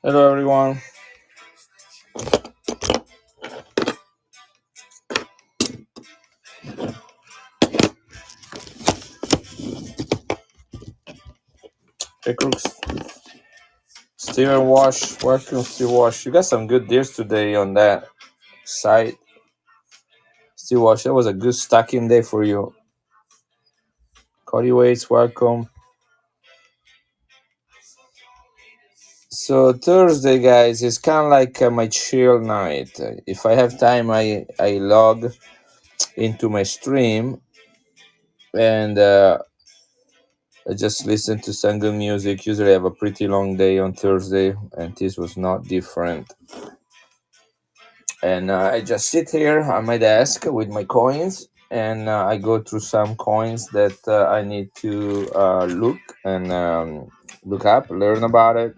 Hello, everyone. Hey, Crooks. Steven Wash. Welcome, Steve Wash. You got some good deals today on that site. Steve Wash, that was a good stacking day for you. Cody Waits, welcome. So, Thursday, guys, is kind of like my chill night. If I have time, I log into my stream and I just listen to some good music. Usually, I have a pretty long day on Thursday, and this was not different. And I just sit here on my desk with my coins, and I go through some coins that I need to look and look up, learn about it,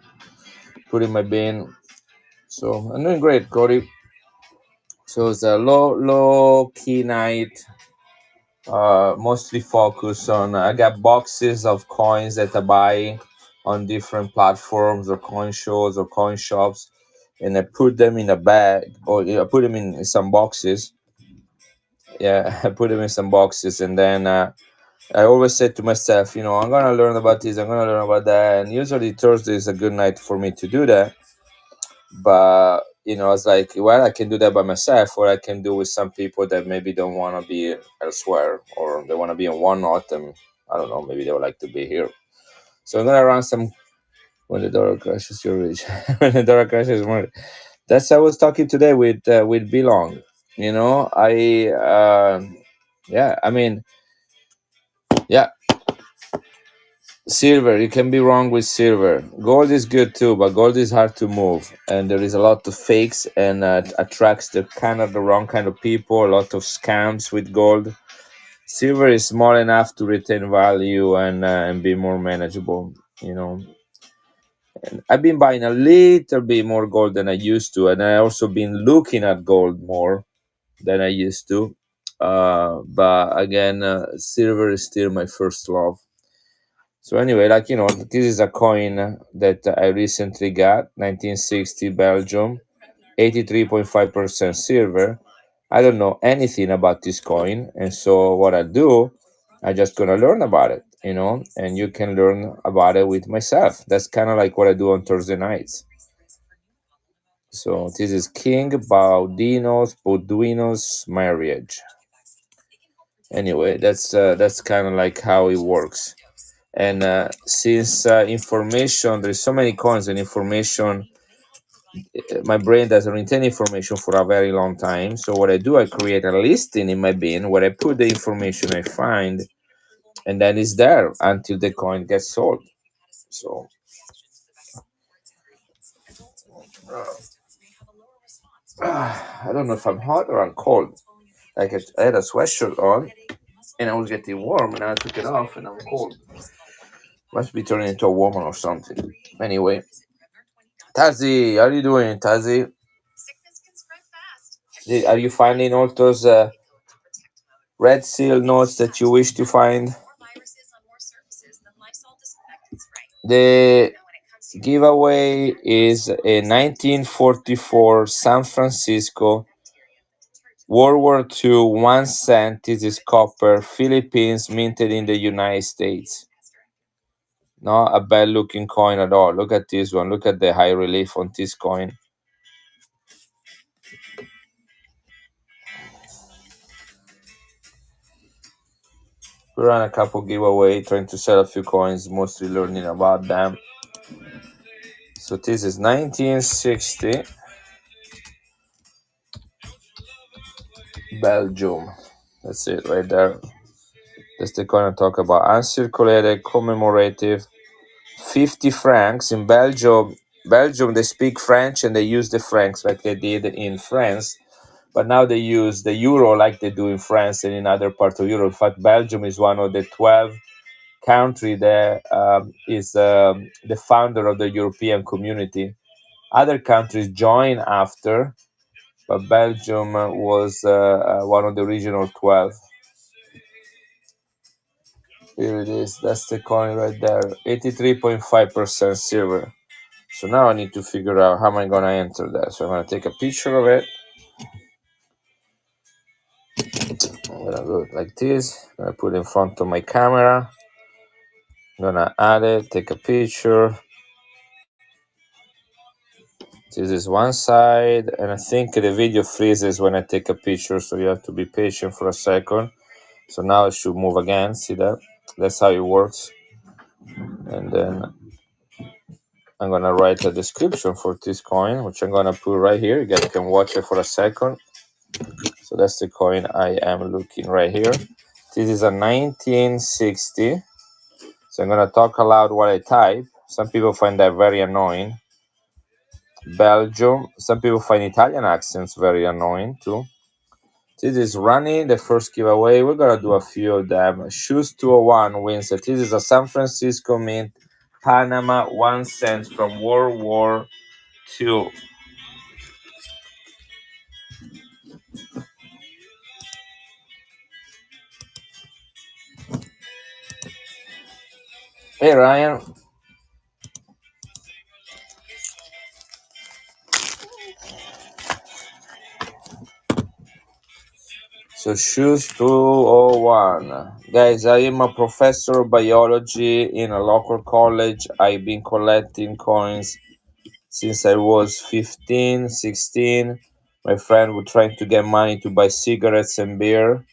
put in my bin. So I'm doing great, Cody. So it's a low key night. Mostly focus on. I got boxes of coins that I buy on different platforms or coin shows or coin shops, and I put them in a bag or I put them in some boxes. Yeah, I put them in some boxes, and then I always say to myself, I'm gonna learn about this, I'm gonna learn about that, and usually Thursday is a good night for me to do that. But it's like, well, I can do that by myself, or I can do with some people that maybe don't want to be elsewhere, or they want to be in one knot, and I don't know, maybe they would like to be here. So I'm gonna run some. When the dollar crashes, you're rich. When the dollar crashes, more. That's I was talking today with Belong. Yeah, I mean, yeah, silver. You can be wrong with silver. Gold is good too, but gold is hard to move, and there is a lot of fakes, and attracts the wrong kind of people. A lot of scams with gold. Silver is small enough to retain value and be more manageable. You know, and I've been buying a little bit more gold than I used to, and I also been looking at gold more than I used to. But again, silver is still my first love. So anyway, this is a coin that I recently got, 1960 Belgium, 83.5% silver. I don't know anything about this coin, and so what I do, I just gonna learn about it, and you can learn about it with myself. That's kind of like what I do on Thursday nights. So this is King Bauduino's marriage. Anyway, that's kind of like how it works. And since information, there's so many coins and information, my brain doesn't retain information for a very long time. So what I do, I create a listing in my bin where I put the information I find, and then it's there until the coin gets sold. So I don't know if I'm hot or I'm cold. Like I had a sweatshirt on and I was getting warm, and I took it off and I'm cold. Must be turning into a woman or something. Anyway, Tazi, how are you doing, Tazi? Are you finding all those red seal notes that you wish to find? The giveaway is a 1944 San Francisco World War II 1 cent. This is copper, Philippines, minted in the United States. Not a bad looking coin at all. Look at this one. Look at the high relief on this coin. We ran a couple giveaway, trying to sell a few coins, mostly learning about them. So this is 1960 Belgium. That's it right there. That's the coin I talk about. Uncirculated commemorative 50 francs in Belgium. Belgium, they speak French and they use the francs like they did in France. But now they use the euro like they do in France and in other parts of Europe. In fact, Belgium is one of the 12 country that is the founder of the European community. Other countries join after, but Belgium was one of the original 12. Here it is. That's the coin right there. 83.5% silver. So now I need to figure out how am I gonna enter that. So I'm gonna take a picture of it. I'm gonna go like this. I'm gonna put it in front of my camera. I'm gonna add it, take a picture. This is one side, and I think the video freezes when I take a picture, so you have to be patient for a second. So now it should move again. See that? That's how it works. And then I'm gonna write a description for this coin, which I'm gonna put right here. You guys can watch it for a second. So that's the coin I am looking right here. This is a 1960. So I'm gonna talk aloud while I type. Some people find that very annoying. Belgium. Some people find Italian accents very annoying too. This is running the first giveaway. We're gonna do a few of them. Shoes 201 wins it. This is a San Francisco Mint Panama 1 cent from World War II. Hey Ryan. So shoes 201. Guys, I am a professor of biology in a local college. I've been collecting coins since I was 15, 16. My friend would try to get money to buy cigarettes and beer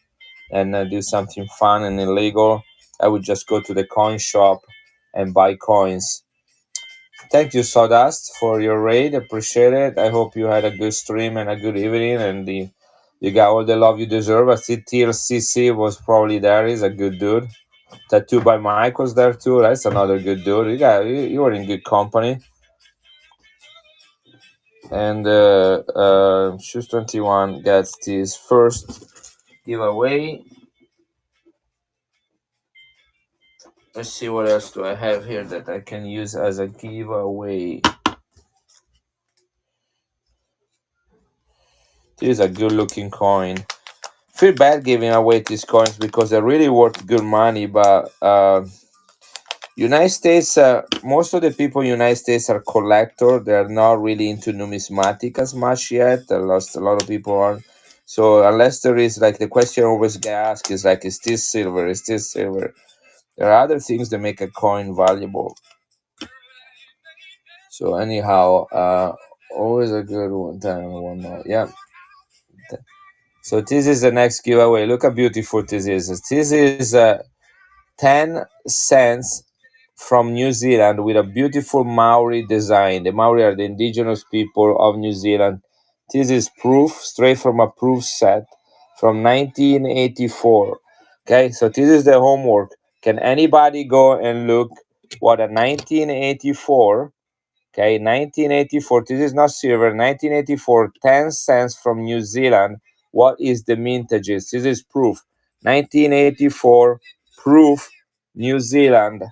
and do something fun and illegal. I would just go to the coin shop and buy coins. Thank you, Sawdust, for your raid. Appreciate it. I hope you had a good stream and a good evening, and you got all the love you deserve. I see TLCC was probably there. He's a good dude. Tattoo by Michael's there too. That's another good dude. You were in good company. And Shoes 21 gets his first giveaway. Let's see what else do I have here that I can use as a giveaway. This is a good looking coin. Feel bad giving away these coins because they're really worth good money, but United States, most of the people in United States are collector. They're not really into numismatic as much yet. A lot of people are. So unless there is like the question always get asked is like, is this silver? Is this silver? There are other things that make a coin valuable. So anyhow, always a good one time, one more. Yeah. So this is the next giveaway. Look how beautiful this is. This is 10 cents from New Zealand with a beautiful Maori design. The Maori are the indigenous people of New Zealand. This is proof, straight from a proof set from 1984. Okay, so this is the homework. Can anybody go and look what a 1984? Okay, 1984. This is not silver. 1984, 10 cents from New Zealand. What is the mintages? This is proof. 1984, proof, New Zealand,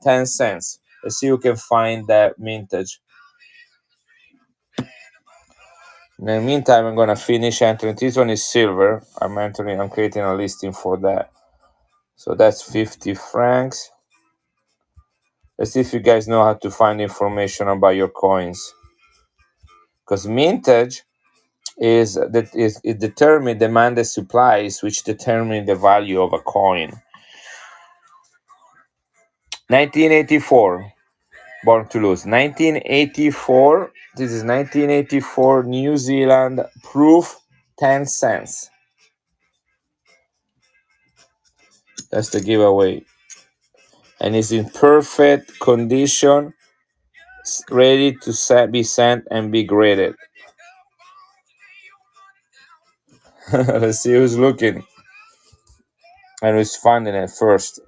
10 cents. Let's see who can find that mintage. In the meantime, I'm gonna finish entering. This one is silver. I'm creating a listing for that. So that's 50 francs. Let's see if you guys know how to find information about your coins. Because mintage is that is it determine demand and supplies, which determine the value of a coin. 1984, born to lose. 1984. This is 1984 New Zealand proof, 10 cents. That's the giveaway, and it's in perfect condition, ready to be sent and be graded. Let's see who's looking and who's finding it first.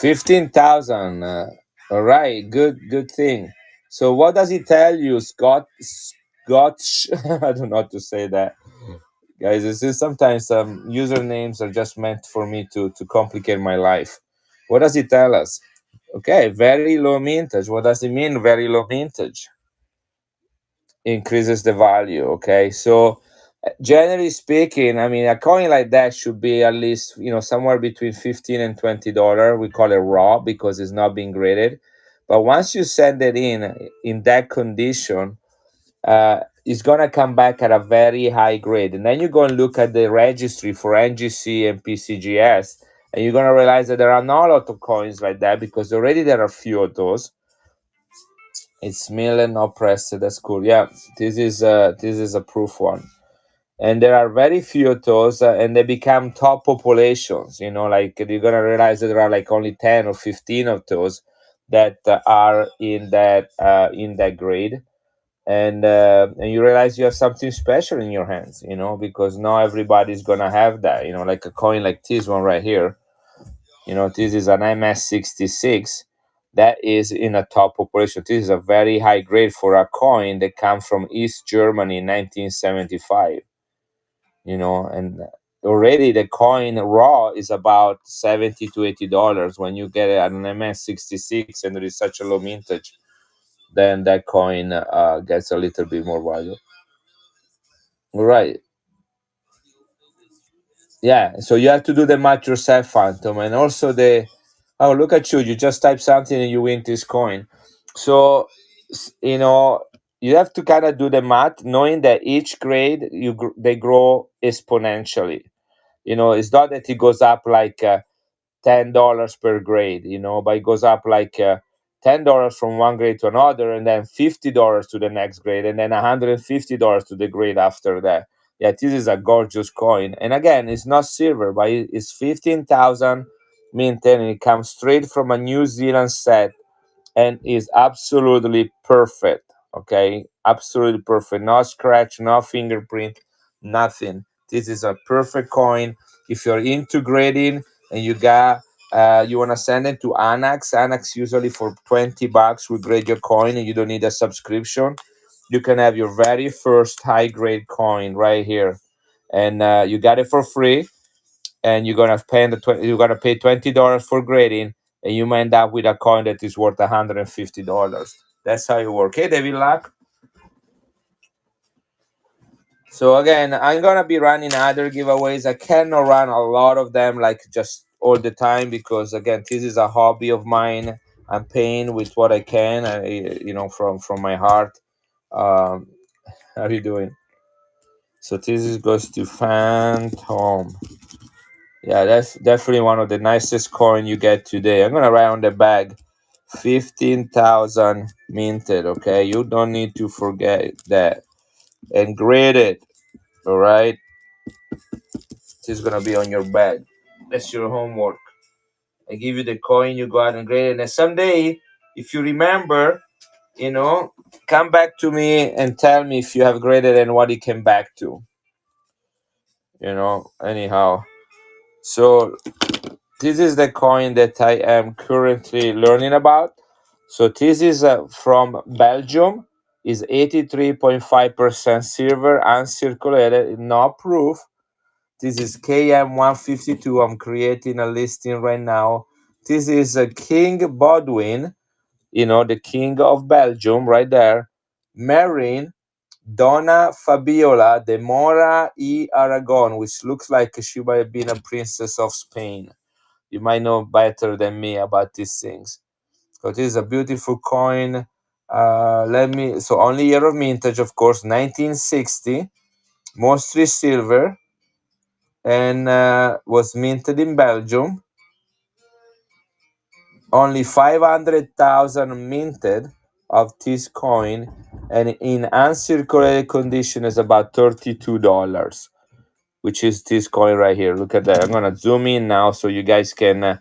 $15,000. All right, good thing. So what does it tell you, Scott? Scotch? I don't know how to say that, guys. This is sometimes usernames are just meant for me to complicate my life. What does it tell us? Okay, very low mintage. What does it mean, very low mintage? increases the value. Okay, so generally speaking, I mean, a coin like that should be at least, somewhere between $15 and $20. We call it raw because it's not being graded. But once you send it in that condition, it's gonna come back at a very high grade, and then you go and look at the registry for NGC and PCGS, and you're gonna realize that there are not a lot of coins like that because already there are few of those. It's Milan, not pressed. That's cool. Yeah, this is a proof one, and there are very few of those, and they become top populations. Like you're gonna realize that there are like only 10 or 15 of those that are in that grade, and you realize you have something special in your hands. Because not everybody's gonna have that. Like a coin like this one right here. This is an MS-66 that is in a top population. This is a very high grade for a coin that comes from East Germany in 1975. And already the coin raw is about $70 to $80. When you get it at an MS-66 and there is such a low mintage, then that coin gets a little bit more value. Right. Yeah, so you have to do the math yourself, Phantom, and also the. Oh, look at you! You just type something and you win this coin. So, you have to kind of do the math, knowing that each grade they grow exponentially. It's not that it goes up like $10 per grade, but it goes up like $10 from one grade to another, and then $50 to the next grade, and then $150 to the grade after that. Yeah, this is a gorgeous coin, and again, it's not silver, but it's 15,000 minted, and it comes straight from a New Zealand set and is absolutely perfect. Okay, absolutely perfect. No scratch, no fingerprint, nothing. This is a perfect coin. If you're into grading and you want to send it to Anax usually for $20 will grade your coin, and you don't need a subscription. You can have your very first high grade coin right here, and you got it for free, and you're gonna pay $20 for grading, and you might end up with a coin that is worth $150. That's how it works. Hey, David Luck. So again, I'm gonna be running other giveaways. I cannot run a lot of them like just all the time because again, this is a hobby of mine. I'm paying with what I can, from my heart. Um, how are you doing? So this is goes to Phantom. Yeah, that's definitely one of the nicest coin you get today. I'm gonna write on the bag 15,000 minted. Okay, you don't need to forget that and grade it. All right, this is gonna be on your bag. That's your homework. I give you the coin, you go out and grade it. And someday, if you remember, you know, come back to me and tell me if you have graded and what it came back to. Anyhow. So this is the coin that I am currently learning about. So this is from Belgium. Is 83.5% silver, uncirculated, no proof. This is KM152. I'm creating a listing right now. This is a King Bodwin, the King of Belgium, right there, marrying Donna Fabiola de Mora y Aragon, which looks like she might have been a princess of Spain. You might know better than me about these things. So this is a beautiful coin. So only year of mintage, of course, 1960, mostly silver, and was minted in Belgium. Only 500,000 minted of this coin, and in uncirculated condition is about $32, which is this coin right here. Look at that. I'm gonna zoom in now so you guys can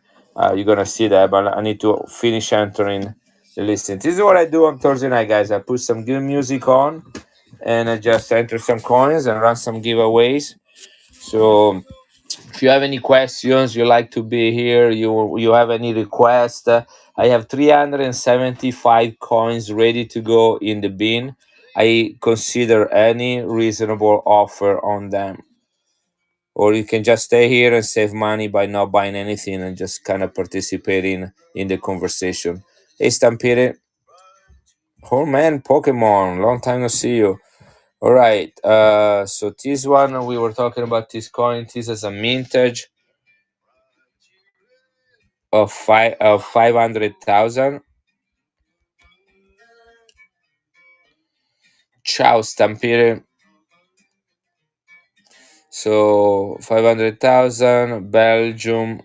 you're gonna see that, but I need to finish entering the listing. This is what I do on Thursday night, guys. I put some good music on and I just enter some coins and run some giveaways. So if you have any questions, you like to be here, you have any request, I have 375 coins ready to go in the bin. I consider any reasonable offer on them, or you can just stay here and save money by not buying anything and just kind of participating in the conversation. Hey, Stampede. Oh man, Pokemon, long time no see you. All right. So this one we were talking about this coin. This is a mintage of 500,000. Ciao Stampede. So 500,000 Belgium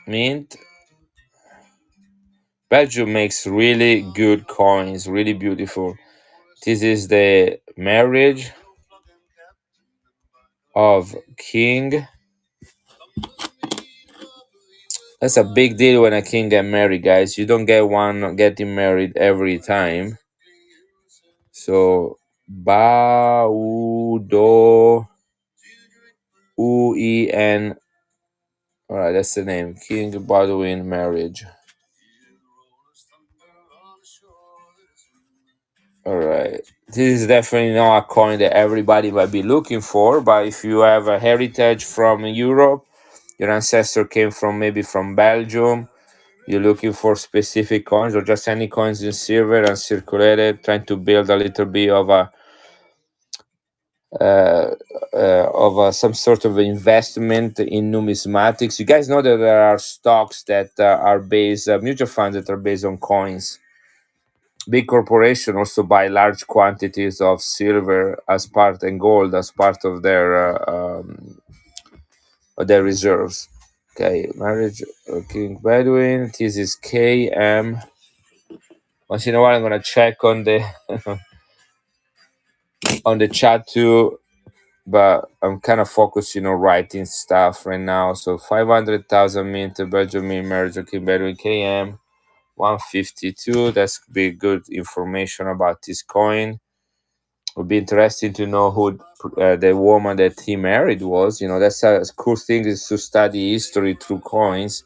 mint. Belgium makes really good coins, really beautiful. This is the marriage of king. That's a big deal when a king get married, guys. You don't get one getting married every time. So Baudo Uen. All right, that's the name. King Baldwin marriage. All right. This is definitely not a coin that everybody might be looking for, but if you have a heritage from Europe, your ancestor came from maybe from Belgium, you're looking for specific coins or just any coins in silver and circulated, trying to build a little bit uh, of some sort of investment in numismatics. You guys know that there are stocks that are based, mutual funds that are based on coins. Big corporation also buy large quantities of silver as part and gold as part of their reserves. Okay, marriage King Bedouin. This is KM. Once in a while, I'm gonna check on the on the chat too, but I'm kind of focusing on writing stuff right now. So 500,000 mint Belgium mint marriage King Bedouin KM 152. That's be good information about this coin. Would be interesting to know who the woman that he married was. You know, that's a cool thing is to study history through coins.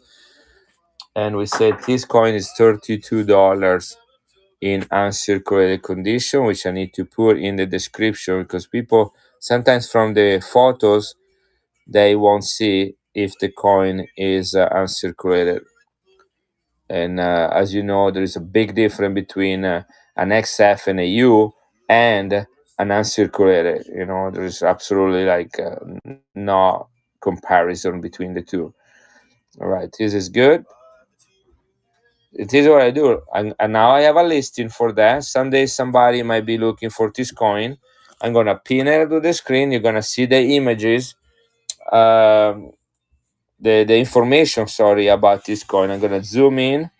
And we said this coin is $32 in uncirculated condition, which I need to put in the description because people sometimes from the photos they won't see if the coin is uncirculated. And as you know, there is a big difference between an XF and a U and an uncirculated. You know, there is absolutely like no comparison between the two. All right, this is good. It is what I do. And now I have a listing for that. Someday somebody might be looking for this coin. I'm going to pin it to the screen. You're going to see the images, um, the information, sorry, about this coin. I'm going to zoom in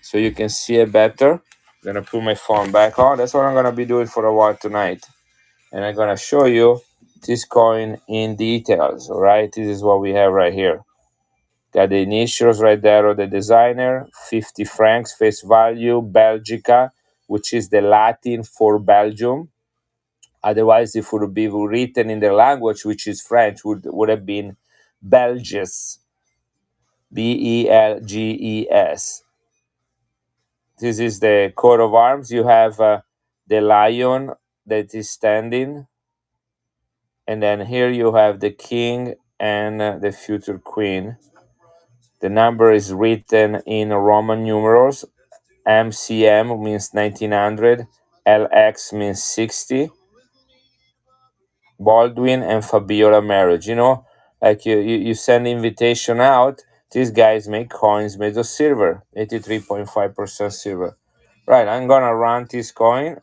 so you can see it better. I'm gonna put my phone back on. That's what I'm gonna be doing for a while tonight. And I'm gonna show you this coin in details. All right, this is what we have right here. Got the initials right there of the designer, 50 francs face value, Belgica, which is the Latin for Belgium. Otherwise, if it would be written in the language, which is French, would have been Belges, Belges. This is the coat of arms. You have the lion that is standing, and then here you have the king and the future queen. The number is written in Roman numerals. MCM means 1900, LX means 60. Baldwin and Fabiola marriage. You know, like you send invitation out. These guys make coins made of silver, 83.5% silver. Right, I'm gonna run this coin.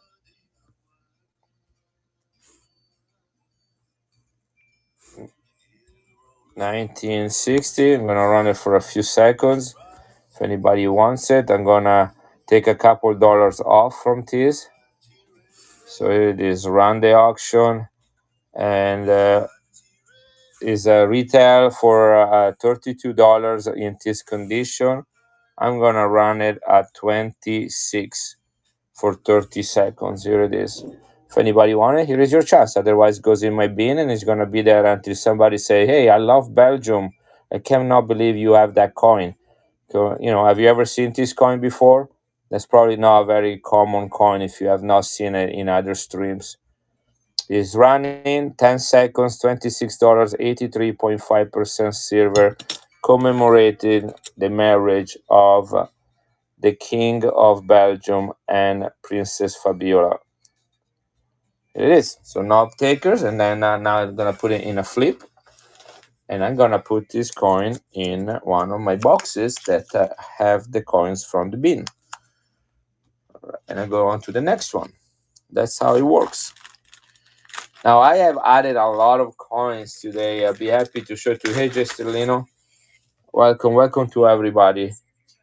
1960. I'm gonna run it for a few seconds. If anybody wants it, I'm gonna take a couple dollars off from this. So it is run the auction and is a retail for $32 in this condition. I'm gonna run it at 26 for 30 seconds. Here it is. If anybody want it, here is your chance. Otherwise, it goes in my bin and it's gonna be there until somebody say, "Hey, I love Belgium. I cannot believe you have that coin." So, you know, have you ever seen this coin before? That's probably not a very common coin if you have not seen it in other streams. It's running 10 seconds, $26, 83.5% silver, commemorating the marriage of the King of Belgium, and Princess Fabiola. It is. So knob takers, and then now I'm gonna put it in a flip, and I'm gonna put this coin in one of my boxes that have the coins from the bin, and I go on to the next one. That's how it works. Now I have added a lot of coins today. I'll be happy to show to you. Hey, Gestelino, welcome to everybody.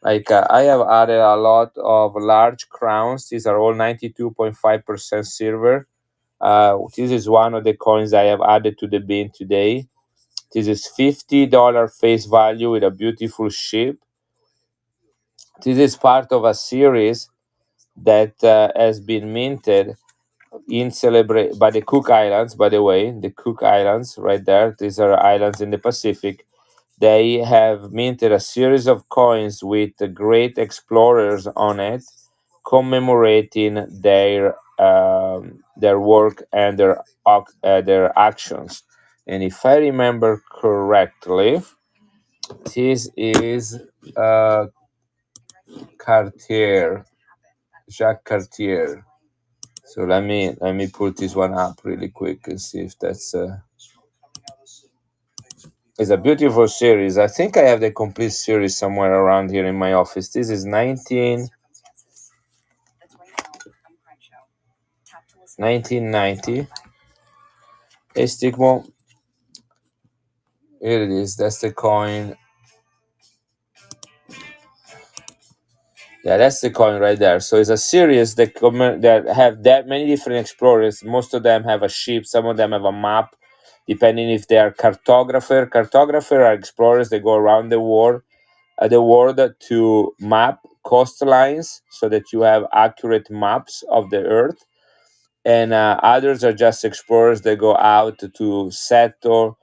Like I have added a lot of large crowns. These are all 92.5% silver. This is one of the coins I have added to the bin today. This is $50 face value with a beautiful ship. This is part of a series that has been minted in celebrate by the Cook Islands. By the way, the Cook Islands, right there. These are islands in the Pacific. They have minted a series of coins with the great explorers on it, commemorating their work and their actions. And if I remember correctly, this is uh, Cartier, Jacques Cartier. So let me put this one up really quick and see if that's it's a beautiful series. I think I have the complete series somewhere around here in my office. This is 1990. Hey, Stigmo. Here it is. That's the coin. Yeah, that's the coin right there. So it's a series that have that many different explorers. Most of them have a ship. Some of them have a map, depending if they are cartographer. Cartographer are explorers. They go around the world to map coastlines so that you have accurate maps of the Earth. And others are just explorers. They go out to settle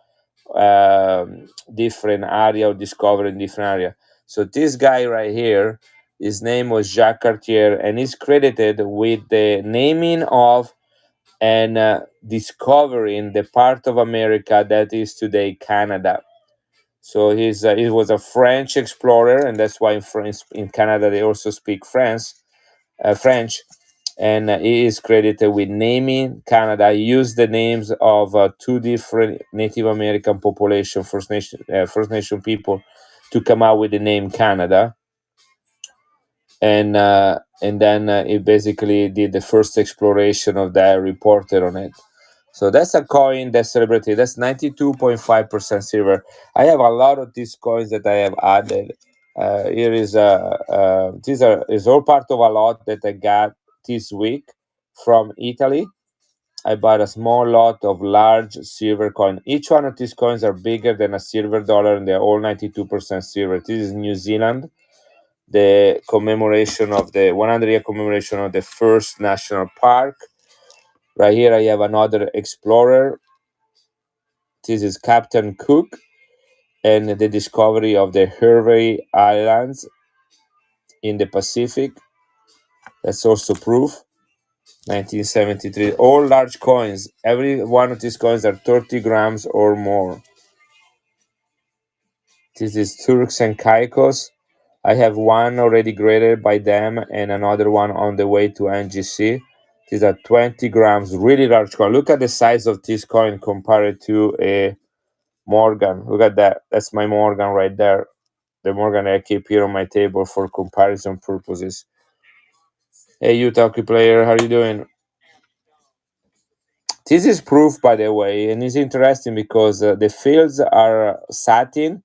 different area or discovering different area. So this guy right here, his name was Jacques Cartier, and he's credited with the naming of and discovering the part of America that is today Canada. So he was a French explorer, and that's why in Canada they also speak French, and he is credited with naming Canada. He used the names of two different Native American population, First Nation people, to come out with the name Canada, and then he basically did the first exploration of that, reported on it. So that's a coin that's celebrated. That's 92.5% silver. I have a lot of these coins that I have added. Here is these are is all part of a lot that I got this week from Italy. I bought a small lot of large silver coin. Each one of these coins are bigger than a silver dollar, and they're all 92% silver. This is New Zealand, the commemoration of the 100-year commemoration of the first national park. Right here, I have another explorer. This is Captain Cook and the discovery of the Hervey Islands in the Pacific. That's also proof. 1973. All large coins. Every one of these coins are 30 grams or more. This is Turks and Caicos. I have one already graded by them and another one on the way to NGC. These are 20 grams, really large coin. Look at the size of this coin compared to a Morgan. Look at that. That's my Morgan right there. The Morgan I keep here on my table for comparison purposes. Hey, you talkie player, how you doing? This is proof, by the way, and it's interesting because the fields are satin.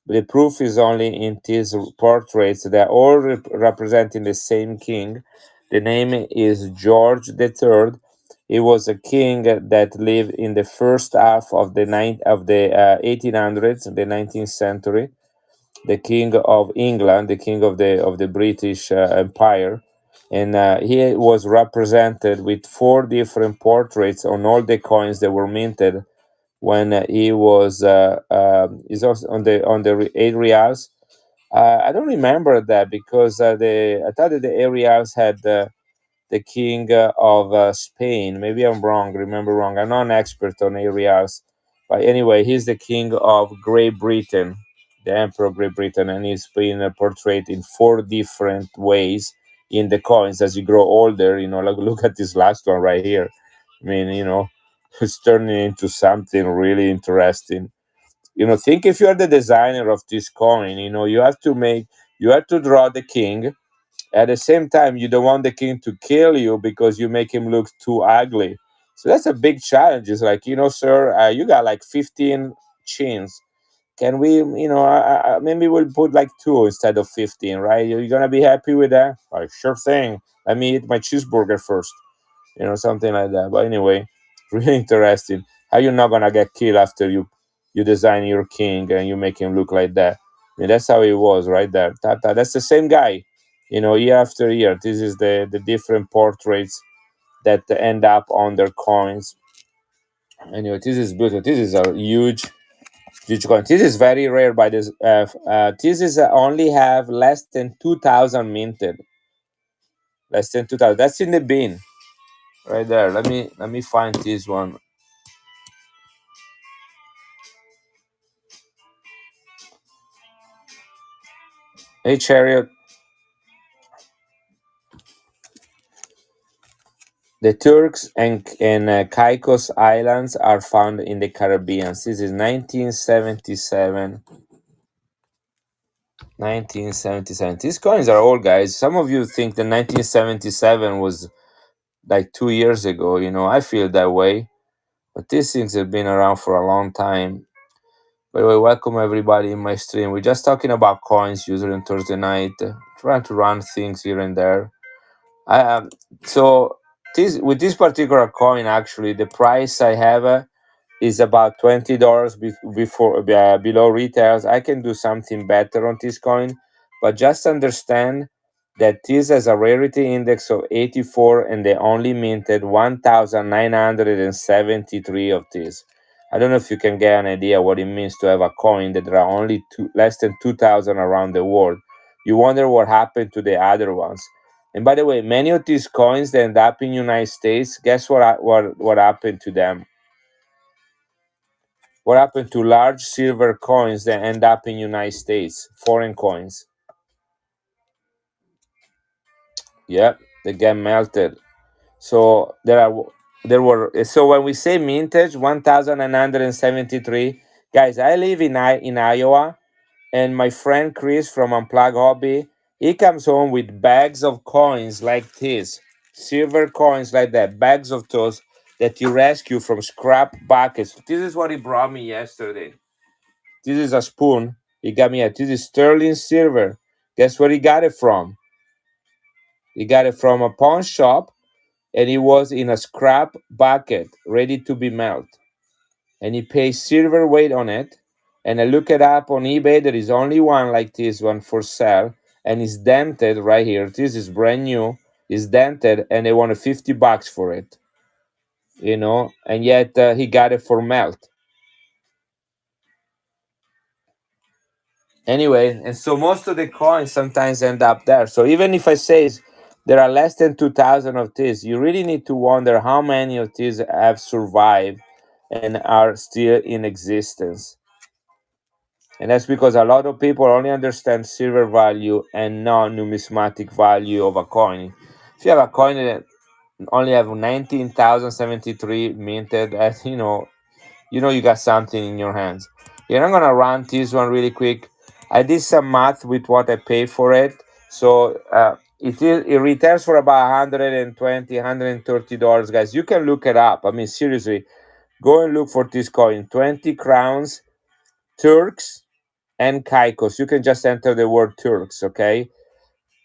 The proof is only in these portraits. They're all representing the same king. The name is George III. He was a king that lived in the first half of the 1800s, the 19th century. The king of England, the king of the British Empire, and he was represented with four different portraits on all the coins that were minted when he was is also on the 8 reals. I don't remember that because the I thought that the 8 reals had the king of Spain. Maybe I'm wrong. Remember wrong. I'm not an expert on 8 reals, but anyway, he's the king of Great Britain, the Emperor of Great Britain, and he's been portrayed in four different ways in the coins as you grow older. Like look at this last one right here. I mean, it's turning into something really interesting. Think if you're the designer of this coin, you have to draw the king. At the same time, you don't want the king to kill you because you make him look too ugly. So that's a big challenge. It's like, sir, you got like 15 chins. Can we, maybe we'll put like two instead of 15, right? You're going to be happy with that? Like, sure thing. Let me eat my cheeseburger first, something like that. But anyway, really interesting. How you not going to get killed after you design your king and you make him look like that? I mean, that's how it was right there. Tata, that's the same guy, year after year. This is the different portraits that end up on their coins. Anyway, this is beautiful. This is a huge coin. This is very rare. By this, this is only have less than 2,000 minted. Less than 2,000. That's in the bin right there. Let me find this one. Hey, Chariot. The Turks and Caicos Islands are found in the Caribbean. This is 1977. 1977. These coins are old, guys. Some of you think that 1977 was like 2 years ago. I feel that way. But these things have been around for a long time. By the way, welcome everybody in my stream. We're just talking about coins usually on Thursday night, trying to run things here and there. I so this with this particular coin, actually, the price I have is about $20 before below retails. I can do something better on this coin, but just understand that this has a rarity index of 84 and they only minted 1,973 of these. I don't know if you can get an idea what it means to have a coin that there are only less than 2,000 around the world. You wonder what happened to the other ones. And by the way, many of these coins that end up in United States, guess what happened to them? What happened to large silver coins that end up in United States? Foreign coins. Yep, they get melted. So so when we say mintage 1973, guys, I live in Iowa, and my friend Chris from Unplug Hobby, he comes home with bags of coins like this, silver coins like that, bags of those that you rescue from scrap buckets. This is what he brought me yesterday. This is a spoon. He got me this is sterling silver. Guess where he got it from? He got it from a pawn shop, and it was in a scrap bucket ready to be melted. And he pays silver weight on it. And I look it up on eBay. There is only one like this one for sale, and it's dented right here. This is brand new. It's dented, and they wanted $50 for it. And yet he got it for melt. Anyway, and so most of the coins sometimes end up there. So even if I say there are less than 2,000 of these, you really need to wonder how many of these have survived and are still in existence. And that's because a lot of people only understand silver value and non numismatic value of a coin. If you have a coin that only have 19,073 minted, as you got something in your hands. Here, I'm gonna run this one really quick. I did some math with what I pay for it. So it retails for about 120, $130, guys. You can look it up. I mean, seriously, go and look for this coin. 20 crowns, Turks and Caicos. You can just enter the word Turks, okay?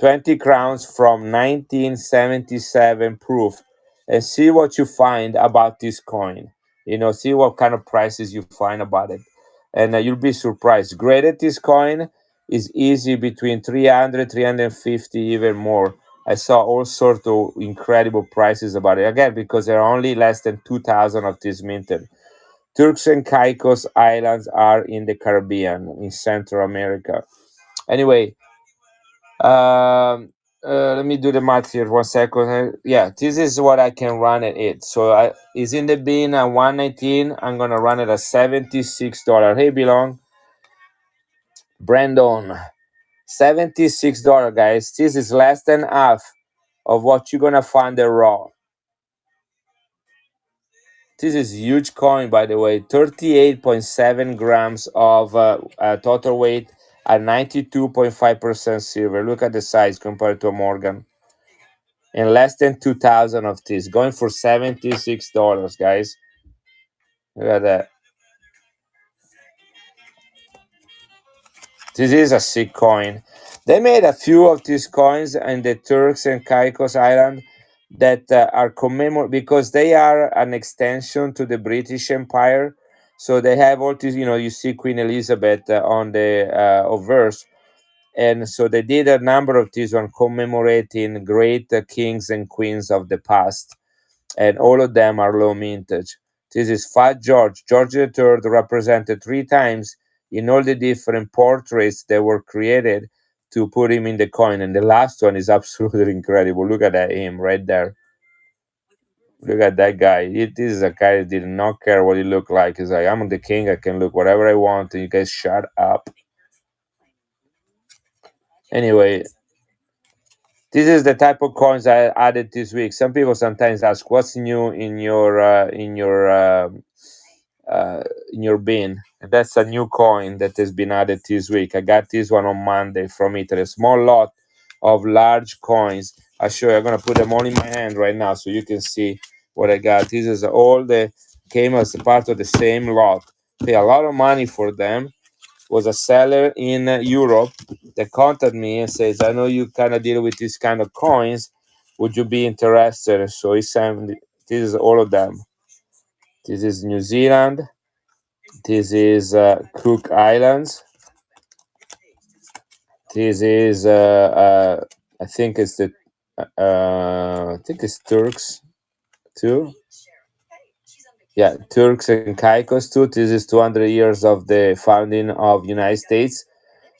20 crowns from 1977 proof, and see what you find about this coin. See what kind of prices you find about it, and you'll be surprised. Graded this coin is easy between 300, 350, even more. I saw all sorts of incredible prices about it, again, because there are only less than 2,000 of this minted. Turks and Caicos Islands are in the Caribbean, in Central America. Anyway, let me do the math here 1 second. Yeah, this is what I can run at it. So it's in the bin at 119. I'm gonna run it at $76. Hey, Belong. Brandon, $76, guys. This is less than half of what you're gonna find at raw. This is huge coin, by the way. 38.7 grams of total weight at 92.5% silver. Look at the size compared to a Morgan. And less than 2,000 of this, going for $76, guys. Look at that. This is a sick coin. They made a few of these coins in the Turks and Caicos Island that are because they are an extension to the British Empire. So they have all these, you see Queen Elizabeth on the obverse. And so they did a number of these on commemorating great kings and queens of the past, and all of them are low mintage. This is Fat George. George III represented three times in all the different portraits that were created to put him in the coin. And the last one is absolutely incredible. Look at that, him right there. Look at that guy. This is a guy that did not care what he looked like. He's like, I'm the king. I can look whatever I want. And you guys shut up. Anyway, this is the type of coins I added this week. Some people sometimes ask, "What's new uh, in your bin?" And that's a new coin that has been added this week. I got this one on Monday from Italy. A small lot of large coins. I show you. I'm gonna put them all in my hand right now so you can see what I got. This is all the came as a part of the same lot. Pay a lot of money for them. Was a seller in Europe that contacted me and says, "I know you kind of deal with this kind of coins. Would you be interested?" So he sent. This is all of them. This is New Zealand. This is Cook Islands. This is I think it's the I think it's Turks too. Yeah, Turks and Caicos too. This is 200 years of the founding of United States.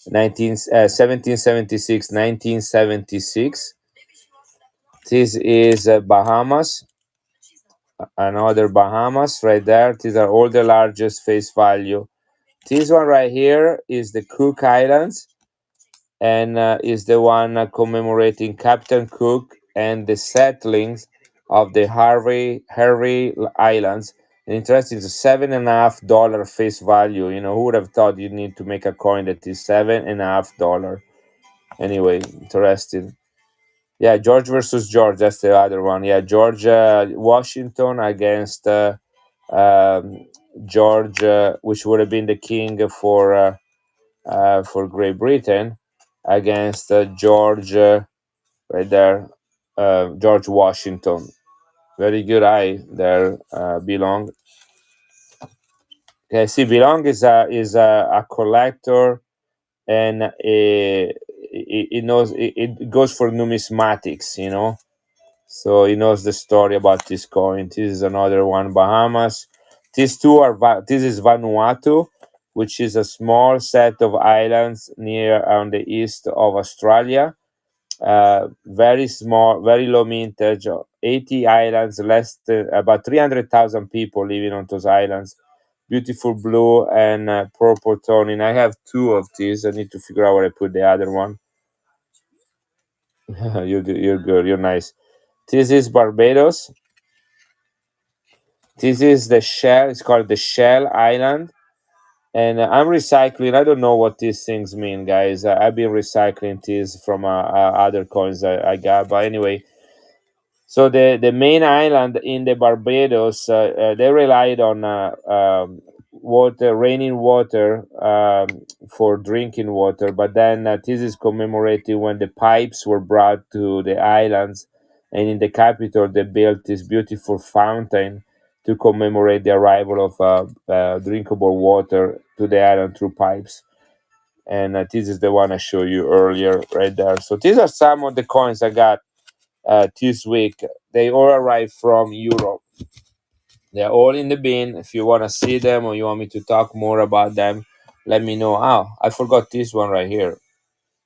1776, 1976. This is Bahamas, another Bahamas right there. These are all the largest face value. This one right here is the Cook Islands, and is the one commemorating Captain Cook and the settlings of the Harvey Islands. And interesting, it's a $7.50 face value. Who would have thought you need to make a coin that is $7.50? Anyway, interesting. Yeah, George versus George. That's the other one. Yeah, George Washington against George, which would have been the king for Great Britain, against George right there, George Washington. Very good eye there, Belong. Yeah, see, Belong is a collector, and it knows it goes for numismatics. So he knows the story about this coin. This is another one, Bahamas. These two are this is Vanuatu, which is a small set of islands near on the east of Australia. Very small, very low mintage. 80 islands, less than about 300,000 people living on those islands. Beautiful blue and purple toning. I have two of these. I need to figure out where I put the other one. You're good. You're nice. This is Barbados. This is the shell. It's called the Shell Island. And I'm recycling. I don't know what these things mean, guys. I've been recycling these from other coins I got. But anyway, so the main island in the Barbados, they relied on water, raining water, for drinking water. But then this is commemorating when the pipes were brought to the islands, and in the capital they built this beautiful fountain to commemorate the arrival of drinkable water to the island through pipes. And this is the one I showed you earlier, right there. So these are some of the coins I got this week. They all arrived from Europe. They're all in the bin. If you want to see them or you want me to talk more about them, let me know. Oh, I forgot this one right here.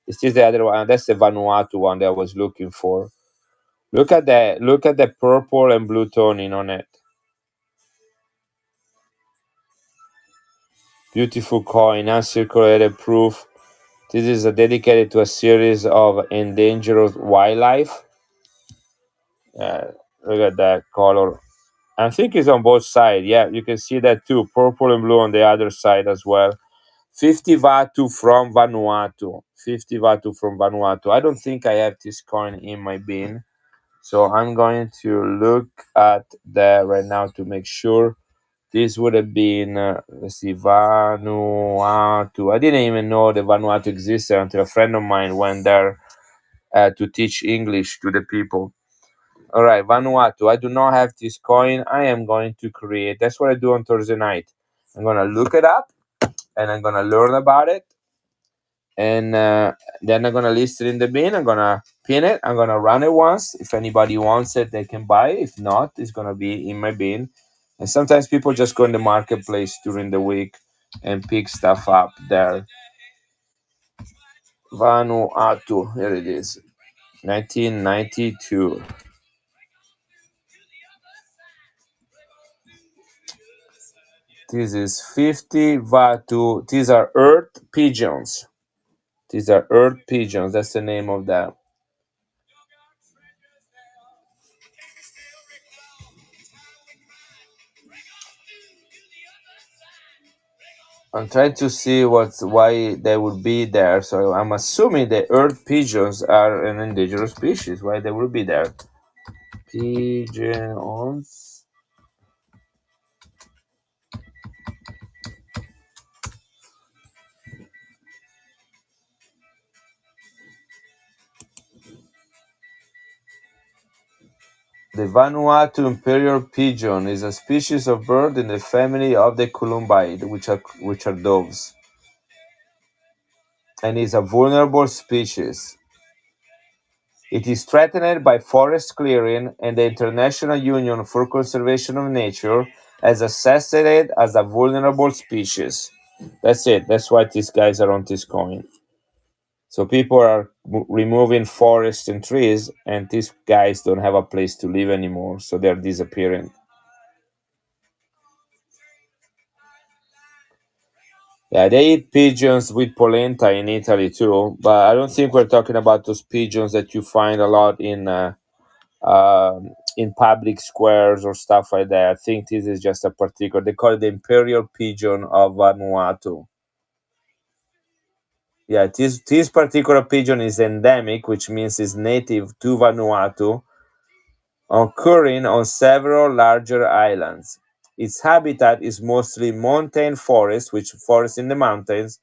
Is this the other one? That's the Vanuatu one that I was looking for. Look at that. Look at the purple and blue toning on it. Beautiful coin, uncirculated proof. This is dedicated to a series of endangered wildlife. Uh, Look at that color. I think it's on both sides. Yeah, you can see that too. Purple and blue on the other side as well. 50 Vatu from Vanuatu. 50 Vatu from Vanuatu. I don't think I have this coin in my bin. So I'm going to look at that right now to make sure. This would have been, let's see, Vanuatu. I didn't even know the Vanuatu existed until a friend of mine went there to teach English to the people. All right, Vanuatu. I do not have this coin. I am going to create. That's what I do on Thursday night. I'm gonna look it up and I'm gonna learn about it, and then I'm gonna list it in the bin. I'm gonna pin it. I'm gonna run it once. If anybody wants it, they can buy it. If not, it's gonna be in my bin. And sometimes people just go in the marketplace during the week and pick stuff up there. Vanuatu. Here it is. 1992. This is 50 Vatu. These are earth pigeons. These are earth pigeons. That's the name of that. I'm trying to see why they would be there. So I'm assuming the earth pigeons are an endangered species. Why they would be there? Pigeons. The Vanuatu imperial pigeon is a species of bird in the family of the columbidae, which are doves, and is a vulnerable species. It is threatened by forest clearing, and the International Union for Conservation of Nature has assessed it as a vulnerable species. That's it. That's why these guys are on this coin. So people are removing forests and trees, and these guys don't have a place to live anymore, so they're disappearing. Yeah, they eat pigeons with polenta in Italy too, but I don't think we're talking about those pigeons that you find a lot in public squares or stuff like that. I think this is just a particular. They call it the imperial pigeon of Vanuatu. Yeah, this particular pigeon is endemic, which means it's native to Vanuatu, occurring on several larger islands. Its habitat is mostly montane forest, which forest in the mountains,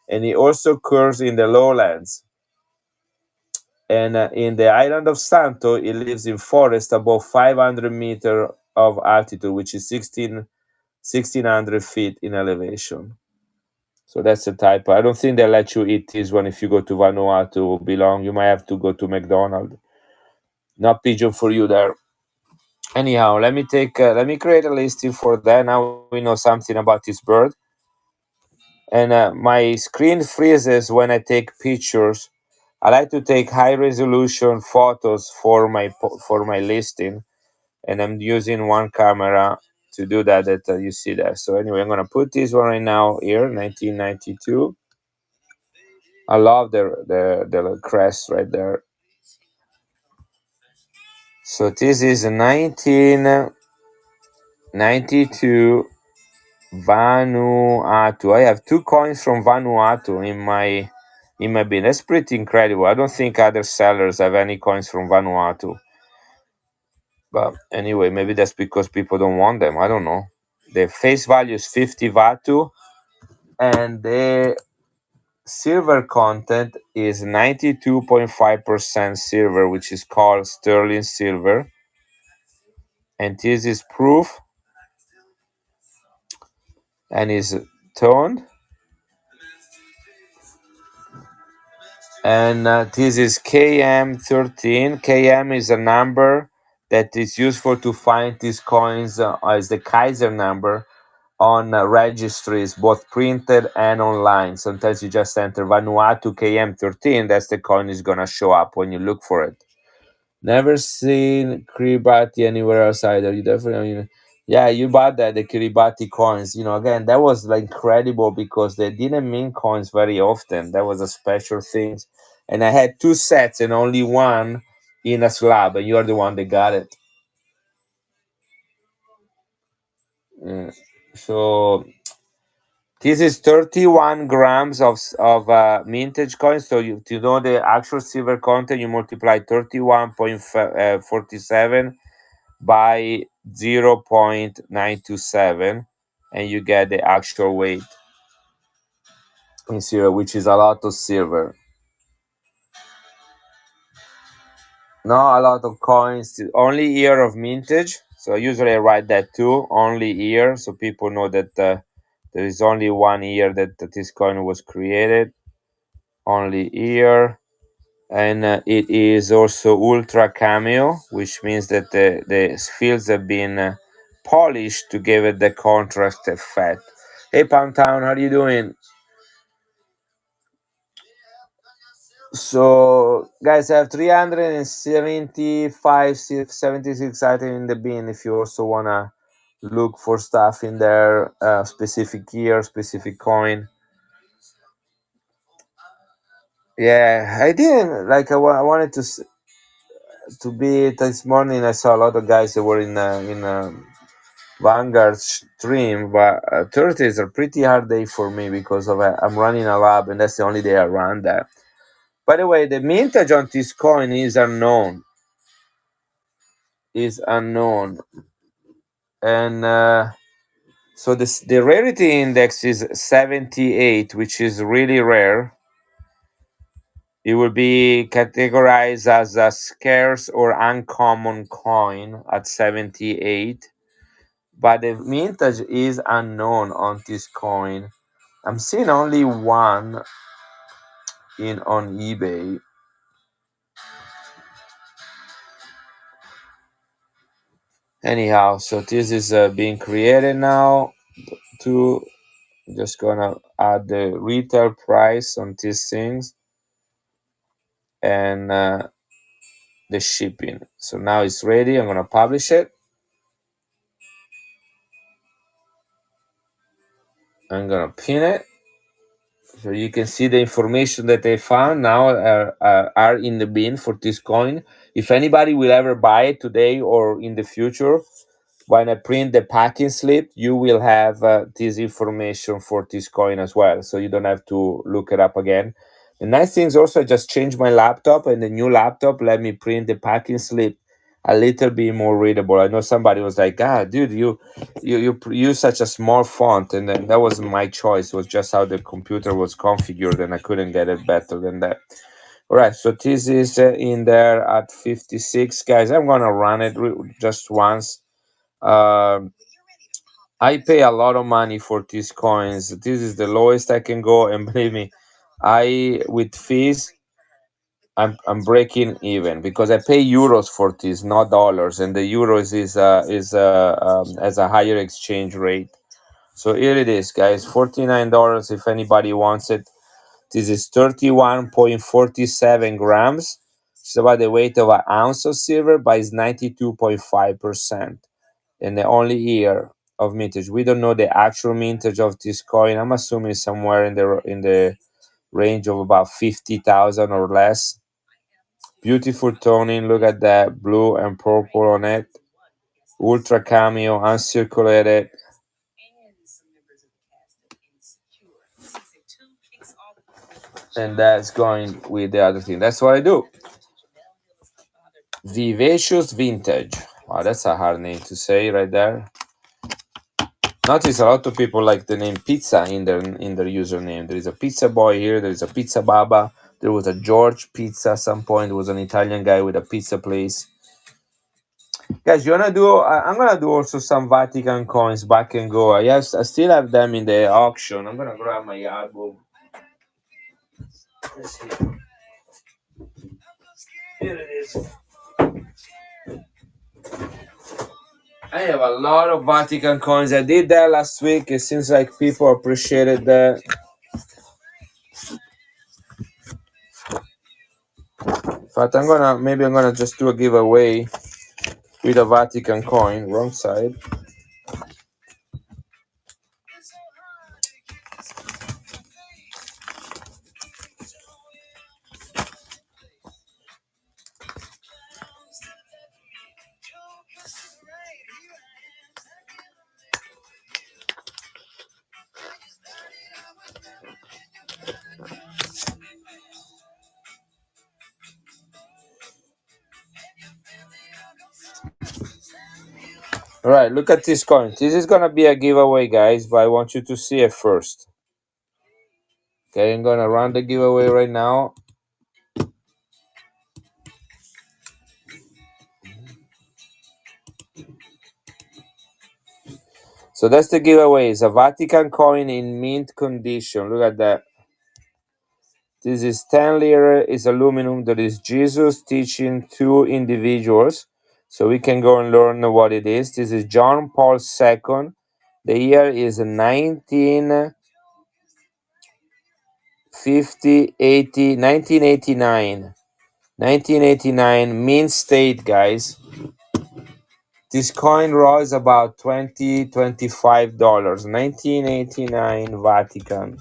and it also occurs in the lowlands. And in the island of Santo, it lives in forest above 500 meter of altitude, which is 1,600 feet in elevation. So that's the type. I don't think they let you eat this one if you go to Vanuatu. Belong. You might have to go to McDonald's. Not pigeon for you there. Anyhow, let me create a listing for that. Now we know something about this bird. And my screen freezes when I take pictures. I like to take high resolution photos for my listing, and I'm using one camera to do that. That you see that. So anyway, I'm gonna put this one right now here, 1992. I love the crest right there. So this is a 1992 Vanuatu. I have two coins from Vanuatu in my bin. That's pretty incredible. I don't think other sellers have any coins from Vanuatu. But anyway, maybe that's because people don't want them. I don't know. The face value is 50 Vatu, and the silver content is 92.5% silver, which is called sterling silver. And this is proof and is toned. And this is KM13. KM is a number that is useful to find these coins as the Kaiser number on registries, both printed and online. Sometimes you just enter Vanuatu KM13. That's the coin is gonna show up when you look for it. Never seen Kiribati anywhere else either. You definitely, Yeah, you bought that the Kiribati coins. Again, that was like incredible because they didn't mint coins very often. That was a special thing, and I had two sets and only one in a slab, and you're the one that got it. Mm. So this is 31 grams of mintage coin. So you know the actual silver content, you multiply 31.47 by 0.927, and you get the actual weight in silver, which is a lot of silver. Not a lot of coins, only year of mintage. So usually I write that too, only year, so people know that there is only 1 year that this coin was created, only year. And it is also ultra cameo, which means that the fields have been polished to give it the contrast effect. Hey, Pound Town, how are you doing? So, guys, I have 375, 76 items in the bin if you also want to look for stuff in there, specific year, specific coin. Yeah, I didn't like. I wanted to be this morning. I saw a lot of guys that were in Vanguard stream, but Thursdays are pretty hard day for me because I'm running a lab, and that's the only day I run that. By the way, the mintage on this coin is unknown. And so the rarity index is 78, which is really rare. It will be categorized as a scarce or uncommon coin at 78, but the mintage is unknown on this coin. I'm seeing only one in on eBay. Anyhow, so this is being created now. To just gonna add the retail price on these things and the shipping. So now it's ready. I'm gonna publish it. I'm gonna pin it. So you can see the information that they found now are in the bin for this coin. If anybody will ever buy it today or in the future, when I print the packing slip, you will have this information for this coin as well. So you don't have to look it up again. The nice thing is also I just changed my laptop, and the new laptop let me print the packing slip a little bit more readable. I know somebody was like, "Ah, dude, you use such a small font," and then that wasn't my choice. It was just how the computer was configured, and I couldn't get it better than that. All right, so this is in there at 56, guys. I'm gonna run it just once. Um, I pay a lot of money for these coins. This is the lowest I can go, and believe me, I with fees I'm breaking even because I pay euros for this, not dollars, and the euros is has a higher exchange rate. So here it is, guys, $49 if anybody wants it. This is 31.47 grams. It's about the weight of an ounce of silver, but it's 92.5%. And the only year of mintage. We don't know the actual mintage of this coin. I'm assuming somewhere in the range of about 50,000 or less. Beautiful toning. Look at that blue and purple on it. Ultra cameo, uncirculated. And that's going with the other thing. That's what I do. Vivacious Vintage. Wow, that's a hard name to say right there. Notice a lot of people like the name pizza in their username. There is a pizza boy here. There is a pizza baba. There was a George Pizza at some point. There was an Italian guy with a pizza place. Guys, you wanna do? I'm gonna do also some Vatican coins back and go. I still have them in the auction. I'm gonna grab my album. Let's see. Here it is. I have a lot of Vatican coins. I did that last week. It seems like people appreciated that. In fact, I'm gonna just do a giveaway with a Vatican coin. Wrong side. All right, look at this coin. This is gonna be a giveaway, guys, but I want you to see it first. Okay, I'm gonna run the giveaway right now. So that's the giveaway. It's a Vatican coin in mint condition. Look at that. This is 10 lira, is aluminum. That is Jesus teaching two individuals. So we can go and learn what it is. This is John Paul II. The year is 1989. 1989, mint state, guys. This coin rose about $25. 1989 Vatican.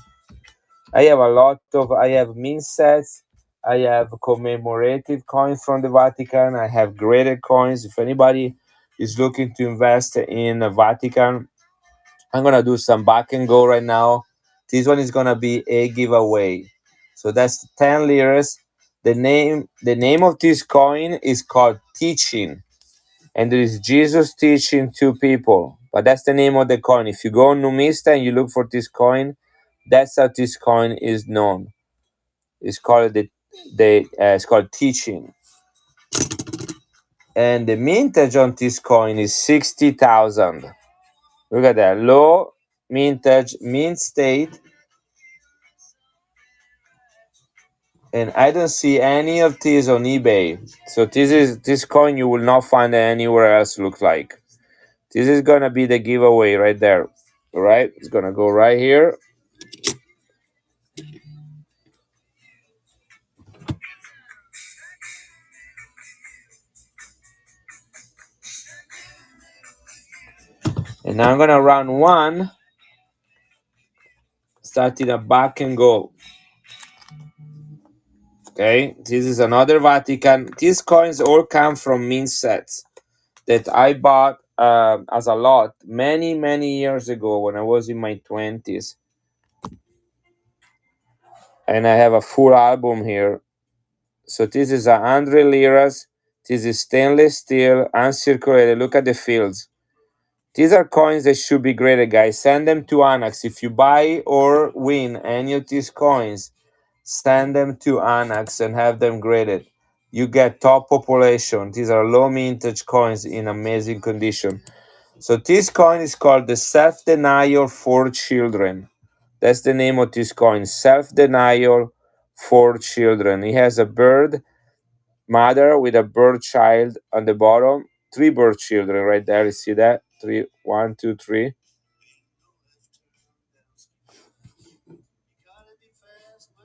I have a lot of, I have mint sets. I have commemorative coins from the Vatican. I have graded coins. If anybody is looking to invest in the Vatican, I'm gonna do some back and go right now. This one is gonna be a giveaway. So that's 10 liras. The name of this coin is called Teaching, and there is Jesus teaching two people. But that's the name of the coin. If you go on Numista and you look for this coin, that's how this coin is known. It's called it's called Teaching, and the mintage on this coin is 60,000. Look at that, low mintage, mint state, and I don't see any of these on eBay. So this coin you will not find it anywhere else. Look like this is gonna be the giveaway right there. All right, it's gonna go right here. And now I'm gonna run one, starting a back and go. Okay, this is another Vatican. These coins all come from mint sets that I bought as a lot many years ago when I was in my 20s. And I have a full album here. So this is 100 liras. This is stainless steel, uncirculated. Look at the fields. These are coins that should be graded, guys. Send them to Annax. If you buy or win any of these coins, send them to Annax and have them graded. You get top population. These are low mintage coins in amazing condition. So this coin is called the Self-Denial for Children. That's the name of this coin, Self-Denial for Children. It has a bird mother with a bird child on the bottom. Three bird children right there. You see that? Three, one, two, three.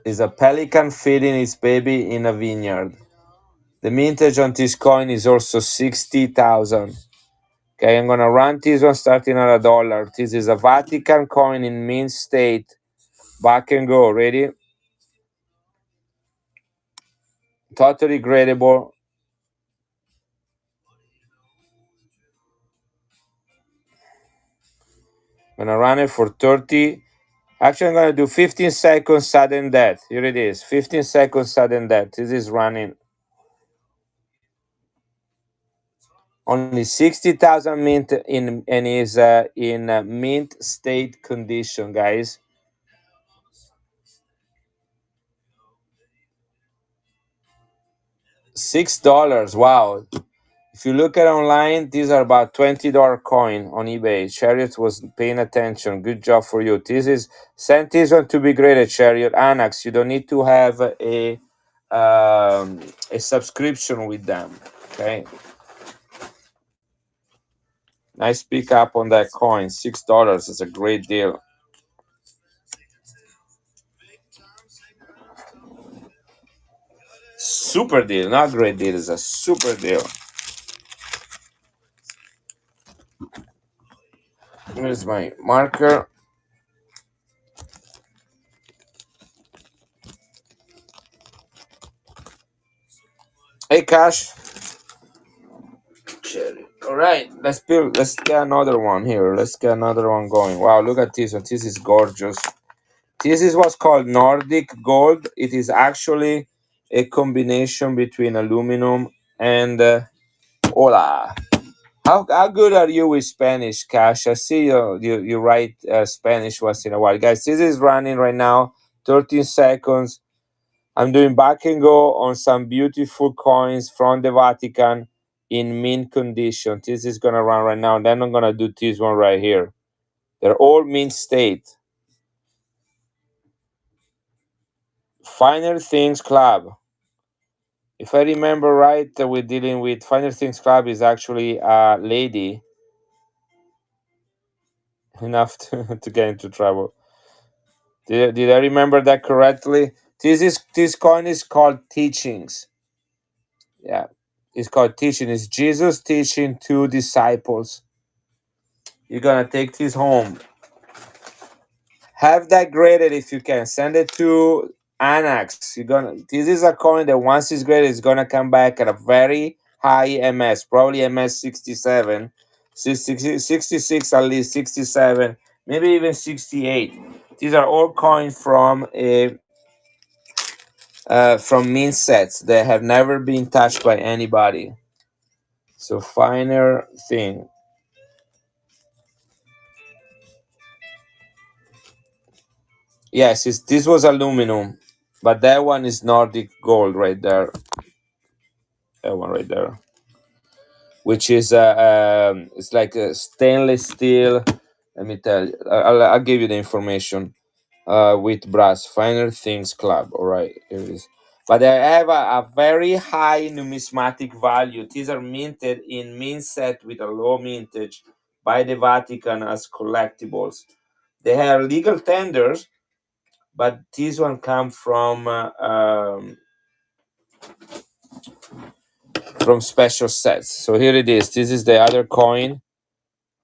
Is a pelican feeding its baby in a vineyard. The mintage on this coin is also 60,000. Okay, I'm gonna run this one starting at $1. This is a Vatican coin in mint state. Back and go. Ready? Totally gradable. I'm gonna run it for 30. Actually, I'm gonna do 15 seconds sudden death. Here it is. 15 seconds sudden death. This is running. Only 60,000 mint in and is in mint state condition, guys. $6. Wow. If you look at online, these are about $20 coin on eBay. Chariot was paying attention. Good job for you. This is send this one to be graded, Chariot. Annex. You don't need to have a subscription with them. Okay. Nice pick up on that coin. $6 is a great deal. Super deal, not great deal. It's a super deal. Here's my marker. Hey, Cash. Cherry. All right, let's build. Let's get another one here. Let's get another one going. Wow, look at this one. This is gorgeous. This is what's called Nordic gold. It is actually a combination between aluminum and hola. How good are you with Spanish, Cash? I see you write Spanish once in a while, guys. This is running right now, 13 seconds. I'm doing back and go on some beautiful coins from the Vatican in mint condition. This is gonna run right now. Then I'm gonna do this one right here. They're all mint state. Finer Things Club. If I remember right, we're dealing with Finer Things Club is actually a lady enough to get into trouble. Did I remember that correctly? This coin is called Teachings. Yeah, it's called Teaching. It's Jesus teaching two disciples. You're gonna take this home. Have that graded if you can. Send it to Annex. You're gonna. This is a coin that once it's graded, it's gonna come back at a very high MS, probably MS 67, 66 at least 67, maybe even 68. These are all coins from mint sets that have never been touched by anybody. So finer thing. Yes, this was aluminum, but that one is Nordic gold right there. That one right there, which is it's like a stainless steel. Let me tell you, I'll give you the information. With brass, Finer Things Club. All right, here it is. But they have a very high numismatic value. These are minted in mint set with a low mintage by the Vatican as collectibles. They have legal tenders, but this one come from special sets. So here it is. This is the other coin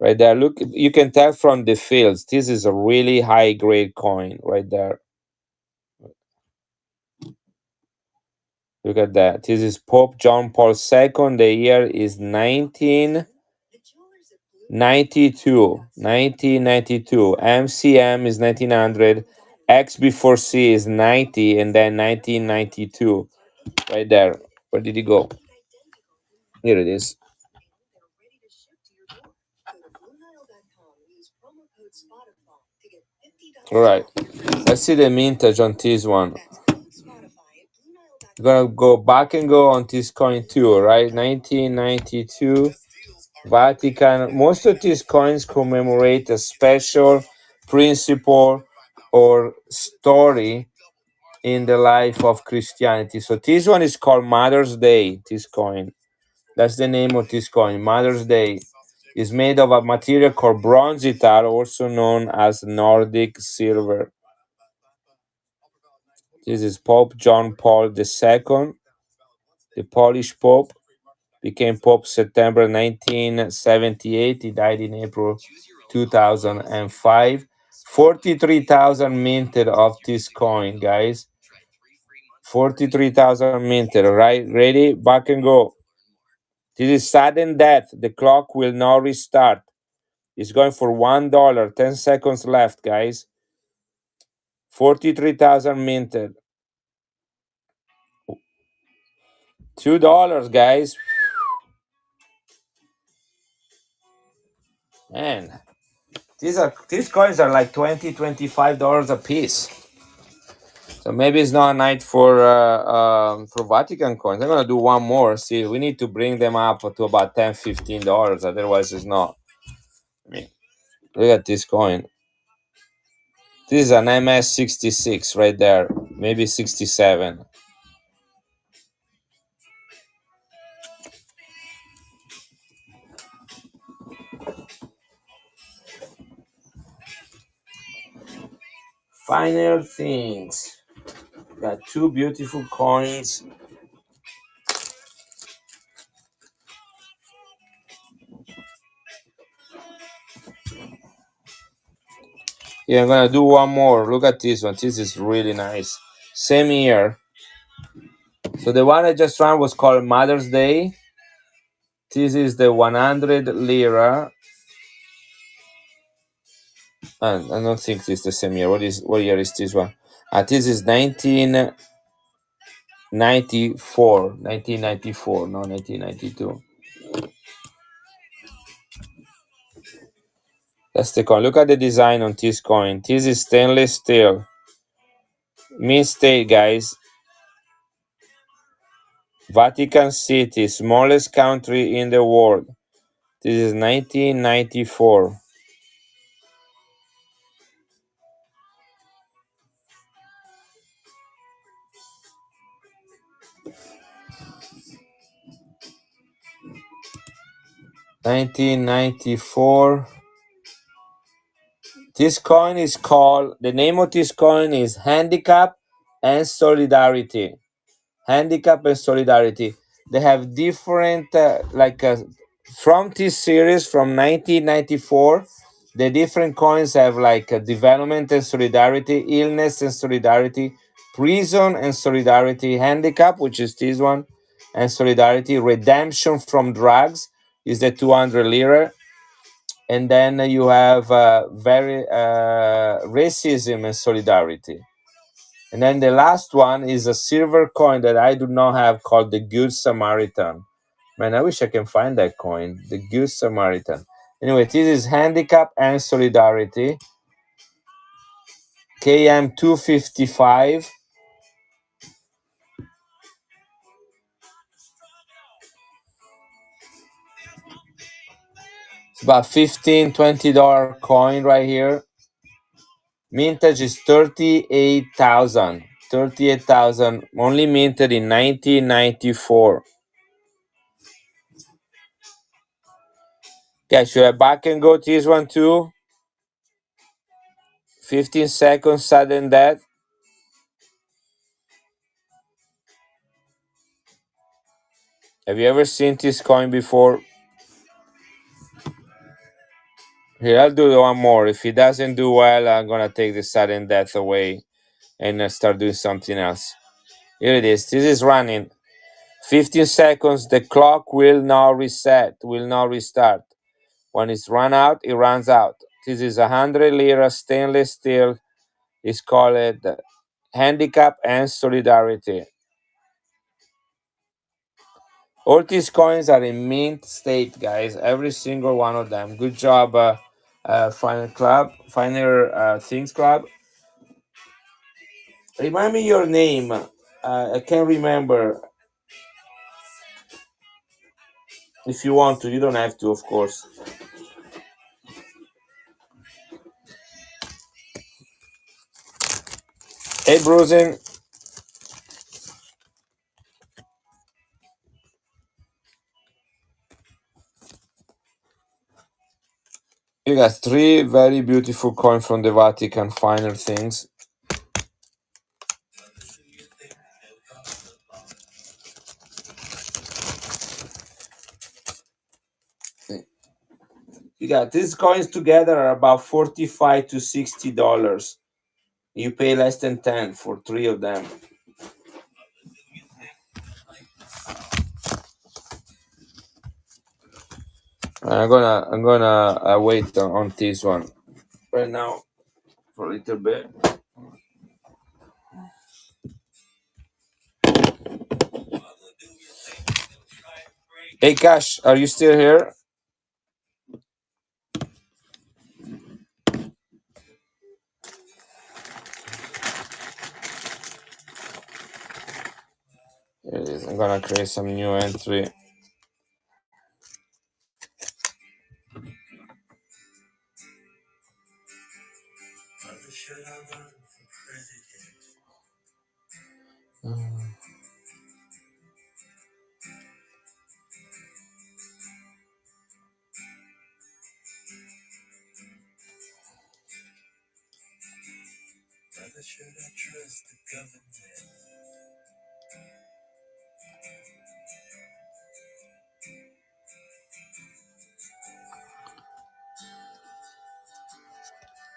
right there. Look, you can tell from the fields. This is a really high grade coin right there. Look at that. This is Pope John Paul II. The year is 1992. 1992. MCM is 1900. X before C is 90, and then 1992. Right there. Where did he go? Here it is. All right. Let's see the mintage on this one. I'm gonna go back and go on this coin too, right? 1992. Vatican. Most of these coins commemorate a special principle or story in the life of Christianity. So this one is called Mother's Day. This coin. That's the name of this coin. Mother's Day is made of a material called bronzitar, also known as Nordic silver. This is Pope John Paul II, the Polish Pope. Became Pope September 1978. He died in April 2005. 43,000 minted of this coin, guys. 43,000 minted. Right? Ready? Back and go. This is sudden death. The clock will not restart. It's going for $1. 10 seconds left, guys. 43,000 minted. $2, guys. Man, these coins are like $25 a piece. So maybe it's not a night for Vatican coins. I'm gonna do one more. See, we need to bring them up to about $10, $15. Otherwise, it's not. I mean, look at this coin. This is an MS 66 right there, maybe 67. Final things. Got two beautiful coins. Yeah, I'm gonna do one more. Look at this one. This is really nice. Same year. So the one I just ran was called Mother's Day. This is the 100 lira. I don't think this is the same year. What year is this one? This is 1994. 1994, no 1992. That's the coin. Look at the design on this coin. This is stainless steel. Mint state, guys. Vatican City, smallest country in the world. This is 1994. This coin is called, the name of this coin is Handicap and Solidarity. Handicap and Solidarity. They have different, from this series from 1994, the different coins have like development and solidarity, illness and solidarity, prison and solidarity, handicap, which is this one, and solidarity, redemption from drugs is the 200 lira, and then you have very racism and solidarity. And then the last one is a silver coin that I do not have called the Good Samaritan. Man, I wish I can find that coin, the Good Samaritan. Anyway, this is handicap and solidarity. KM 255. It's about $15, $20 coin right here. Mintage is 38,000. 38,000, only minted in 1994. Okay, should I back and go to this one too? 15 seconds, sudden death. Have you ever seen this coin before? Here, I'll do one more. If he doesn't do well, I'm gonna take the sudden death away and start doing something else. Here it is. This is running. 15 seconds. The clock will not reset, will not restart. When it's run out, it runs out. This is 100 lira stainless steel. It's called Handicap and Solidarity. All these coins are in mint state, guys. Every single one of them. Good job, Finer Things Club. Remind me your name. I can't remember. If you want to, you don't have to, of course. Hey, Bruising. You got three very beautiful coins from the Vatican. Finer Things. You got these coins together are about $45 to $60. You pay less than 10 for three of them. I'm gonna wait on this one right now for a little bit. Hey, Cash, are you still here? Here it is. I'm gonna create some new entry.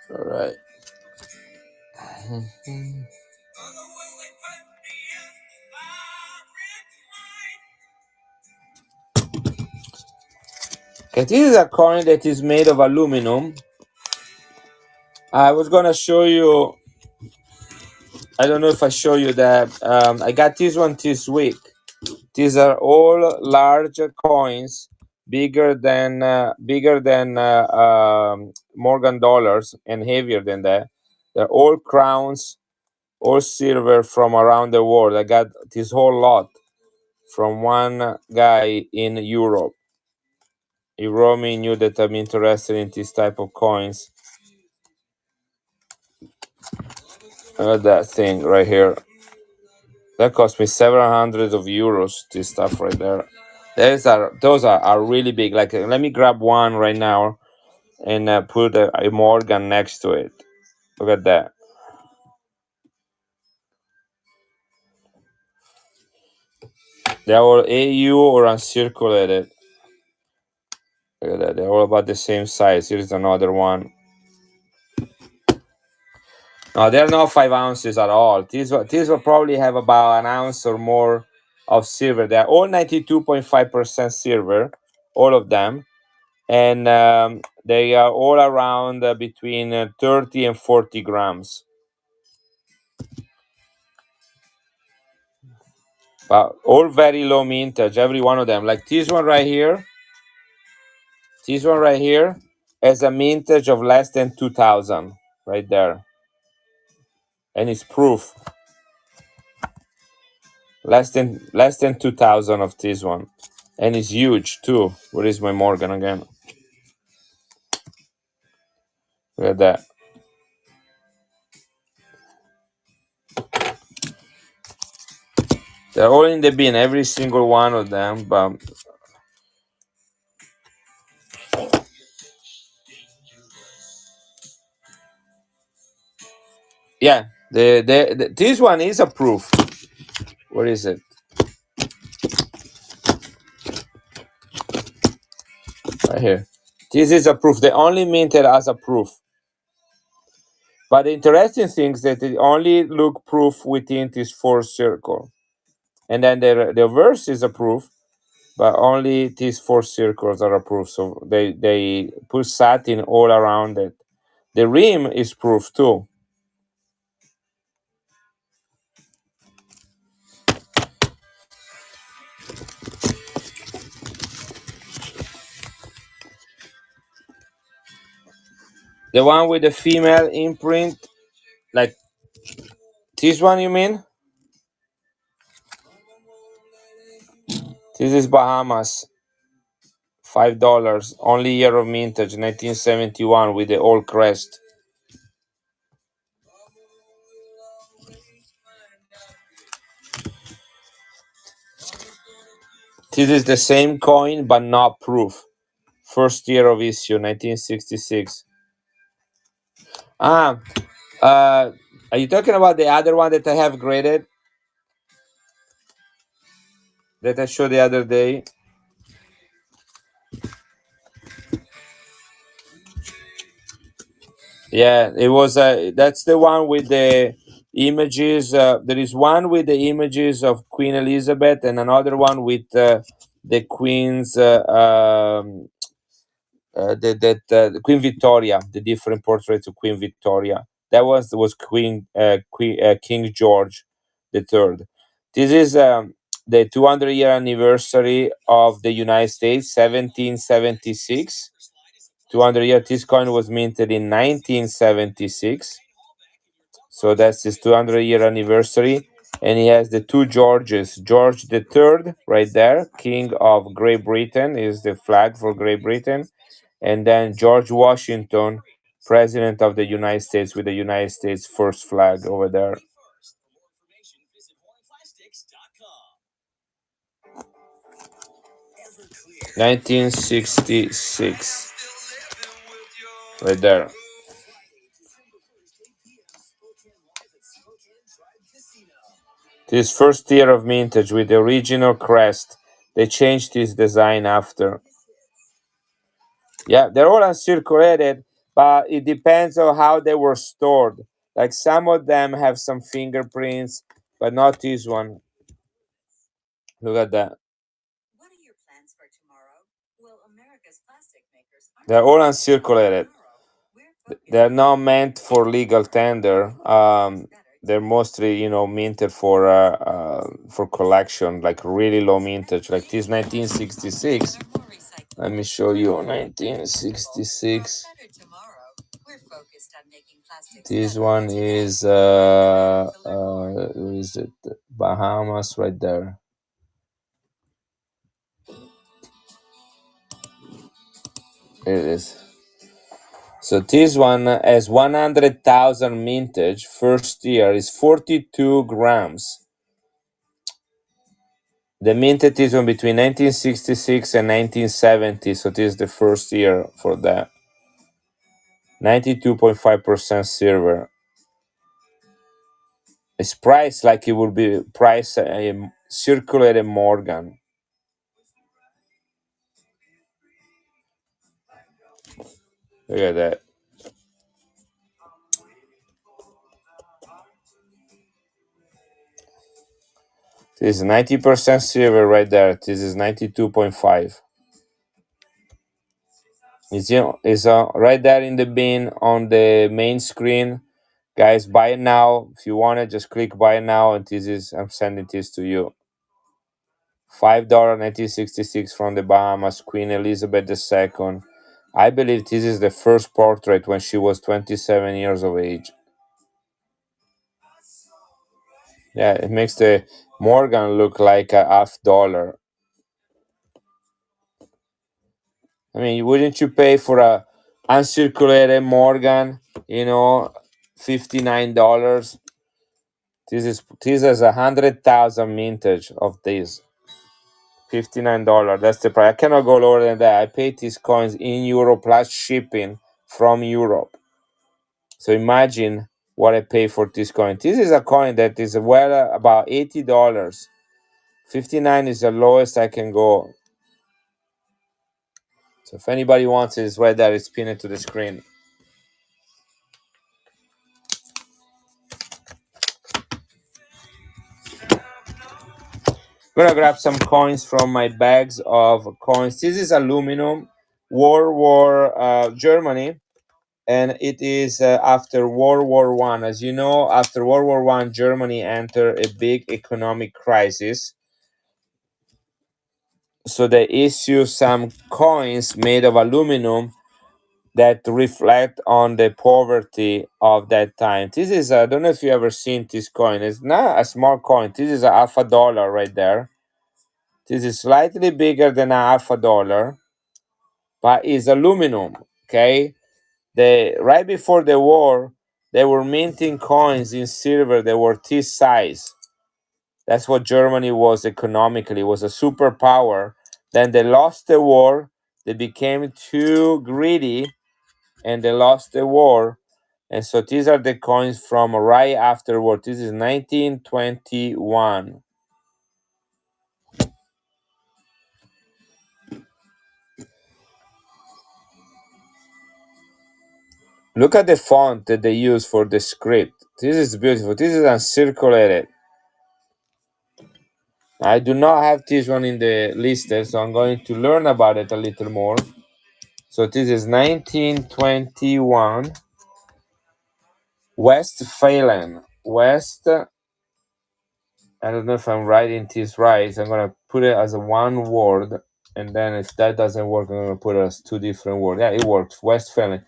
All right. Okay, this is a coin that is made of aluminum. I was gonna show you. I don't know if I show you that. I got this one this week. These are all large coins bigger than Morgan dollars and heavier than that. They're all crowns, all silver from around the world. I got this whole lot from one guy in Europe. He wrote me, knew that I'm interested in this type of coins. That thing right here. That cost me several hundred of euros. This stuff right there. Those are really big. Like, let me grab one right now and put a Morgan next to it. Look at that. They're all AU or uncirculated. Look at that. They're all about the same size. Here's another one. No, they're not 5 ounces at all. These will probably have about an ounce or more of silver. They're all 92.5% silver, all of them, and they are all around between 30 and 40 grams. But all very low mintage, every one of them. Like this one right here has a mintage of less than 2,000 right there, and it's proof less than 2,000 of this one, and it's huge too. Where is my Morgan again? Look at that. They're all in the bin, every single one of them. But yeah, this one is a proof. Where is it? Right here. This is a proof. They only minted as a proof. But the interesting thing is that they only look proof within this fourth circle. And then the verse is a proof, but only these four circles are approved. So they put satin all around it. The rim is proof too. The one with the female imprint, like this one, you mean? This is Bahamas, $5, only year of mintage, 1971, with the old crest. This is the same coin, but not proof. First year of issue, 1966. Ah, are you talking about the other one that I have graded that I showed the other day? Yeah, it was. That's the one with the images. There is one with the images of Queen Elizabeth, and another one with the Queen's, the Queen Victoria, the different portraits of Queen Victoria. That was King George the Third. This is the 200-year anniversary of the United States, 1776. 200 year. This coin was minted in 1976. So that's his 200-year anniversary. And he has the two Georges. George the Third, right there, King of Great Britain, is the flag for Great Britain. And then George Washington, President of the United States, with the United States first flag over there. 1966. Right there. This first year of mintage with the original crest. They changed this design after. Yeah, they're all uncirculated, but it depends on how they were stored. Like some of them have some fingerprints, but not this one. Look at that. They're all uncirculated. They're not meant for legal tender. They're mostly, minted for collection, like really low mintage, like this 1966. Let me show you 1966. This one is where is it? Bahamas, right there. Here it is. So this one has 100,000 mintage. First year is 42 grams. The minted is one between 1966 and 1970. So this is the first year for that. 92.5% silver. It's priced like it would be priced a circulated Morgan. Look at that. This is 90% silver right there. This is 92.5. It's right there in the bin on the main screen. Guys, buy it now. If you want it, just click buy now, and this is I'm sending this to you. $5 1966 from the Bahamas, Queen Elizabeth II. I believe this is the first portrait when she was 27 years of age. Yeah, it makes the Morgan look like a $half. I mean, wouldn't you pay for a uncirculated Morgan? $59. This is 100,000 mintage of this. $59. That's the price. I cannot go lower than that. I paid these coins in euro plus shipping from Europe. So imagine what I pay for this coin. This is a coin that is well about $80. 59 is the lowest I can go. So if anybody wants it, it's right there. It's pinned to the screen. I'm gonna grab some coins from my bags of coins. This is aluminum, World War Germany, and it is after World War One. As you know, after World War One, Germany entered a big economic crisis. So they issue some coins made of aluminum that reflect on the poverty of that time. This is I don't know if you ever seen this coin. It's not a small coin. This is a half a dollar right there. This is slightly bigger than a half a dollar, but is aluminum. Okay, they right before the war, they were minting coins in silver that were this size. That's what Germany was economically. It was a superpower. Then they lost the war. They became too greedy, and they lost the war. And so these are the coins from right afterward. This is 1921. Look at the font that they use for the script. This is beautiful. This is uncirculated. I do not have this one in the list, so I'm going to learn about it a little more. So this is 1921 Westphalen. I don't know if I'm writing this right. So I'm going to put it as a one word. And then if that doesn't work, I'm going to put it as two different words. Yeah, it works. Westphalen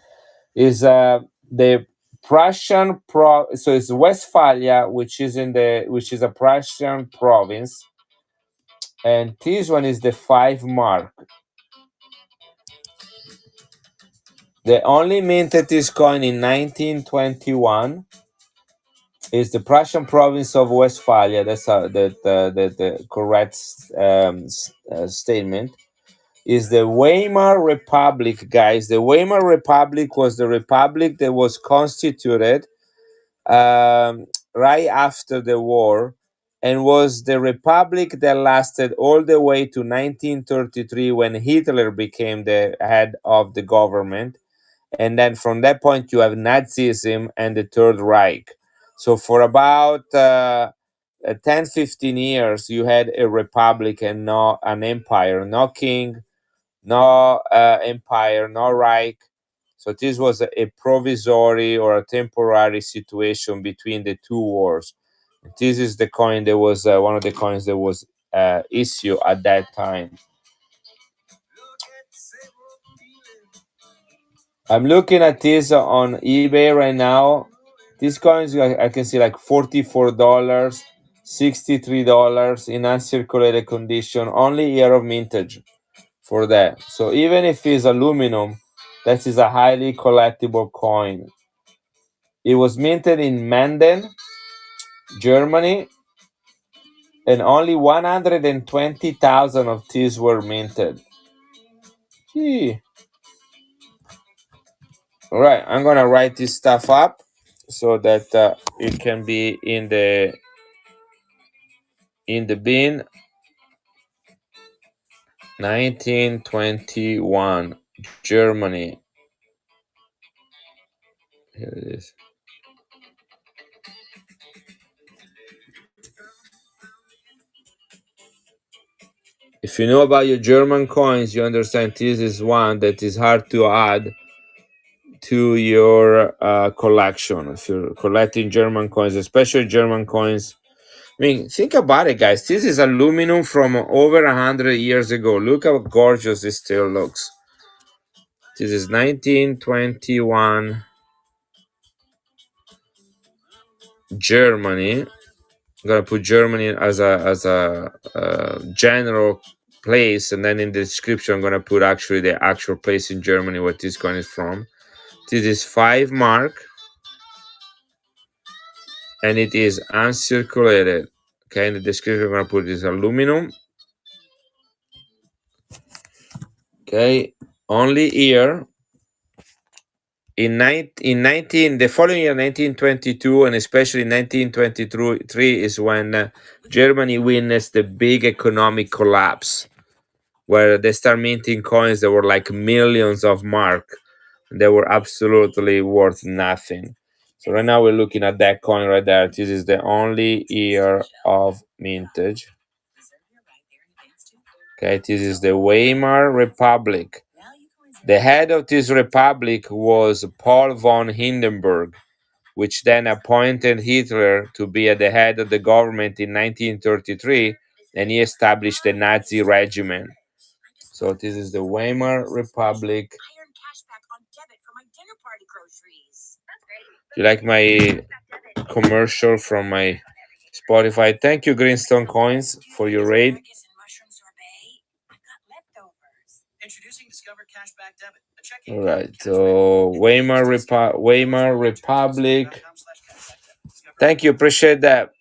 is the Prussian so it's Westphalia, which is a Prussian province, and this one is the 5 mark. They only minted this coin in 1921. Is the Prussian province of Westphalia. That's the correct statement. Is the Weimar Republic, guys. The Weimar Republic was the republic that was constituted right after the war, and was the republic that lasted all the way to 1933 when Hitler became the head of the government. And then from that point, you have Nazism and the Third Reich. So for about 10, 15 years, you had a republic and not an empire, no king, no empire, no Reich. So this was a provisory or a temporary situation between the two wars. This is the coin that was one of the coins that was issued at that time. I'm looking at this on eBay right now. These coins I can see like $44, $63 in uncirculated condition, only year of mintage for that. So even if it's aluminum, that is a highly collectible coin. It was minted in Menden, Germany, and only 120,000 of these were minted. Gee. All right, I'm gonna write this stuff up so that it can be in the bin. 1921, Germany. Here it is. If you know about your German coins, you understand this is one that is hard to add to your collection. If you're collecting German coins, especially German coins, I mean, think about it, guys. This is aluminum from over 100 years ago. Look how gorgeous this still looks. This is 1921 Germany. I'm gonna put Germany as a general place, and then in the description, I'm gonna put actually the actual place in Germany where this coin is from. This is 5 mark, and it is uncirculated. Okay, in the description, I'm gonna put this aluminum. Okay, only here in 19 the following year 1922, and especially 1923 is when Germany witnessed the big economic collapse where they start minting coins that were like millions of mark. They were absolutely worth nothing. So right now we're looking at that coin right there. This is the only year of mintage. Okay, this is the Weimar Republic. The head of this republic was Paul von Hindenburg, which then appointed Hitler to be at the head of the government in 1933, and he established the Nazi regime. So this is the Weimar Republic. You like my commercial from my Spotify? Thank you, Greenstone Coins, for your raid. All right, so Weimar Republic. Thank you, appreciate that.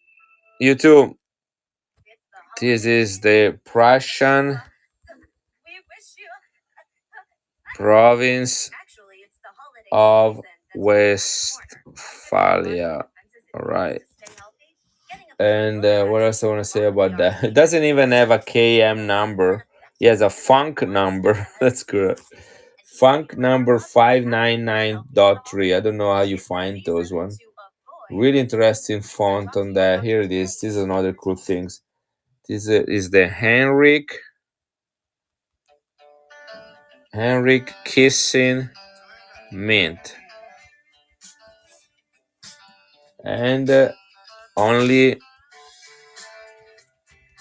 You too. This is the Prussian province of Westphalia. All right. And what else I want to say about that? It doesn't even have a KM number. It has a funk number. That's good. Funk number 599.3. I don't know how you find those ones. Really interesting font on that. Here it is. This is another cool things. This is the Henrik Kissing Mint. And only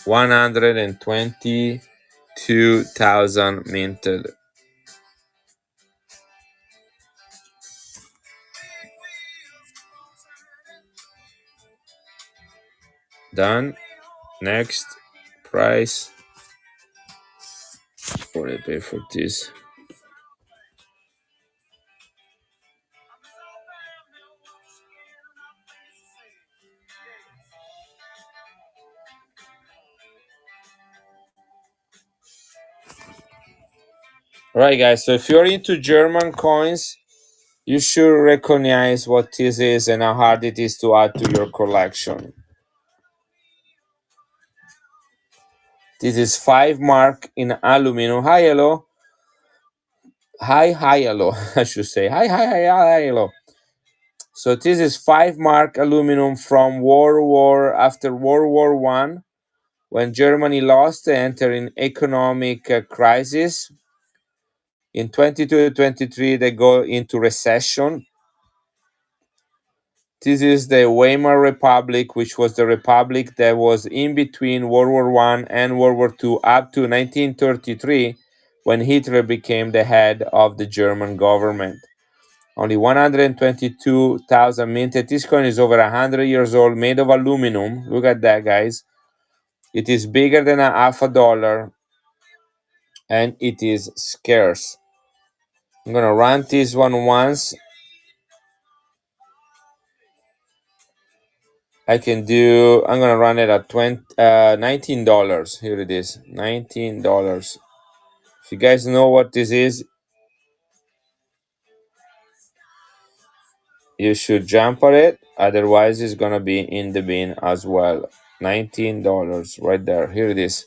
122,000 minted. Done. Next. Price. What I pay for this? Right, guys. So if you're into German coins, you should recognize what this is and how hard it is to add to your collection. This is 5 mark in aluminum. Hi, hello. Hi, hello. I should say. Hi, hello. So this is 5 mark aluminum from after World War One, when Germany lost and entered in economic crisis. In 22 to 23, they go into recession. This is the Weimar Republic, which was the republic that was in between World War One and World War Two up to 1933, when Hitler became the head of the German government. Only 122,000 minted. This coin is over 100 years old, made of aluminum. Look at that, guys. It is bigger than a half a dollar, and it is scarce. I'm gonna run this one once. I'm gonna run it at $19. Here it is, $19. If you guys know what this is, you should jump on it. Otherwise, it's gonna be in the bin as well. $19 right there. Here it is.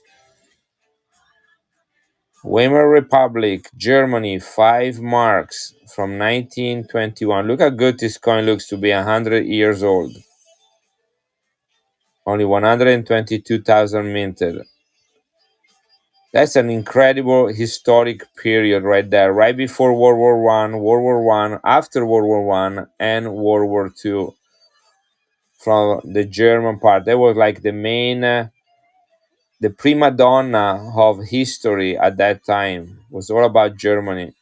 Weimar Republic, Germany, 5 marks from 1921. Look how good this coin looks to be 100 years old. Only 122,000 minted. That's an incredible historic period right there. Right before World War One, after World War I, and World War II. From the German part, that was like the main, the prima donna of history at that time. It was all about Germany.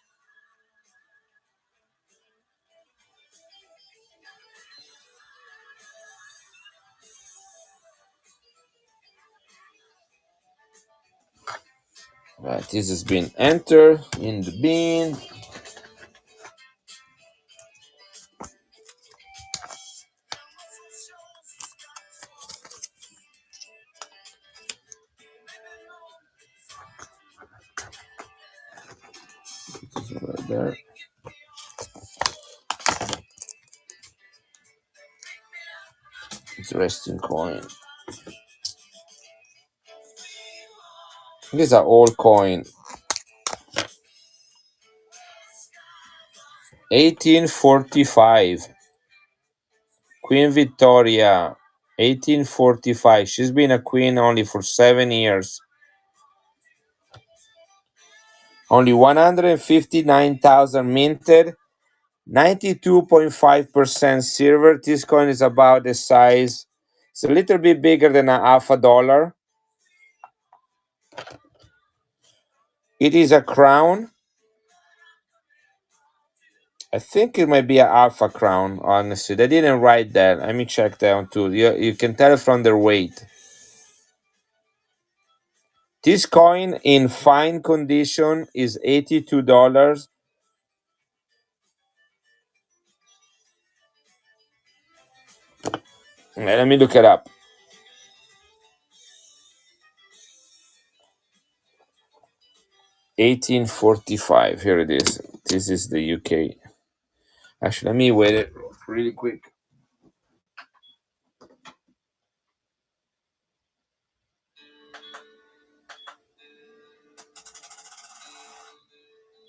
Right, this has been entered in the bin. Right there. Interesting coin. These are old coin. 1845. Queen Victoria. 1845. She's been a queen only for 7 years. Only 159,000 minted. 92.5% silver. This coin is about the size. It's a little bit bigger than a half a dollar. It is a crown. I think it might be an alpha crown, honestly. They didn't write that. Let me check that one too. You can tell from their weight. This coin in fine condition is $82. Let me look it up. 1845. Here it is. This is the UK. Actually, let me wait it really quick.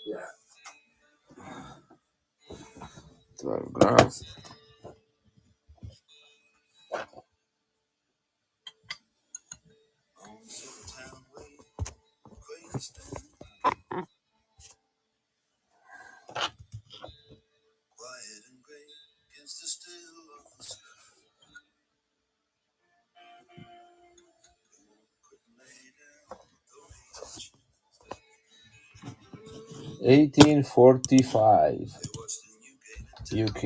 Yeah. 12 grams. $18.45 UK.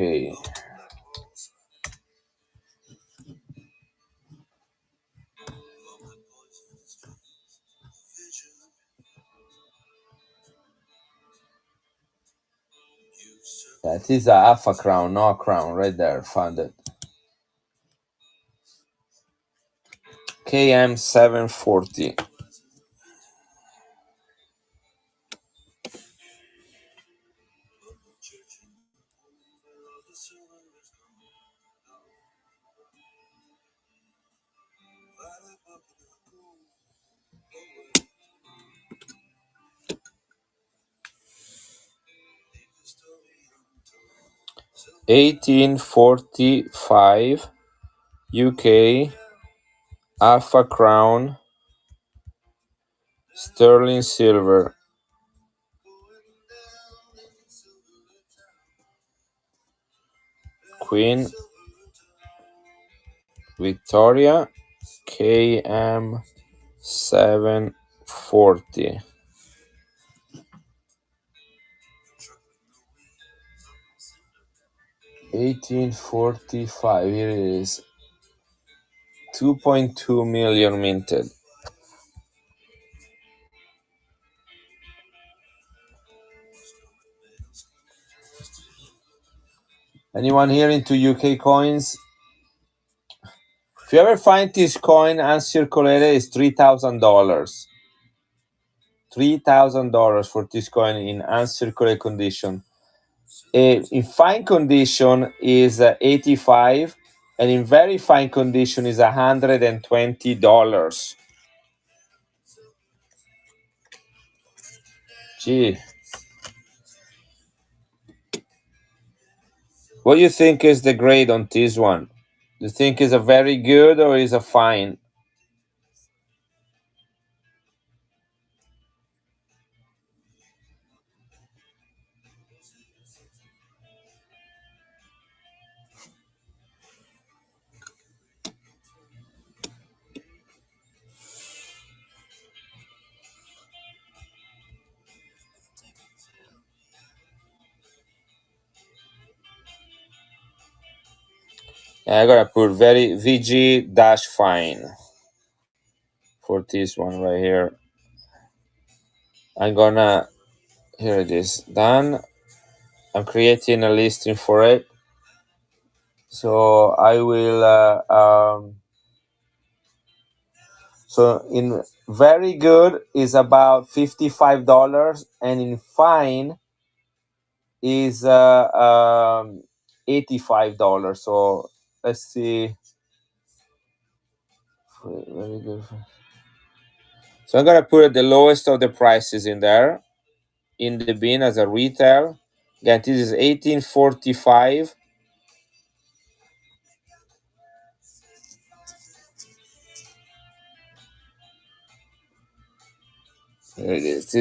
That is a half a crown, no a crown, right there. Found it. KM 740. $18.45 UK, Alpha Crown, sterling silver. Queen Victoria, KM 740. 1845. Here it is. 2.2 million minted. Anyone here into UK coins? If you ever find this coin uncirculated, it's $3,000. $3,000 for this coin in uncirculated condition. In fine condition is 85, and in very fine condition is $120. Gee, what do you think is the grade on this one? Do you think is a very good or is a fine? Yeah, I gotta put very VG dash fine for this one right here. I'm gonna, here it is, done. I'm creating a listing for it. So I will, so in very good is about $55, and in fine is $85. So let's see. Very good. So I'm gonna put the lowest of the prices in there in the bin as a retail. Again, this is 1845. Here it is.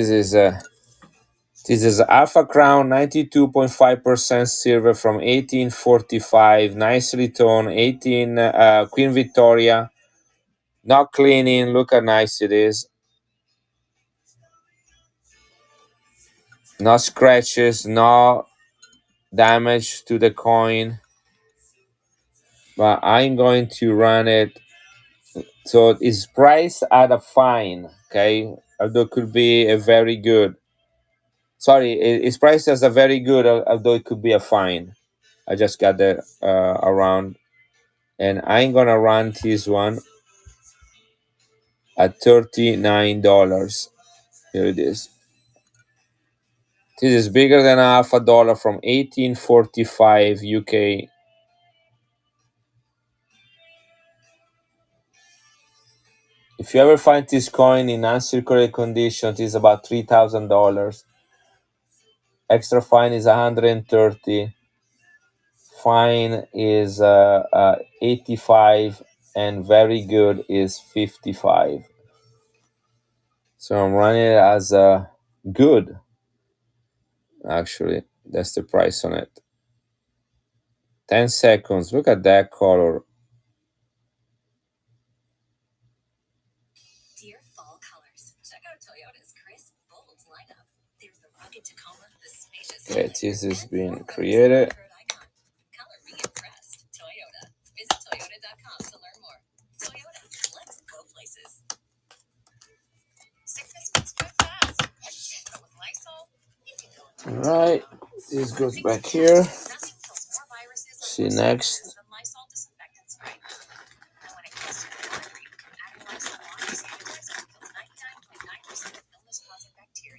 This is Alpha Crown 92.5% silver from 1845. Nicely toned. 18 Queen Victoria. Not cleaning. Look how nice it is. No scratches. No damage to the coin. But I'm going to run it. So it's priced at a fine. Okay. Although it could be a very good. Sorry, it's priced as a very good, although it could be a fine. I just got that around, and I'm gonna run this one at $39. Here it is. This is bigger than half a dollar from 1845 UK. If you ever find this coin in uncirculated condition, it is about $3,000. Extra fine is 130. Fine is 85, and very good is 55. So I'm running it as a good. Actually, that's the price on it. 10 seconds. Look at that color. Okay, this is being created. All right, this goes back here. See next.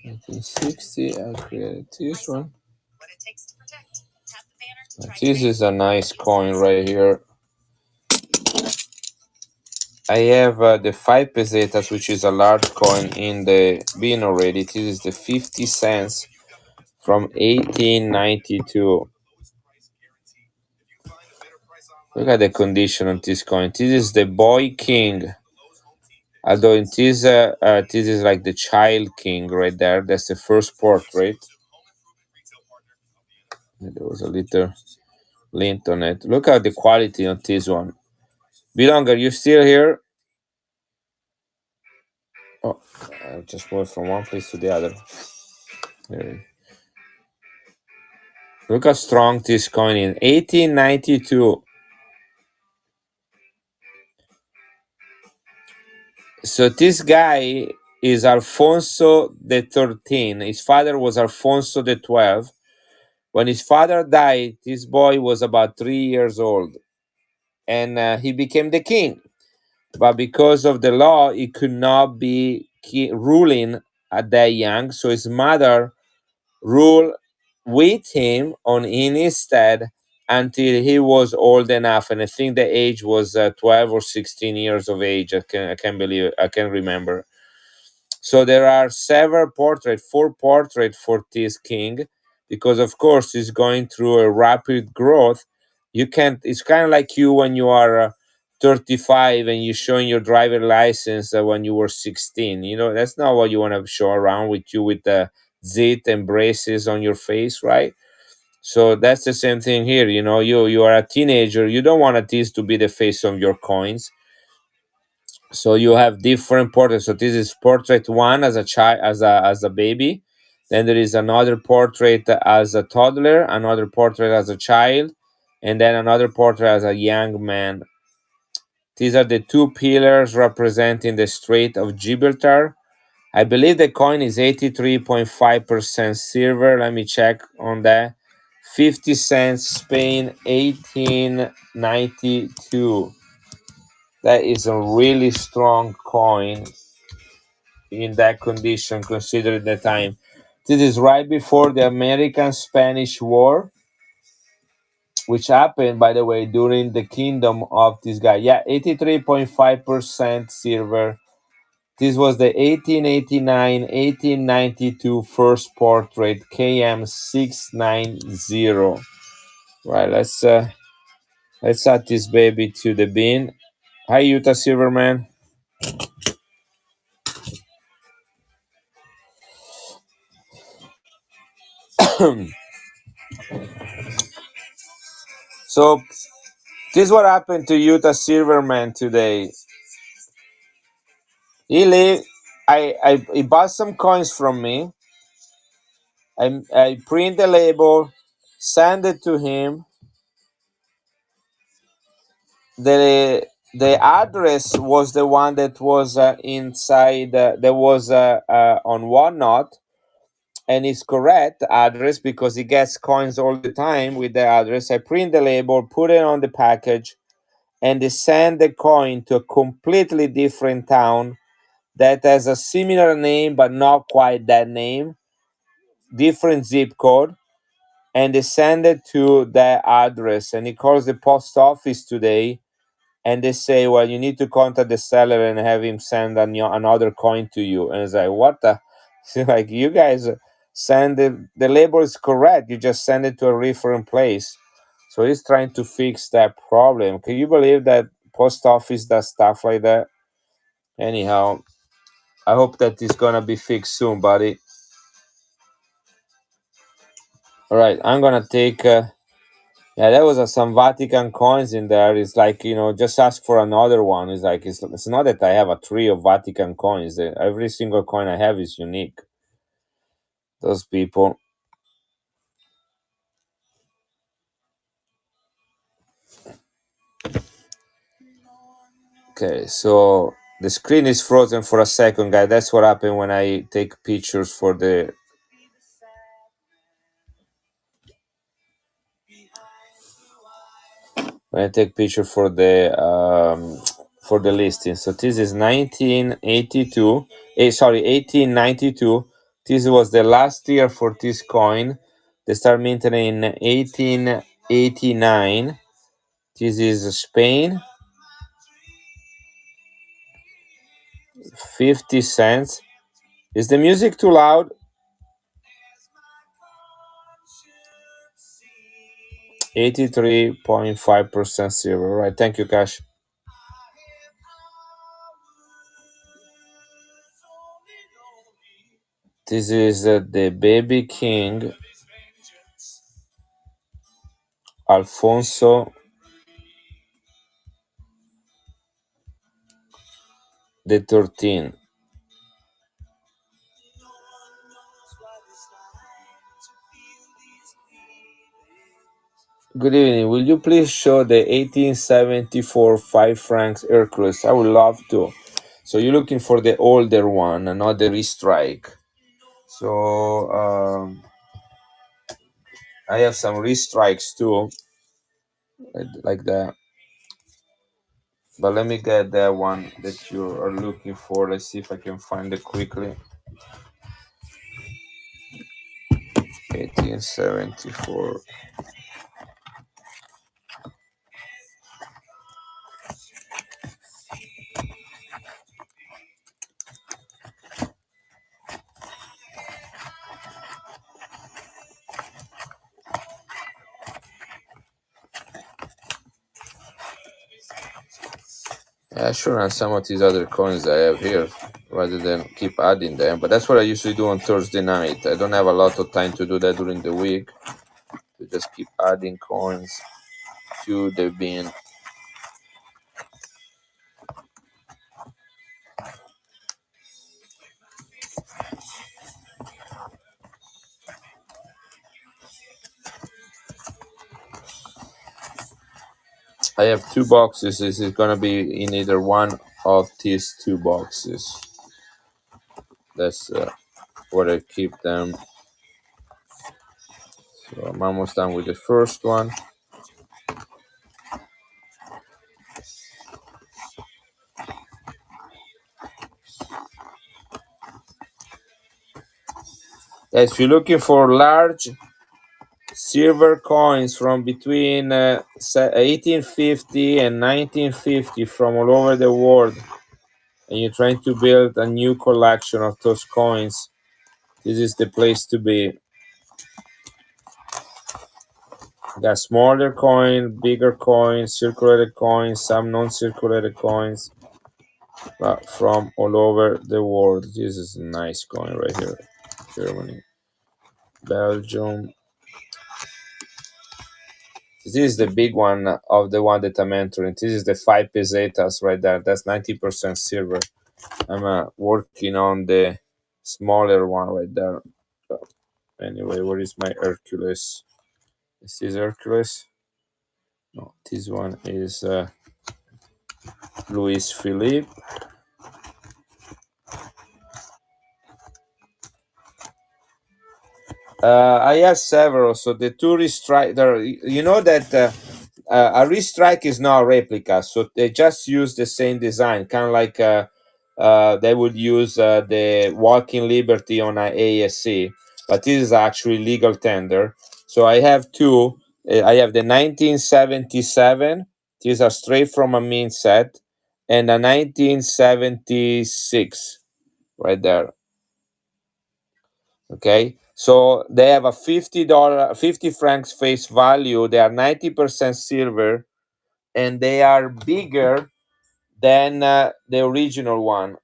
1960. I created this one. This is a nice coin right here. I have the 5 pesetas, which is a large coin, in the bin already. This is the 50 cents from 1892. Look at the condition of this coin. This is the Boy King. Although this is like the Child King right there. That's the first portrait. There was a little lint on it. Look at the quality on this one. Bilong, are you still here? Oh, I just moved from one place to the other. There. Look how strong this coin is. 1892. So this guy is Alfonso the 13. His father was Alfonso the 12. When his father died, this boy was about 3 years old, and he became the king. But because of the law, he could not be ruling at that young. So his mother ruled with him on in his stead until he was old enough. And I think the age was 12 or 16 years of age. I can't believe it. I can't remember. So there are several portraits, four portraits for this king, because of course he's going through a rapid growth. You can't. It's kind of like you when you are 35 and you're showing your driver license when you were 16. You know that's not what you want to show around with you with the zit and braces on your face, right? So that's the same thing here. You know, you are a teenager. You don't want this to be the face of your coins, so you have different portraits. So this is portrait one as a child, as a baby. Then there is another portrait as a toddler, another portrait as a child, and then another portrait as a young man. These are the two pillars representing the Strait of Gibraltar. I believe the coin is 83.5% silver. Let me check on that. 50 cents, Spain, 1892. That is a really strong coin in that condition, considering the time. This is right before the American Spanish War, which happened, by the way, during the kingdom of this guy. Yeah, 83.5% silver. This was the 1889 1892 first portrait, KM 690. Right, let's add this baby to the bin. Hi, Utah Silverman. So this is what happened to Utah Silverman today. He bought some coins from me. I print the label, send it to him. The address was the one that was inside. There was on Walnut, and it's correct address because he gets coins all the time with the address. I print the label, put it on the package, and they send the coin to a completely different town that has a similar name but not quite that name, different zip code, and they send it to the address. And he calls the post office today, and they say, "Well, you need to contact the seller and have him send another coin to you." And it's like, "What the?" Like, you guys send the label is correct. You just send it to a different place. So he's trying to fix that problem. Can you believe that post office does stuff like that? Anyhow, I hope that it's gonna be fixed soon, buddy. All right, I'm gonna take. Yeah, there was some Vatican coins in there. It's like, just ask for another one. It's like it's not that I have a tree of Vatican coins. Every single coin I have is unique. Those people. Okay, so the screen is frozen for a second, guys. That's what happened when I take pictures for the listing. So this is 1982. Sorry, 1892. This was the last year for this coin. They start minting in 1889. This is Spain. 50 cents. Is the music too loud? 83.5% silver. Right. Thank you, Cash. This is the baby king, Alfonso the 13th. Good evening. Will you please show the 1874 5 francs Hercules? I would love to. So you're looking for the older one and not the restrike. So I have some restrikes too, like that. But let me get that one that you are looking for. Let's see if I can find it quickly. 1874. Yeah, sure. And some of these other coins I have here, rather than keep adding them. But that's what I usually do on Thursday night. I don't have a lot of time to do that during the week. To just keep adding coins to the bin. I have two boxes. This is gonna be in either one of these two boxes. That's where I keep them. So I'm almost done with the first one. If you're looking for large silver coins from between 1850 and 1950 from all over the world, and you're trying to build a new collection of those coins, this is the place to be. Got smaller coin, bigger coins, circulated coins, some non-circulated coins, but from all over the world. This is a nice coin right here. Germany, Belgium. This is the big one of the one that I'm entering. This is the 5 pesetas right there. That's 90% silver. I'm working on the smaller one right there. So, anyway, where is my Hercules? This is Hercules. No, this one is Louis Philippe. I have several. So the two restrike, you know that a restrike is not a replica. So they just use the same design, kind of like they would use the Walking Liberty on a ASC, but this is actually legal tender. So I have two. I have the 1977. These are straight from a mint set, and a 1976 right there. Okay, so they have a $50, 50 francs face value. They are 90% silver, and they are bigger than the original one.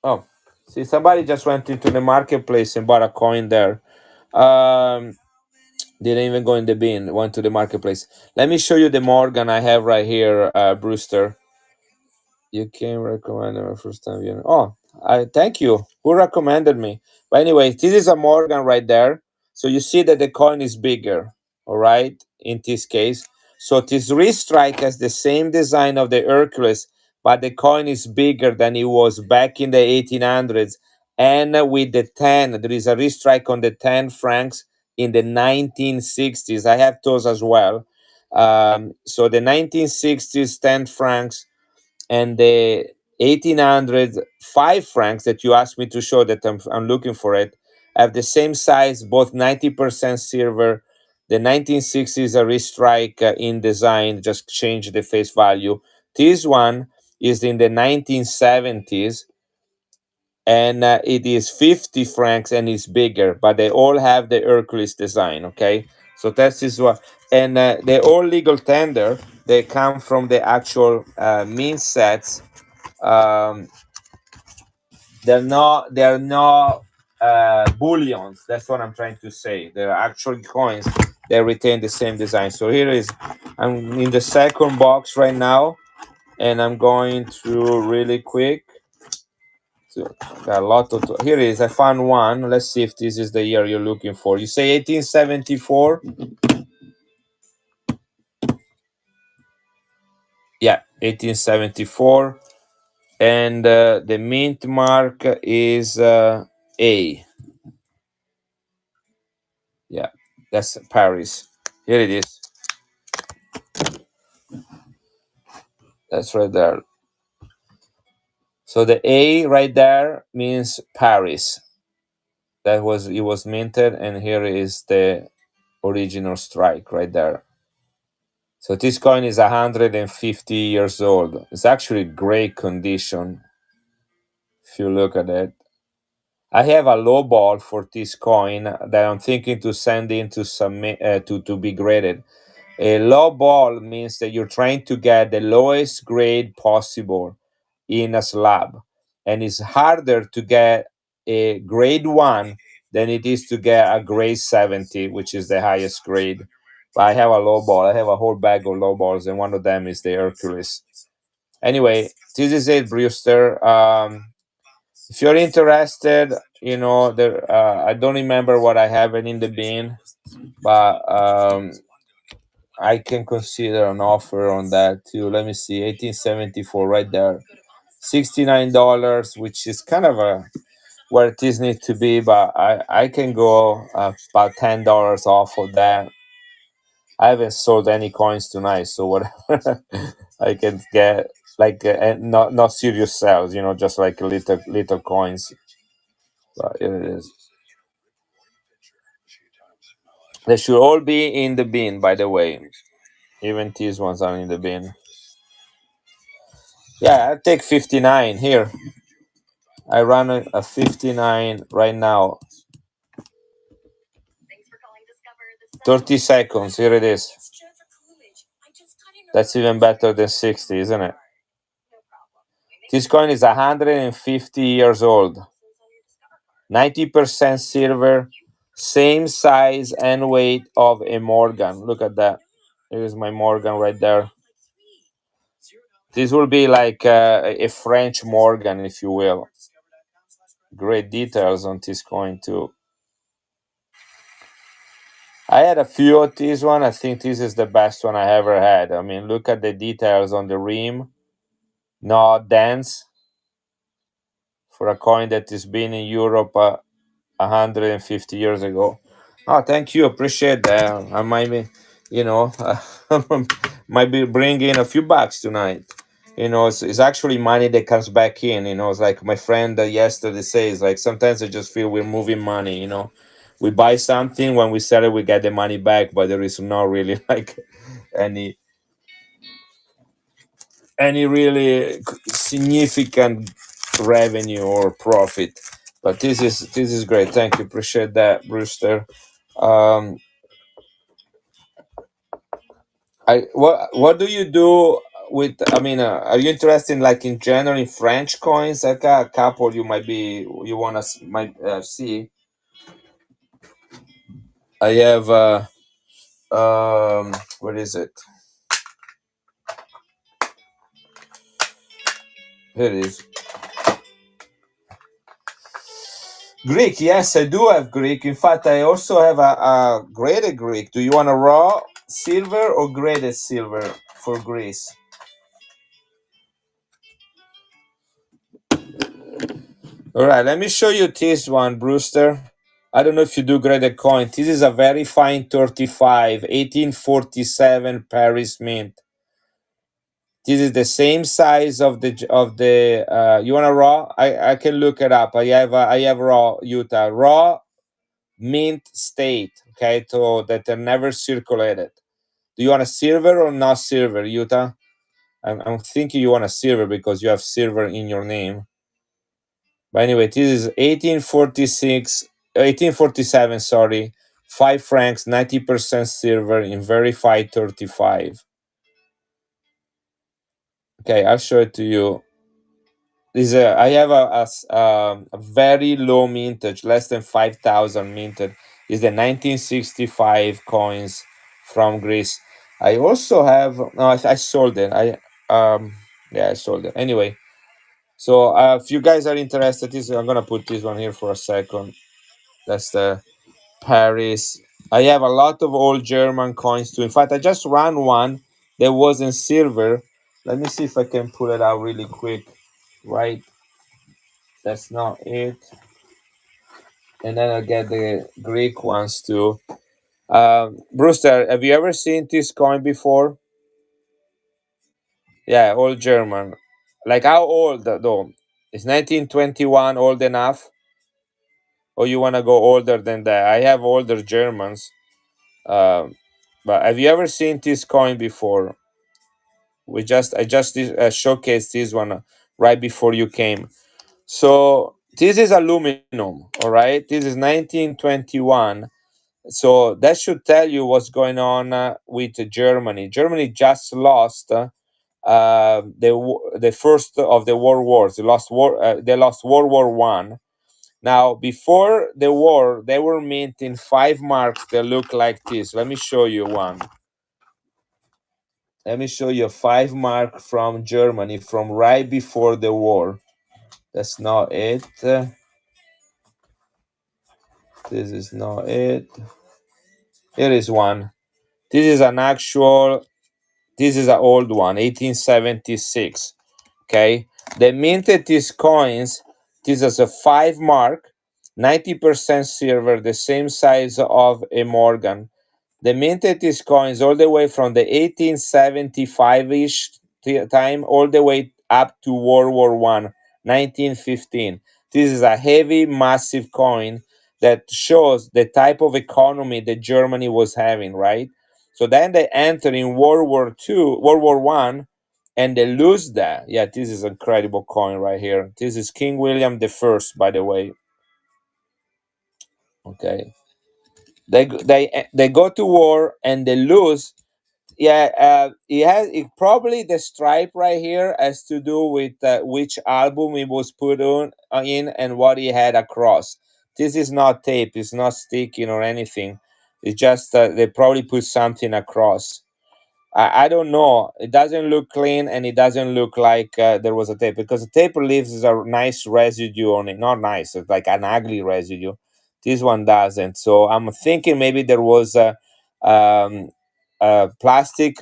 Oh, see, somebody just went into the marketplace and bought a coin there. Um, didn't even go in the bin. Went to the marketplace. Let me show you the Morgan I have right here, Brewster. You can recommend my first time viewing. Oh, I thank you. Who recommended me? But anyway, this is a Morgan right there. So you see that the coin is bigger, all right, in this case. So this restrike has the same design of the Hercules, but the coin is bigger than it was back in the 1800s. And with the 10, there is a restrike on the 10 francs in the 1960s. I have those as well. So the 1960s 10 francs and the 1805 francs that you asked me to show, that I'm looking for it, have the same size, both 90% silver. The 1960s a restrike in design, just change the face value. This one is in the 1970s, and it is 50 francs and it's bigger, but they all have the Hercules design. Okay, so that is what, and they're all legal tender. They come from the actual mint sets. um, they're not bullions. That's what I'm trying to say. They're actual coins. They retain the same design. So here is, I'm in the second box right now, and I'm going through really quick Got a lot of. Here it is. I found one. Let's see if this is the year you're looking for. You say 1874? Yeah, 1874. And the mint mark is A. Yeah, that's Paris. Here it is. That's right there. So the A right there means Paris. That was it was minted, and here is the original strike right there. So this coin is 150 years old. It's actually great condition if you look at it. I have a low ball for this coin that I'm thinking to send in to submit to be graded. A low ball means that you're trying to get the lowest grade possible in a slab, and it's harder to get a grade 1 than it is to get a grade 70, which is the highest grade. But I have a low ball. I have a whole bag of low balls, and one of them is the Hercules. Anyway, this is it, Brewster. If you're interested, there. I don't remember what I have in the bin, but I can consider an offer on that too. Let me see, 1874 right there, $69, which is kind of a where it is need to be, but I can go about $10 off of that. I haven't sold any coins tonight, so whatever I can get, like and not serious sales, just like little coins. But here it is. They should all be in the bin, by the way. Even these ones are in the bin. Yeah, I take 59 here. I run a 59 right now. 30 seconds. Here it is. That's even better than 60, isn't it? This coin is 150 years old. 90% silver, same size and weight of a Morgan. Look at that. Here's my Morgan right there. This will be like a French Morgan, if you will. Great details on this coin, too. I had a few of this one. I think this is the best one I ever had. I mean, look at the details on the rim. Not dense for a coin that has been in Europe 150 years ago. Oh, thank you. Appreciate that. I might be, you know, might be bringing a few bucks tonight. It's actually money that comes back in. It's like my friend yesterday says, like, sometimes I just feel we're moving money. We buy something, when we sell it, we get the money back, but there is not really like any really significant revenue or profit. But this is great. Thank you. Appreciate that, Brewster. Um, what do you do with? I mean, are you interested in, like, in general, in French coins? I got a couple you wanna might see. I have what is it? Here it is. Greek, yes, I do have Greek. In fact, I also have a graded Greek. Do you want a raw silver or graded silver for Greece? All right, let me show you this one, Brewster. I don't know if you do graded coin. This is a very fine 35, 1847 Paris Mint. This is the same size of the. You want a raw? I can look it up. I have raw Utah raw mint state. Okay, so that are never circulated. Do you want a silver or not silver, Utah? I'm thinking you want a silver because you have silver in your name. But anyway, this is 1847, sorry. 5 francs, 90% silver in verified 35. Okay, I'll show it to you. I have a very low mintage, less than 5,000 minted. Is the 1965 coins from Greece. I also have no, I sold it. I sold it anyway. So if you guys are interested, I'm gonna put this one here for a second. That's the Paris. I have a lot of old German coins too. In fact, I just ran one that was in silver. Let me see if I can pull it out really quick. Right, that's not it. And then I'll get the Greek ones too. Brewster, have you ever seen this coin before? Yeah, old German. Like how old though? Is 1921 old enough? Or you want to go older than that? I have older Germans. Um, but have you ever seen this coin before? I just showcased this one right before you came. So this is aluminum, all right? This is 1921. So that should tell you what's going on with Germany. Germany just lost the first of the world wars. They lost World War One. Now, before the war, they were minting 5 marks that look like this. Let me show you one. Let me show you a 5 mark from Germany from right before the war. That's not it. This is not it. Here is one. This is an actual, this is an old one, 1876. Okay. They minted these coins. This is a 5 mark, 90% silver, the same size of a Morgan. They minted these coins all the way from the 1875-ish time all the way up to World War One, 1915. This is a heavy, massive coin that shows the type of economy that Germany was having, right? So then they enter in World War Two, World War One, and they lose that. Yeah, this is an incredible coin right here. This is King William the First, by the way. Okay, they go to war and they lose. Yeah, it probably the stripe right here has to do with which album it was put on in and what he had across. This is not tape, it's not sticking or anything. It's just they probably put something across. I don't know. It doesn't look clean and it doesn't look like there was a tape, because the tape leaves a nice residue on it. Not nice, it's like an ugly residue. This one doesn't. So I'm thinking maybe there was um, a plastic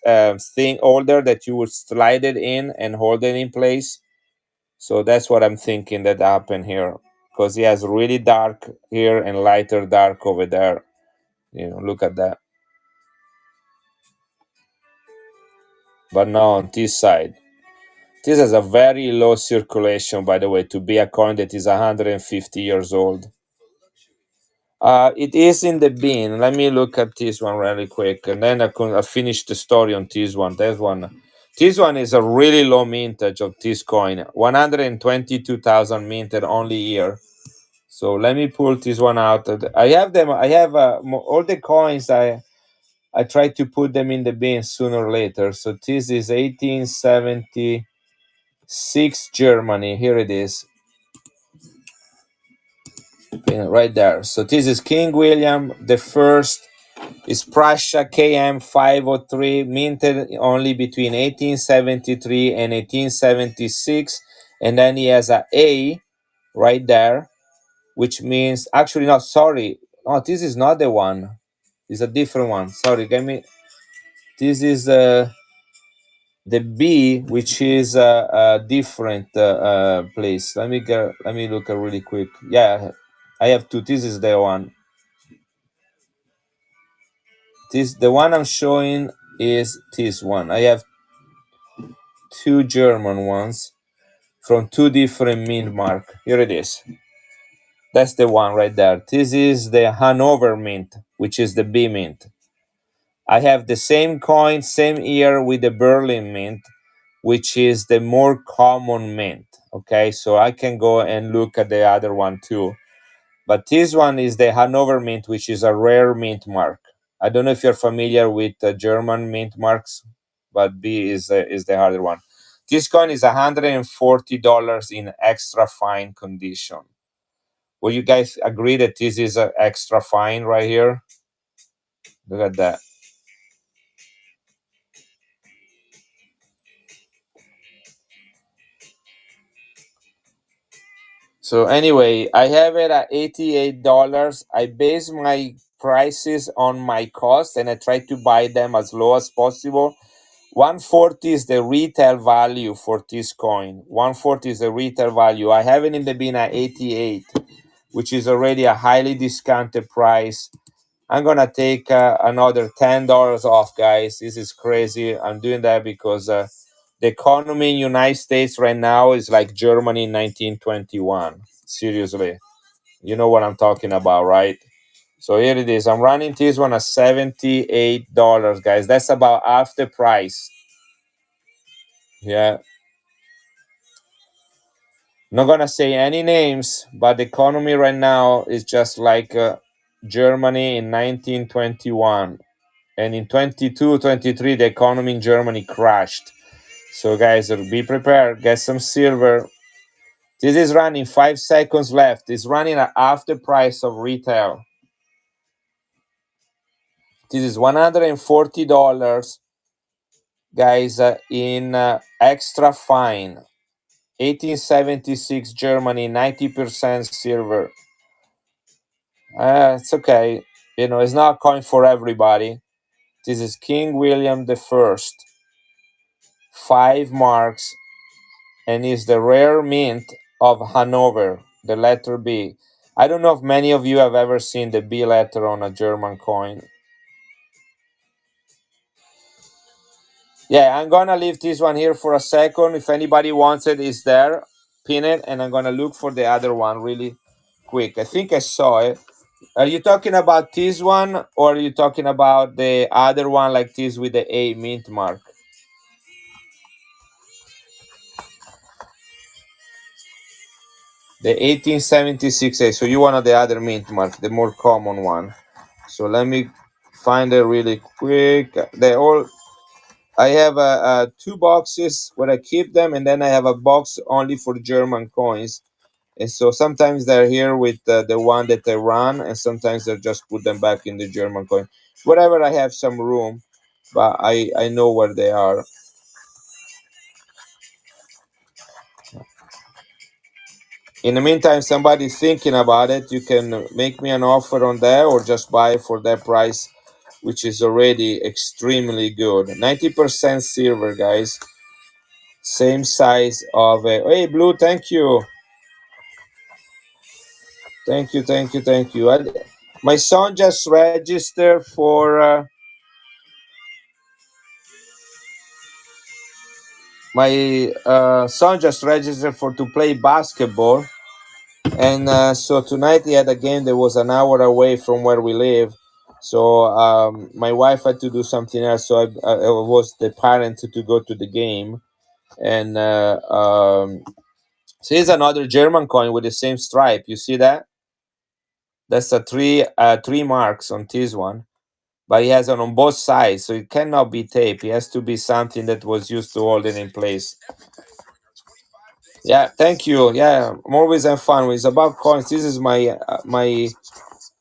thing holder that you would slide it in and hold it in place. So that's what I'm thinking that happened here, because he has really dark here and lighter dark over there. Look at that. But now on this side. This has a very low circulation, by the way, to be a coin that is 150 years old. It is in the bin. Let me look at this one really quick, and then I'll finish the story on this one. This one is a really low mintage of this coin, 122,000 minted only here. So let me pull this one out. I have them. I have all the coins. I try to put them in the bin sooner or later. So this is 1876 Germany. Here it is. Right there. So this is King William the First. Is Prussia KM 503, minted only between 1873 and 1876, and then he has a A right there, which means actually no, sorry, oh, this is not the one. It's a different one. Sorry, give me. This is the B, which is a different place. Let me get. Let me look really quick. Yeah, I have two. This is the one. The one I'm showing is this one. I have two German ones from two different mint mark. Here it is. That's the one right there. This is the Hanover mint, which is the B mint. I have the same coin, same year with the Berlin mint, which is the more common mint. Okay, so I can go and look at the other one too. But this one is the Hanover mint, which is a rare mint mark. I don't know if you're familiar with German mint marks, but B is the harder one. This coin is $140 in extra fine condition. Will you guys agree that this is extra fine right here? Look at that. So anyway, I have it at $88. I base my prices on my cost and I try to buy them as low as possible. 140 is the retail value for this coin. 140 is the retail value. I have it in the bin at 88, which is already a highly discounted price. I'm gonna take another $10 off, guys. This is crazy. I'm doing that because the economy in United States right now is like Germany in 1921. Seriously, you know what I'm talking about, right? So here it is. I'm running this one at $78, guys. That's about half the price. Yeah, not gonna say any names, but the economy right now is just like Germany in 1921. And in 22, 23, the economy in Germany crashed. So guys, be prepared, get some silver. This is running 5 seconds left. It's running at half the price of retail. This is $140, guys, in extra fine. 1876 Germany, 90% silver. It's okay. You know, it's not a coin for everybody. This is King William the First. 5 marks, and is the rare mint of Hanover, the letter B. I don't know if many of you have ever seen the B letter on a German coin. Yeah, I'm gonna leave this one here for a second. If anybody wants it, it's there. Pin it, and I'm gonna look for the other one really quick. I think I saw it. Are you talking about this one, or are you talking about the other one like this with the A mint mark? The 1876A. So you want the other mint mark, the more common one. So let me find it really quick. They all. I have two boxes where I keep them, and then I have a box only for German coins. And so sometimes they're here with the one that I run, and sometimes they just put them back in the German coin. Whatever, I have some room, but I know where they are. In the meantime, somebody's thinking about it. You can make me an offer on that, or just buy for that price, which is already extremely good. 90% silver, guys. Same size of a. Hey, Blue, thank you. Thank you, thank you, thank you. My son just registered for. My son just registered for to play basketball, and so tonight he had a game that was an hour away from where we live. So my wife had to do something else, so I was the parent to go to the game. And so here's another German coin with the same stripe. You see that? That's a three marks on this one, but he has it on both sides, so it cannot be tape. It has to be something that was used to hold it in place. Yeah, thank you. Yeah, I'm always have fun. When it's about coins, this is my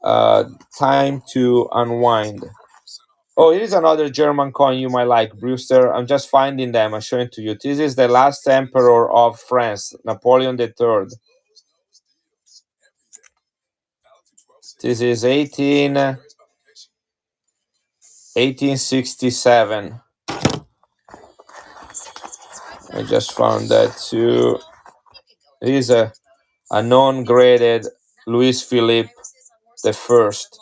uh, time to unwind. Oh, here is another German coin you might like, Brewster. I'm just finding them. I'm showing to you. This is the last emperor of France, Napoleon III. This is 1867. I just found that too. It is a non-graded Louis Philippe the First.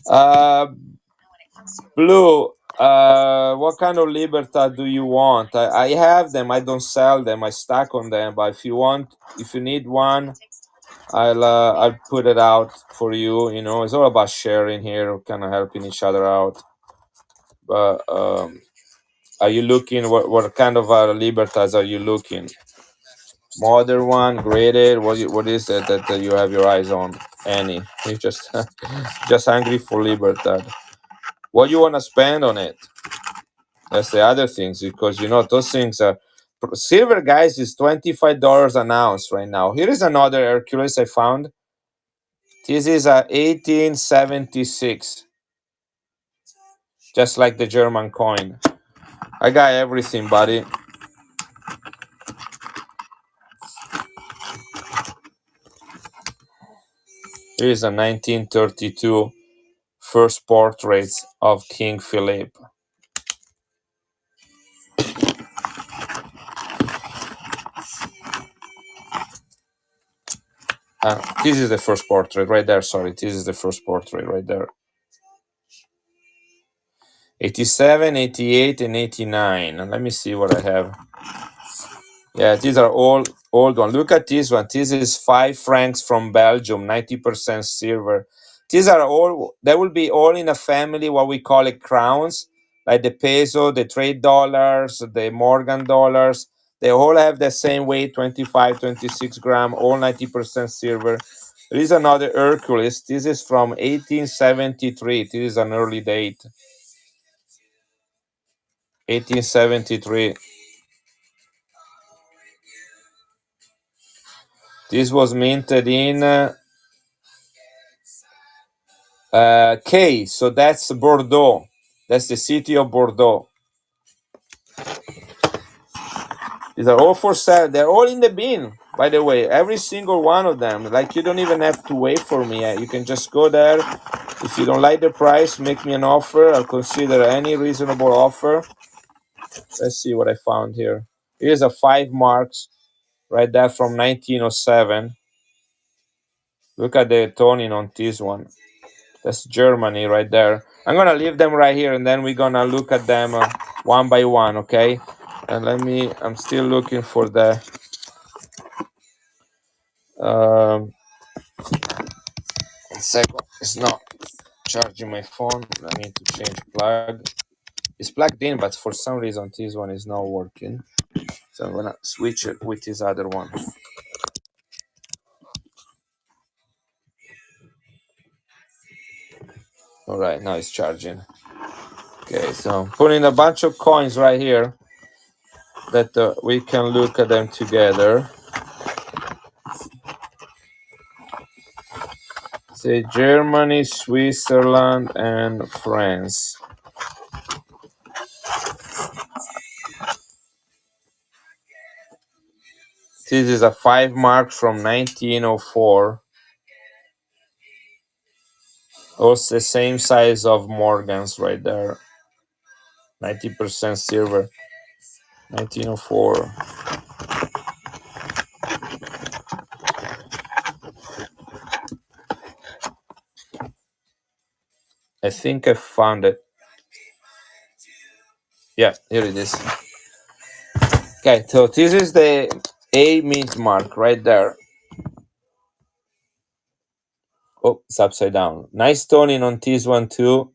Uh, Blue, what kind of Libertad do you want? I have them. I don't sell them. I stack on them. But if you need one, I'll put it out for you. You know, it's all about sharing here, kind of helping each other out. But are you looking? What kind of Libertas are you looking? Modern one, graded. What is it that you have your eyes on? Any? You just hungry for Libertad. What you want to spend on it? That's the other things, because you know those things are. Silver, guys, is $25 an ounce right now. Here is another Hercules I found. This is a 1876, just like the German coin. I got everything, buddy. Here is a 1932 first portraits of King Philip. This is the first portrait right there. Sorry, this is the first portrait right there. 87, 88, and 89. And let me see what I have. Yeah, these are all old one. Look at this one. This is 5 francs from Belgium, 90% silver. These are all, they will be all in a family, what we call it crowns, like the peso, the trade dollars, the Morgan dollars. They all have the same weight, 25, 26 gram, all 90% silver. There is another Hercules. This is from 1873. This is an early date. 1873. This was minted in K, so that's Bordeaux. That's the city of Bordeaux. These are all for sale. They're all in the bin, by the way. Every single one of them. Like, you don't even have to wait for me. You can just go there. If you don't like the price, make me an offer. I'll consider any reasonable offer. Let's see what I found here. Here's a 5 marks right there from 1907. Look at the toning on this one. That's Germany right there. I'm gonna leave them right here, and then we're gonna look at them one by one, okay? And I'm still looking for the um, one second. It's not charging my phone. I need to change plug. It's plugged in, but for some reason this one is not working. So I'm gonna switch it with this other one. All right, now it's charging. Okay, so I'm putting a bunch of coins right here that we can look at them together. Say Germany, Switzerland, and France. This is a 5 mark from 1904. Also the same size of Morgan's right there. 90% silver. 1904. I think I found it. Yeah, here it is. Okay, so this is the A mint mark right there. Oh, it's upside down. Nice toning on this one too.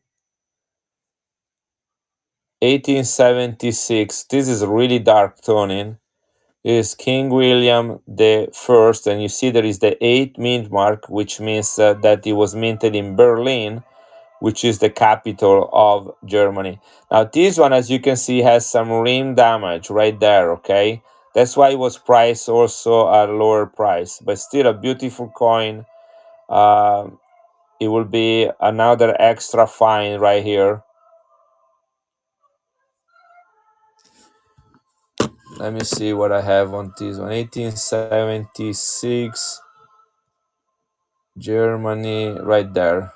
1876. This is really dark toning. Is King William the First, and you see there is the 8 mint mark, which means that it was minted in Berlin, which is the capital of Germany. Now this one, as you can see, has some rim damage right there. Okay, that's why it was priced also at a lower price, but still a beautiful coin. It will be another extra fine right here. Let me see what I have on this one. 1876. Germany, right there.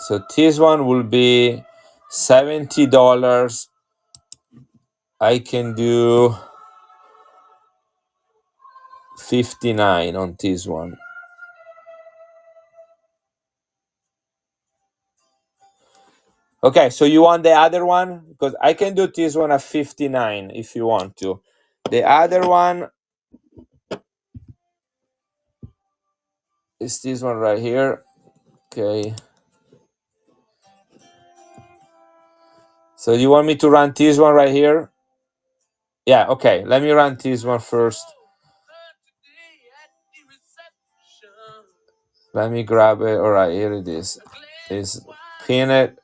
So this one will be $70. I can do 59 on this one. Okay, so you want the other one? Because I can do this one at 59 if you want to. The other one is this one right here. Okay. So you want me to run this one right here? Yeah, okay. Let me run this one first. Let me grab it. All right, here it is. It's pin it.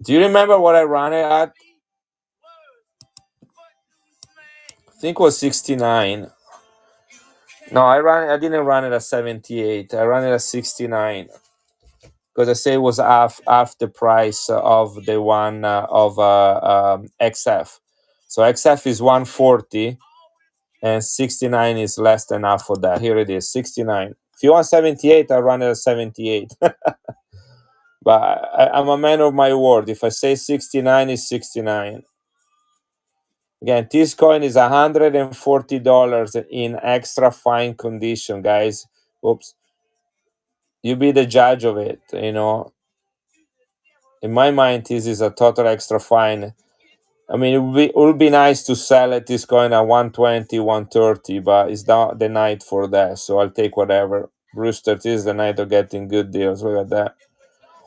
Do you remember what I ran it at? I think it was 69. No, I didn't run it at 78. I ran it at 69. because I say it was half the price of the one of XF. So XF is 140 and 69 is less than half of that. Here it is, 69. If you want 78, I'll run it at 78. But I'm a man of my word. If I say 69, is 69. Again, this coin is $140 in extra fine condition, guys. Oops. You be the judge of it. In my mind, this is a total extra fine. I mean, it would be nice to sell at this coin at 120, 130, but it's not the night for that. So I'll take whatever. Brewster, this is the night of getting good deals. Look at that.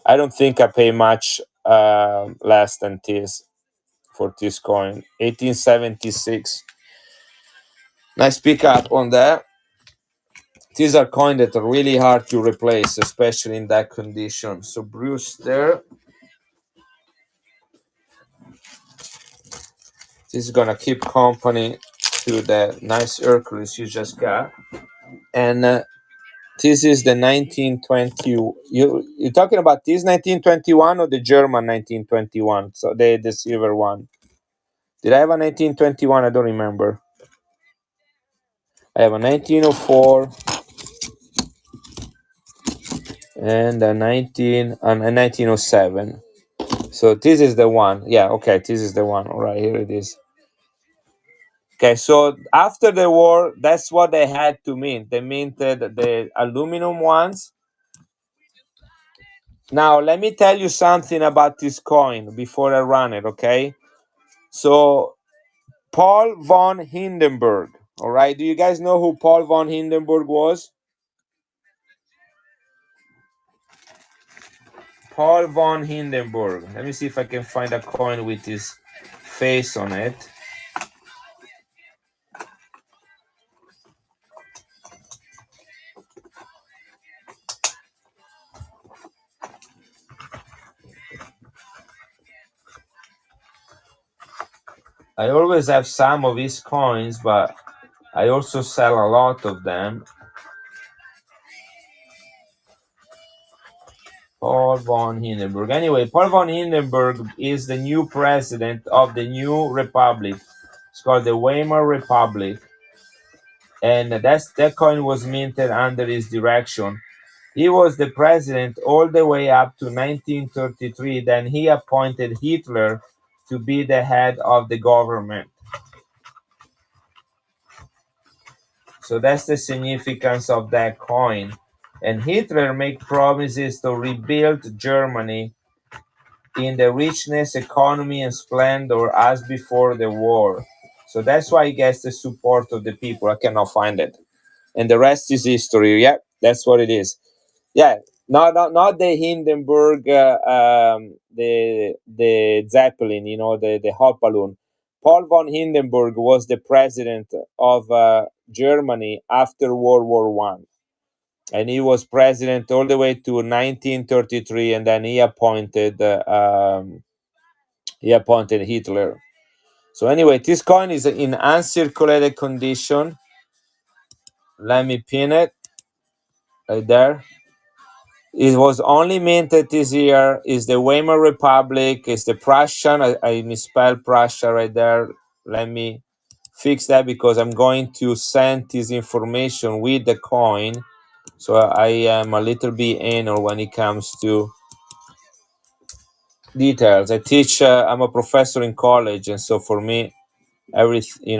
I don't think I pay much less than this for this coin. 1876. Nice pickup on that. These are coins that are really hard to replace, especially in that condition. So Brewster, this is gonna keep company to the nice Hercules you just got. And this is the 1920. You're talking about this 1921 or the German 1921? So the silver one. Did I have a 1921? I don't remember. I have a 1904 and a 1907. So this is the one. Yeah, okay, this is the one. All right, here it is. Okay, so after the war, that's what they had to mint. They minted the aluminum ones. Now, let me tell you something about this coin before I run it, okay? So, Paul von Hindenburg, all right? Do you guys know who Paul von Hindenburg was? Paul von Hindenburg. Let me see if I can find a coin with his face on it. I always have some of his coins, but I also sell a lot of them. Paul von Hindenburg. Anyway, Paul von Hindenburg is the new president of the new republic. It's called the Weimar Republic. And that coin was minted under his direction. He was the president all the way up to 1933. Then he appointed Hitler to be the head of the government. So that's the significance of that coin. And Hitler made promises to rebuild Germany in the richness, economy, and splendor as before the war. So that's why he gets the support of the people. I cannot find it. And the rest is history. Yeah, that's what it is. Yeah, not the Hindenburg, the Zeppelin, the hot balloon. Paul von Hindenburg was the president of Germany after World War One, and he was president all the way to 1933, and then he appointed Hitler. So anyway, this coin is in uncirculated condition. Let me pin it right there. It was only minted this year. Is the Weimar Republic? Is the Prussian? I misspelled Prussia right there. Let me fix that because I'm going to send this information with the coin. So I am a little bit anal when it comes to details. I teach. I'm a professor in college, and so for me, everything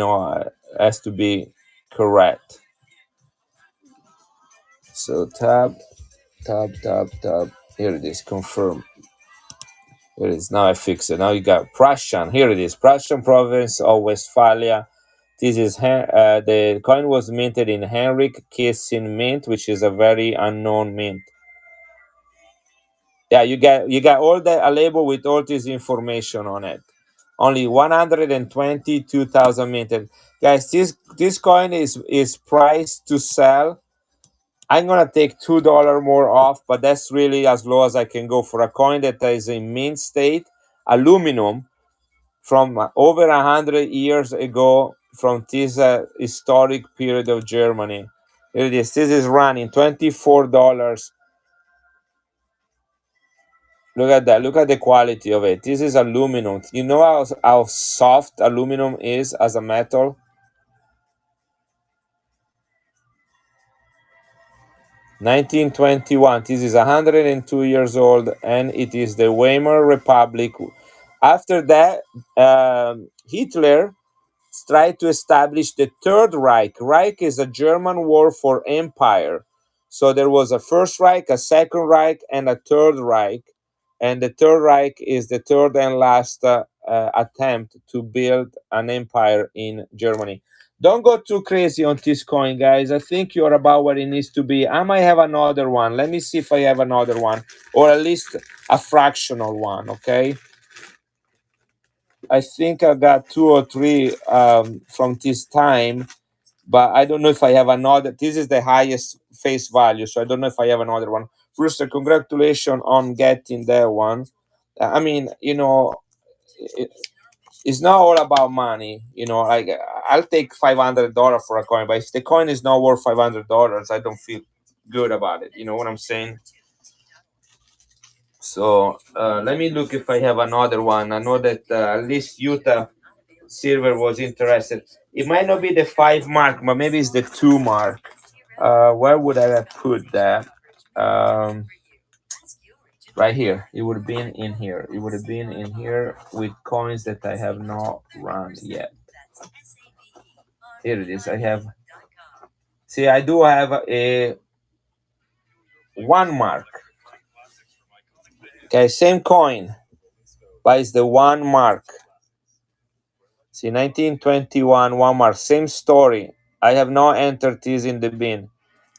has to be correct. So tab, tab, tab, tab. Here it is. Confirm. Here it is. Now I fix it. Now you got Prussian. Here it is. Prussian province of Westphalia. This is the coin was minted in Henrik Kissin Mint, which is a very unknown mint. Yeah, you got all the a label with all this information on it. Only 122,000 minted. Guys, this coin is priced to sell. I'm gonna take $2 more off, but that's really as low as I can go for a coin that is in mint state, aluminum from over 100 years ago, from this historic period of Germany. Here it is. This is running $24 Look at that. Look at the quality of it. This is aluminum. You know how soft aluminum is as a metal? 1921. This is 102 years old, and it is the Weimar Republic. After that, Hitler tried to establish the Third Reich. Reich is a German word for empire. So there was a First Reich, a Second Reich, and a Third Reich. And the Third Reich is the third and last attempt to build an empire in Germany. Don't go too crazy on this coin, guys. I think you're about where it needs to be. I might have another one. Let me see if I have another one, or at least a fractional one, okay? I think I got two or three from this time, but I don't know if I have another. This is the highest face value, so I don't know if I have another one. Brewster, congratulations on getting that one. I mean, it, it's not all about money. Like I'll take $500 for a coin, but if the coin is not worth $500, I don't feel good about it. You know what I'm saying? So let me look if I have another one. I know that at least Utah Silver was interested. It might not be the 5 mark, but maybe it's the 2 mark. Where would I have put that? Um, right here. It would have been in here. It would have been in here with coins that I have not run yet. Here it is. I have. See, I do have a 1 mark. Okay, same coin, but it's the 1 mark. See, 1921, 1 mark, same story. I have not entered this in the bin.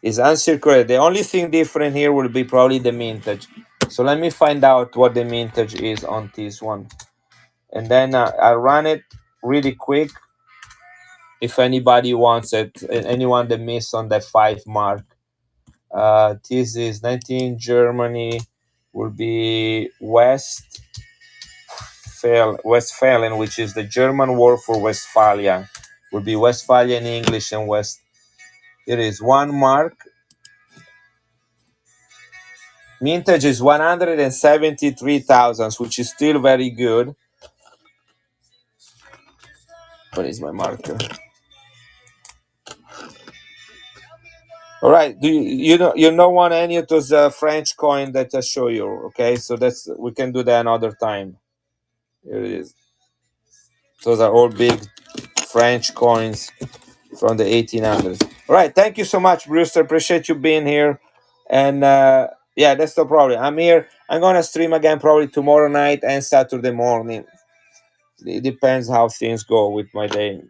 It's uncirculated. The only thing different here will be probably the mintage. So let me find out what the mintage is on this one. And then I'll run it really quick if anybody wants it, anyone that missed on that 5 mark. This is 19 Germany, will be Westphalen, which is the German word for Westphalia. Will be Westphalia in English and West. It is 1 mark. Mintage is 173,000, which is still very good. What is my marker? All right. Do you don't want any of those French coin that I show you? Okay, so we can do that another time. Here it is. Those are all big French coins from the 1800s. All right. Thank you so much, Brewster. Appreciate you being here. And yeah, that's no problem. I'm here. I'm gonna stream again probably tomorrow night and Saturday morning. It depends how things go with my day.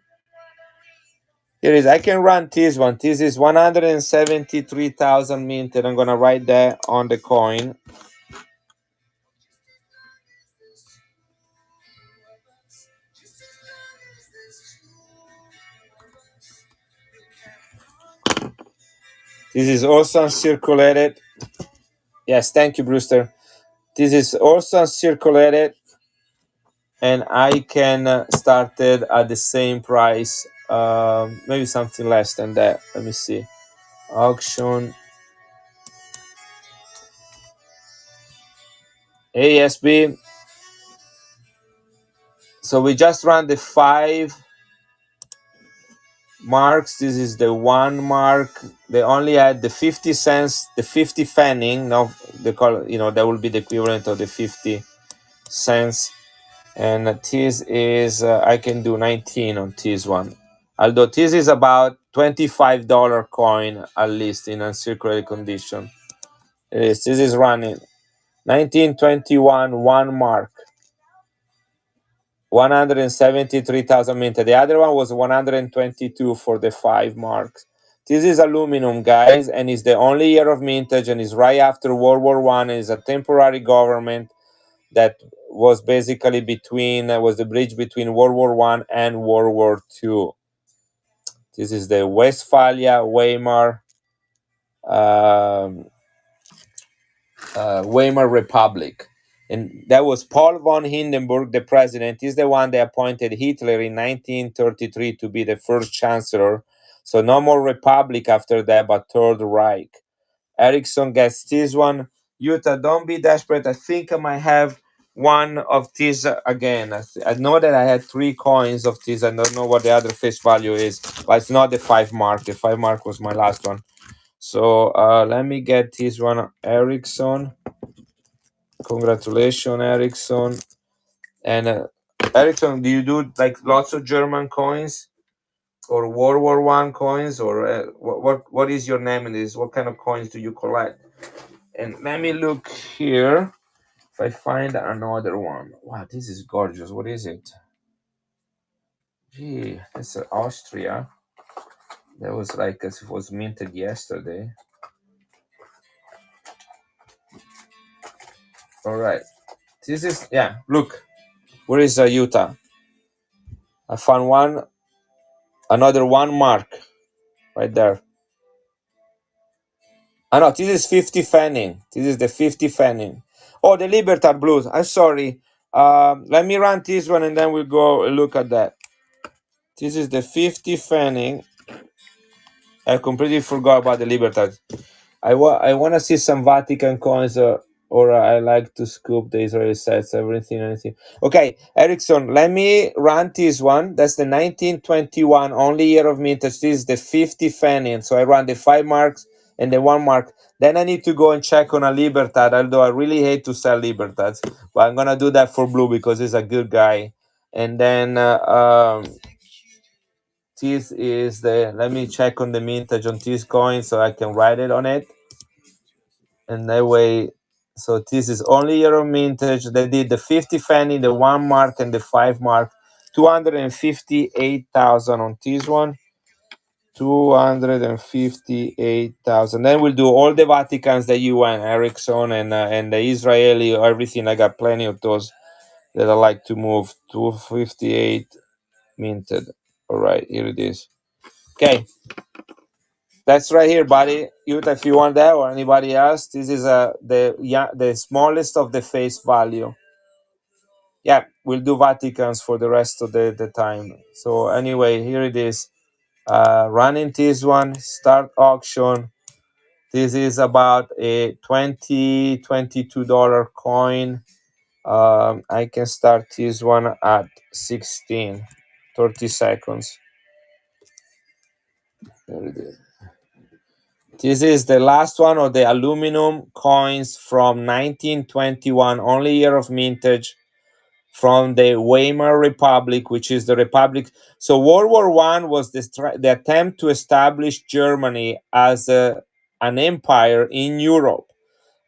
Here is. I can run this one. This is 173,000 minted. I'm gonna write that on the coin. This is also uncirculated. Yes, thank you, Brewster. This is also uncirculated, and I can start it at the same price. Maybe something less than that. Let me see. Auction ASB. So we just ran the 5 marks. This is the 1 mark. They only had the 50 cents, the 50 fanning. No, they call that will be the equivalent of the 50 cents. And this is I can do 19 on this one. Although this is about $25 coin at least in uncirculated condition. This is running 1921 1 mark. 173,000 minted. The other one was 122 for the 5 marks. This is aluminum, guys, and it's the only year of mintage, and it's right after World War One. It's a temporary government that was basically was the bridge between World War One and World War Two. This is the Westphalia Weimar um, Weimar Republic. And that was Paul von Hindenburg, the president. He's the one that appointed Hitler in 1933 to be the first chancellor. So no more republic after that, but Third Reich. Ericsson gets this one. Utah, don't be desperate. I think I might have one of these again. I know that I had three coins of these. I don't know what the other face value is, but it's not the 5 mark. The 5 mark was my last one. So let me get this one, Ericsson. Congratulations, Ericsson. And Ericsson, do you do like lots of German coins or World War I coins, or what is your name in this? What kind of coins do you collect? And let me look here if I find another one. Wow, this is gorgeous. What is it? Gee, it's Austria. That was like as if it was minted yesterday. All right. This is, yeah, look. Where is Utah? I found one, another 1 mark right there. I know this is 50 fanning. This is the 50 fanning. Oh, the Libertad Blues. I'm sorry. Let me run this one and then we'll go look at that. This is the 50 fanning. I completely forgot about the Libertad. I want to see some Vatican coins, or I like to scoop the Israeli sets, everything, anything. Okay, Ericsson, let me run this one. That's the 1921, only year of mintage. This is the 50 fanning. So I run the 5 marks and the 1 mark. Then I need to go and check on a Libertad, although I really hate to sell Libertads. But I'm going to do that for Blue because he's a good guy. And then this is the, let me check on the mintage on this coin so I can write it on it. And that way, so this is only year of mintage. They did the 50 fanny, the 1 mark, and the 5 mark. 258,000 on this one. 258,000. Then we'll do all the Vaticans that you want, Ericsson and the Israeli, everything. I got plenty of those that I like to move. 258 minted. All right, here it is. Okay, that's right here, buddy. Utah, if you want that or anybody else, this is the smallest of the face value. Yeah, we'll do Vaticans for the rest of the time. So anyway, here it is. Running this one, start auction. This is about a $22 coin. I can start this one at 16, 30 seconds. There it is. This is the last one of the aluminum coins from 1921, only year of mintage, from the Weimar Republic, which is the republic. So World War I was the attempt to establish Germany as an empire in Europe.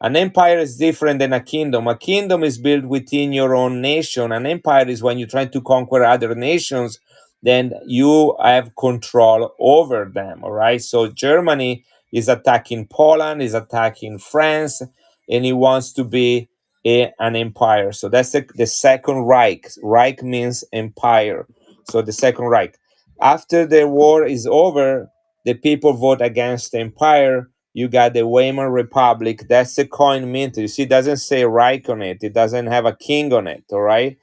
An empire is different than a kingdom. A kingdom is built within your own nation. An empire is when you try to conquer other nations, then you have control over them. All right. So Germany is attacking Poland, is attacking France, and it wants to be an empire. So that's the Second Reich. Reich means empire. So the Second Reich. After the war is over, the people vote against the empire. You got the Weimar Republic. That's the coin mint. You see, it doesn't say Reich on it. It doesn't have a king on it. All right.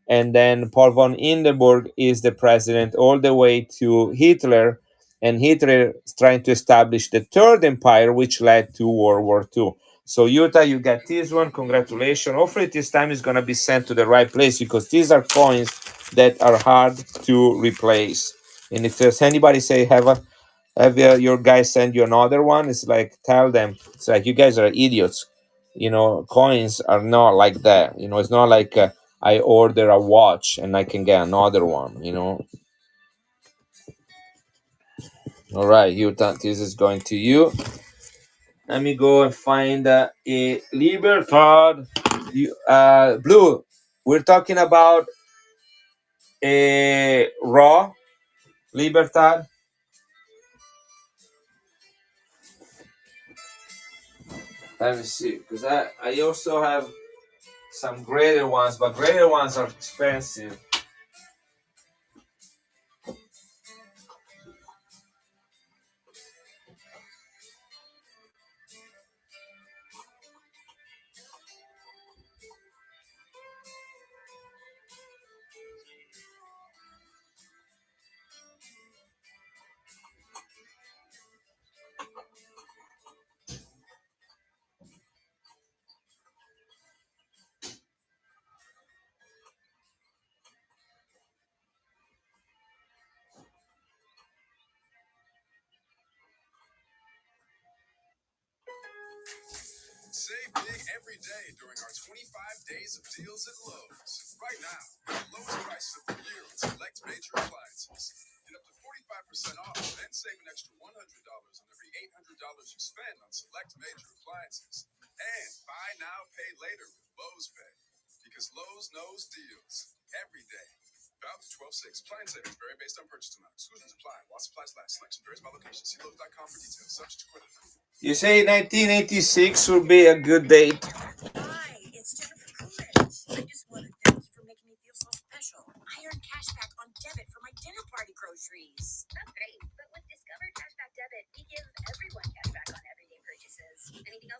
And then Paul von Hindenburg is the president all the way to Hitler. And Hitler is trying to establish the Third Empire, which led to World War II. So Utah, you got this one. Congratulations. Hopefully this time is going to be sent to the right place because these are coins that are hard to replace. And if there's anybody say have your guys send you another one, it's like tell them it's like you guys are idiots. Coins are not like that. It's not like I order a watch and I can get another one. All right, Utah, this is going to you. Let me go and find a Libertad. Blue, we're talking about a raw Libertad. Let me see, because I also have some greater ones, but greater ones are expensive. You say 1986 would be a good date.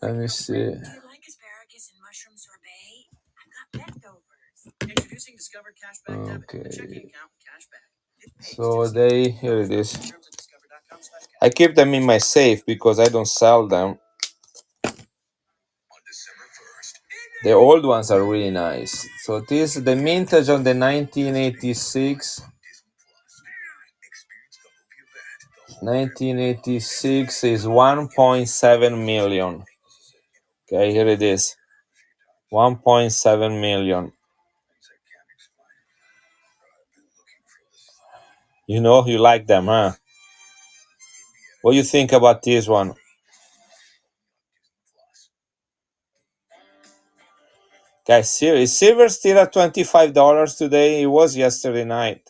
Let me see. Okay. So here it is. I keep them in my safe because I don't sell them. The old ones are really nice. So the vintage on the 1986. 1986 is 1.7 million. Okay, here it is. 1.7 million. You like them, huh? What do you think about this one? Guys, is silver still at $25 today? It was yesterday night.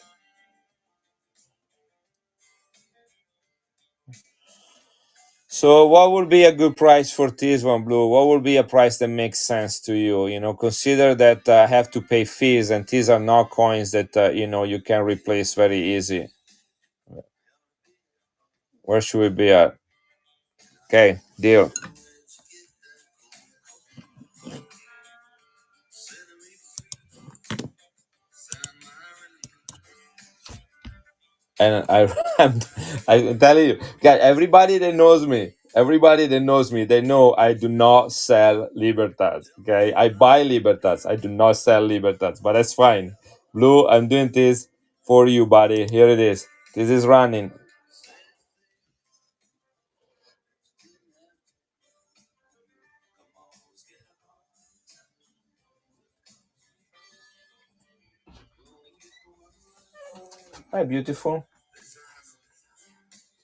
So what would be a good price for this one, Blue? What would be a price that makes sense to you? Consider that I have to pay fees, and these are not coins that you can replace very easy. Where should we be at? Okay, deal. And I'm telling you, guys, everybody that knows me, they know I do not sell Libertas. Okay, I buy Libertas. I do not sell Libertas, but that's fine. Blue, I'm doing this for you, buddy. Here it is. This is running. Hi, beautiful.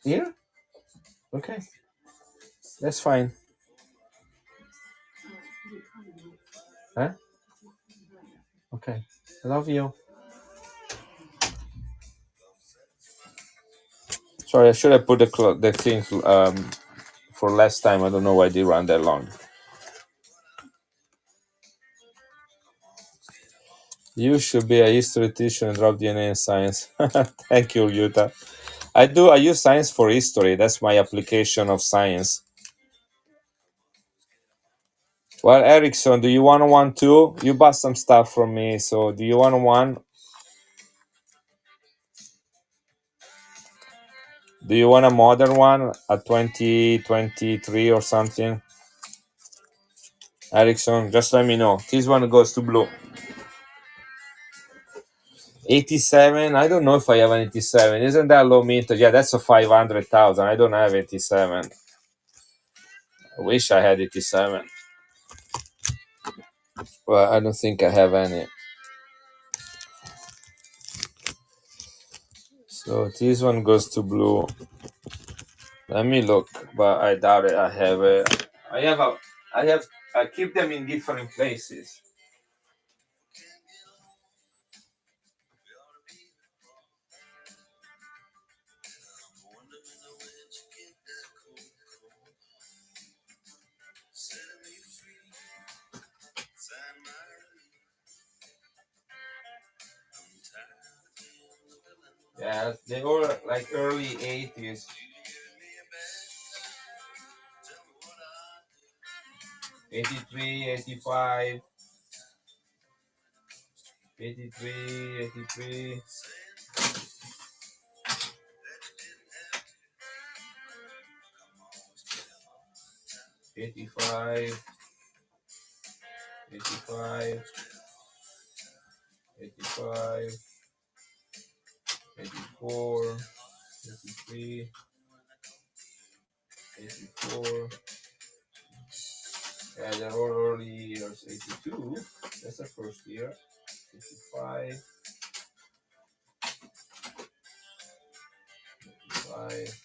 Here? Okay, that's fine. Huh? Okay, I love you. Sorry, I should have put the thing for last time. I don't know why they run that long. You should be a history teacher and drop DNA in science. Thank you, Yuta. I use science for history. That's my application of science. Well, Erickson, do you want one too? You bought some stuff from me, so do you want one? Do you want a modern one, a 2023 or something? Erickson, just let me know. This one goes to Blue. 87. I don't know if I have an 87. Isn't that low mintage? Yeah, that's a 500,000. I don't have 87. I wish I had 87. Well, I don't think I have any. So this one goes to Blue. Let me look, but I doubt it. I have it. I keep them in different places. Yeah, they were like early 80s. 83, 85, 83, 83, 85, 85, 85, 84, 83, 84, Yeah, they're all early years. 82. That's the first year. 55. 55. 86.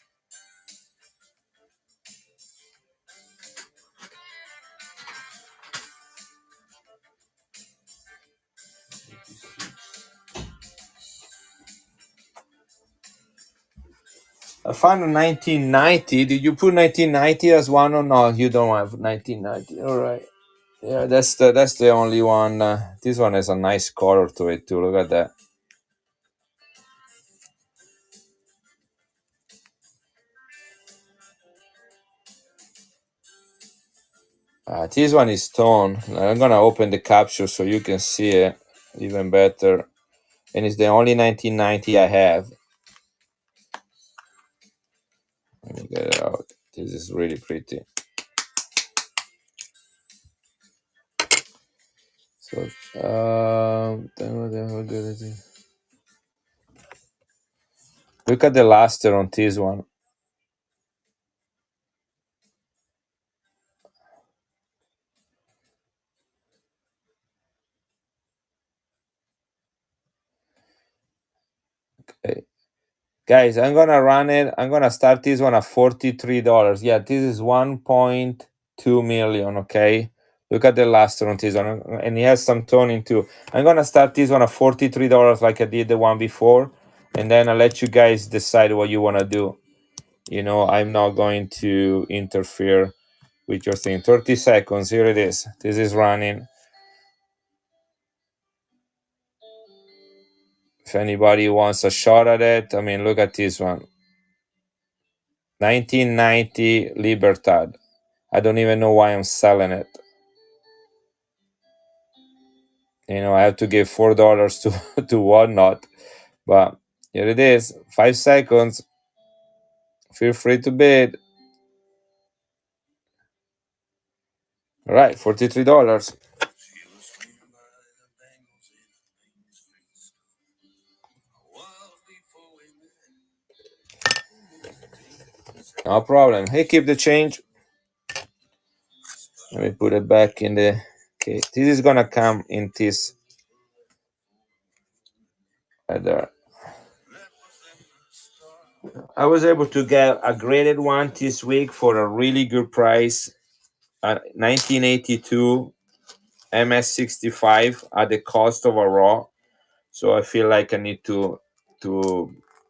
I found a 1990. Did you put 1990 as one or not? You don't have 1990. All right. Yeah, that's the only one. This one has a nice color to it too. Look at that. This one is tone. I'm gonna open the capture so you can see it even better. And it's the only 1990 I have. Let me get it out. This is really pretty. So, look at the luster on this one. Okay. Guys, I'm gonna run it. I'm gonna start this one at $43. Yeah, this is 1.2 million. Okay, look at the luster on this one, and it has some toning too. I'm gonna start this one at $43, like I did the one before, and then I'll let you guys decide what you wanna do. You know, I'm not going to interfere with your thing. 30 seconds. Here it is. This is running. If anybody wants a shot at it, I mean, look at this one. 1990 Libertad. I don't even know why I'm selling it. You know, I have to give $4 to to whatnot. But here it is. 5 seconds. Feel free to bid. All right, $43. No problem. Hey, keep the change. Let me put it back in the case. This is gonna come in this right there. I was able to get a graded one this week for a really good price. 1982 MS65 at the cost of a raw. So I feel like I need to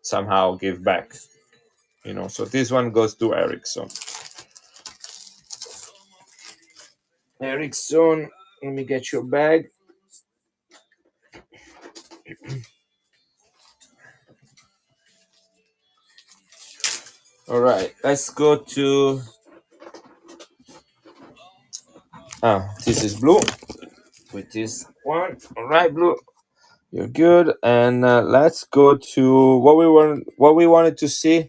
somehow give back. You know, so this one goes to Ericsson. Ericsson, let me get your bag. All right, let's go to. This is blue with this one. All right, blue, you're good. And let's go to what we wanted to see.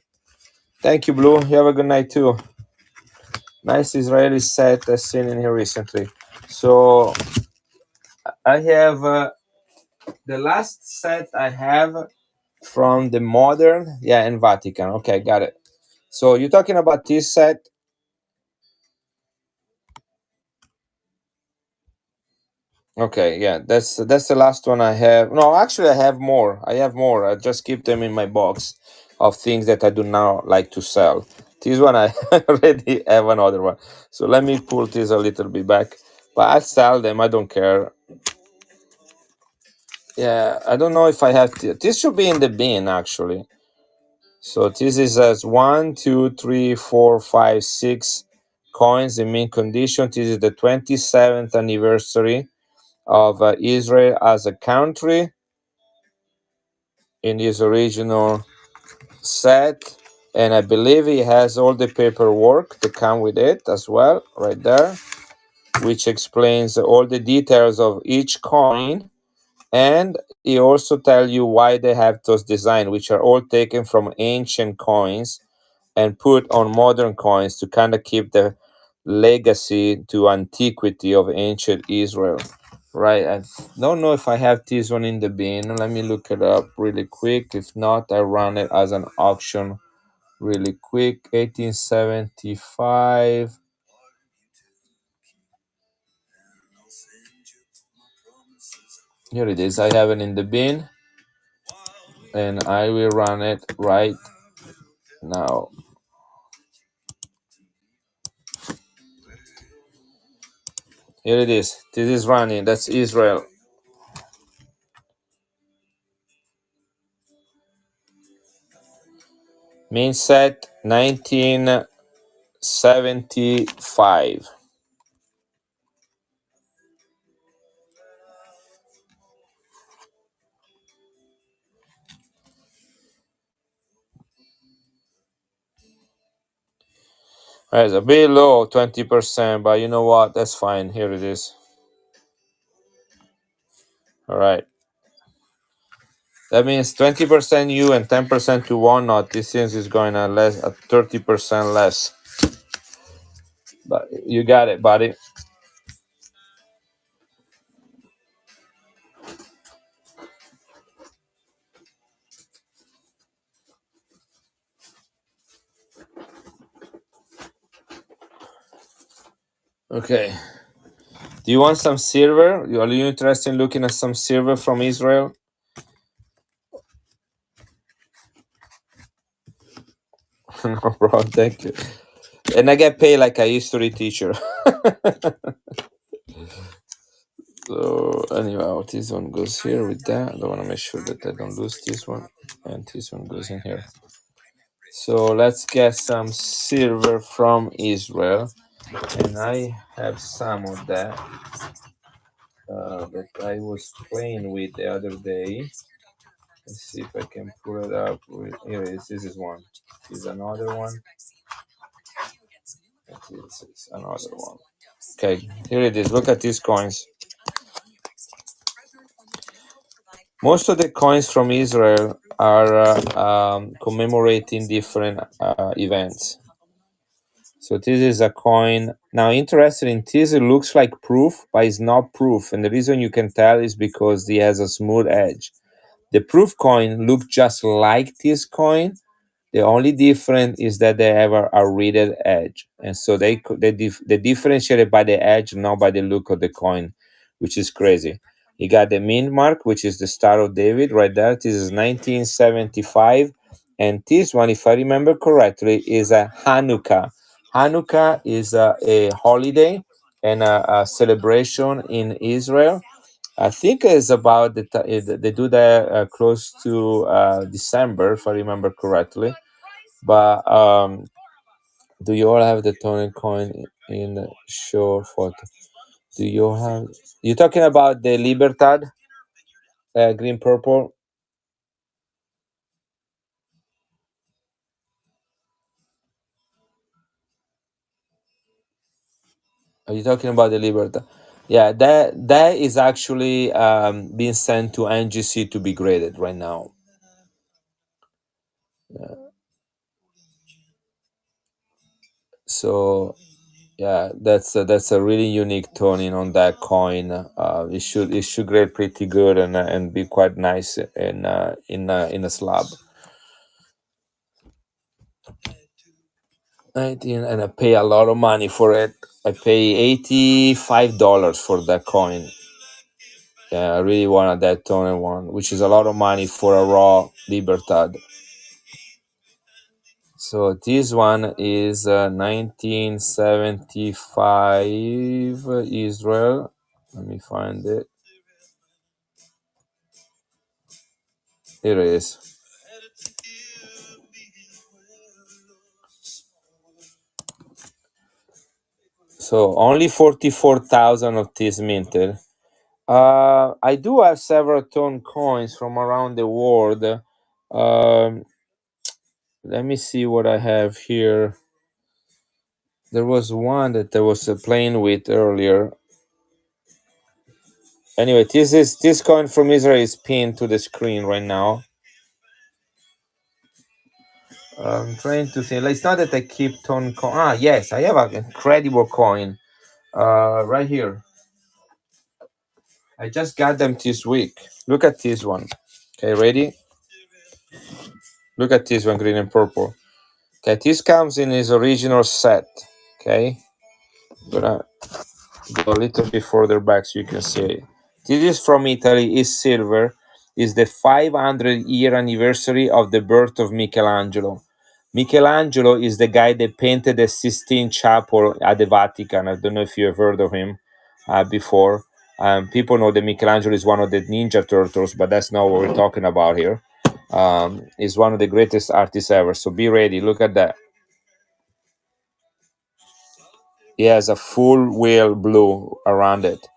Thank you, blue. You have a good night too. Nice Israeli set I've seen in here recently. So I have the last set I have from the modern, yeah, in Vatican. Okay, got it. So you're talking about this set. Okay, yeah, that's the last one I have. No, actually, I have more. I have more. I just keep them in my box of things that I do not like to sell. This one I already have another one. So let me pull this a little bit back. But I sell them. I don't care. Yeah, I don't know if I have this should be in the bin actually. So this is as 1, 2, 3, 4, 5, 6 coins in mint condition. This is the 27th anniversary of Israel as a country in his original set, and I believe he has all the paperwork to come with it as well, right there, which explains all the details of each coin, and he also tell you why they have those designs, which are all taken from ancient coins and put on modern coins to kind of keep the legacy to antiquity of ancient Israel. Right. I don't know if I have this one in the bin. Let me look it up really quick. If not, I run it as an auction really quick. 1875. Here it is. I have it in the bin, and I will run it right now. Here it is. This is running. That's Israel. Main set 1975. It's a bit low, 20%, but you know what? That's fine. Here it is. All right. That means 20% you and 10% to one not. This thing is going at less at 30% less. But you got it, buddy. Okay. Do you want some silver? Are you interested in looking at some silver from Israel? No, bro. Thank you. And I get paid like a history teacher. So anyhow, this one goes here with that. I want to make sure that I don't lose this one, and this one goes in here. So let's get some silver from Israel, and I have some of that that I was playing with the other day. Let's see if I can pull it up. Here it is. This is one. This is another one. This is another one. Okay, here it is. Look at these coins. Most of the coins from Israel are commemorating different events. So this is a coin. Now, interesting in this, it looks like proof, but it's not proof. And the reason you can tell is because it has a smooth edge. The proof coin look just like this coin. The only difference is that they have a reeded edge, and so they differentiate by the edge, not by the look of the coin, which is crazy. You got the mint mark, which is the Star of David, right there. This is 1975, and this one, if I remember correctly, is a Hanukkah. Hanukkah is a holiday and a celebration in Israel. I think it's about they do that close to December, if I remember correctly. But do you all have the Tony coin in the show photo? Do you have? You talking about the Libertad, green purple? Are you talking about the Libertad? Yeah, that is actually being sent to NGC to be graded right now. So yeah, that's a really unique toning on that coin. It should grade pretty good and be quite nice in a slab. 19, and I pay a lot of money for it. I pay $85 for that coin. Yeah, I really wanted that toner one, which is a lot of money for a raw Libertad. So this one is 1975 Israel. Let me find it. Here it is. So only 44,000 of this minted. I do have several ton coins from around the world. Let me see what I have here. There was one that I was playing with earlier. Anyway, this coin from Israel is pinned to the screen right now. I'm trying to think. It's not that I keep ton coin. Ah, yes, I have an incredible coin. Right here. I just got them this week. Look at this one. Okay, ready? Look at this one, green and purple. Okay, this comes in its original set. Okay, gonna go a little bit further back so you can see it. This is from Italy, is silver, is the 500-year anniversary of the birth of Michelangelo. Michelangelo is the guy that painted the Sistine Chapel at the Vatican. I don't know if you have heard of him before. People know that Michelangelo is one of the Ninja Turtles, but that's not what we're talking about here. He's one of the greatest artists ever. So be ready. Look at that. He has a full wheel blue around it.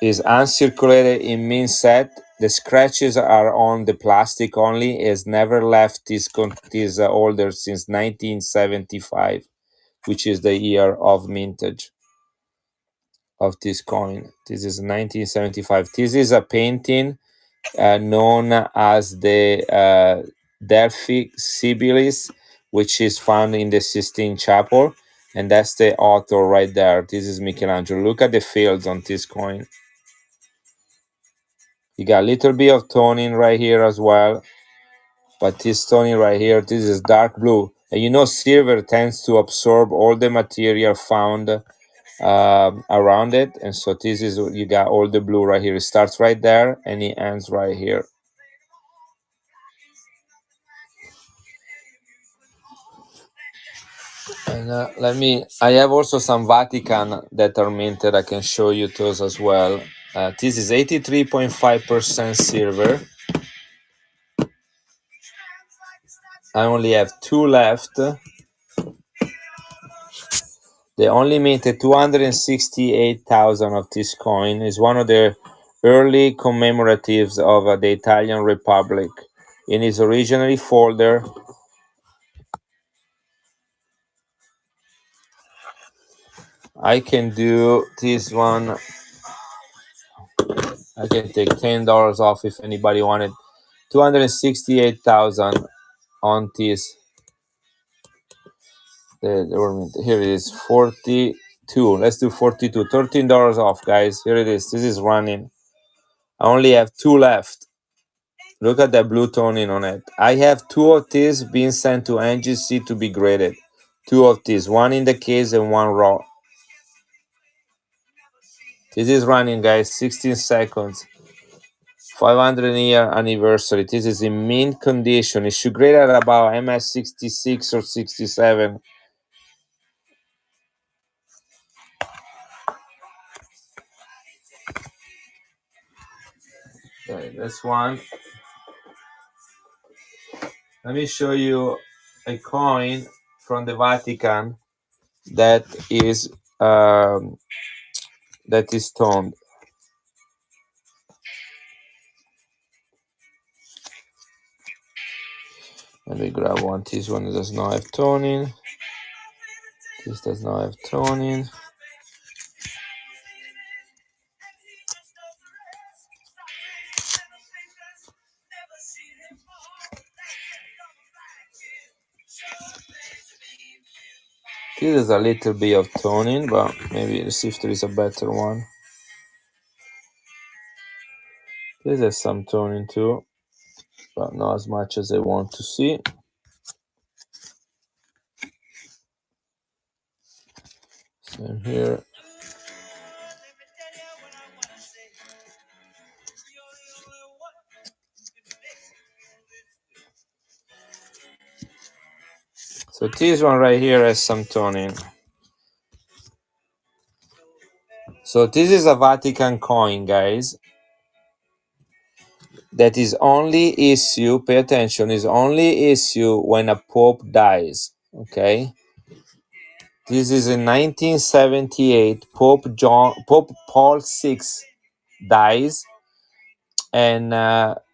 Is uncirculated in mean set. The scratches are on the plastic only. Has never left his holder since 1975, which is the year of mintage of this coin. This is 1975. This is a painting known as the Delphi Sibylis, which is found in the Sistine Chapel, and that's the author right there. This is Michelangelo. Look at the fields on this coin. You got a little bit of toning right here as well, but this toning right here, this is dark blue. And you know, silver tends to absorb all the material found around it. And so this is, you got all the blue right here. It starts right there and it ends right here. And I have also some Vatican that are minted. I can show you those as well. This is 83.5% silver. I only have two left. They only minted 268,000 of this coin. Is one of the early commemoratives of the Italian Republic. In its originally folder, I can do this one. I can take $10 off if anybody wanted. 268,000 on this. Here it is, 42. Let's do 42. $13 off, guys. Here it is. This is running. I only have two left. Look at that blue toning on it. I have two of these being sent to NGC to be graded. Two of these, one in the case and one raw. This is running, guys. 16 seconds. 500-year anniversary. This is in mint condition. It should grade at about MS 66 or 67. Okay, that's one. Let me show you a coin from the Vatican that is toned. Let me grab one. This one does not have toning. This does not have toning. This is a little bit of toning, but maybe let's see if there is a better one. This has some toning too, but not as much as I want to see. Same here. So this one right here has some toning. So this is a Vatican coin, guys, that is only issue, pay attention, is only issue when a pope dies, okay? This is in 1978, Pope Paul VI dies, and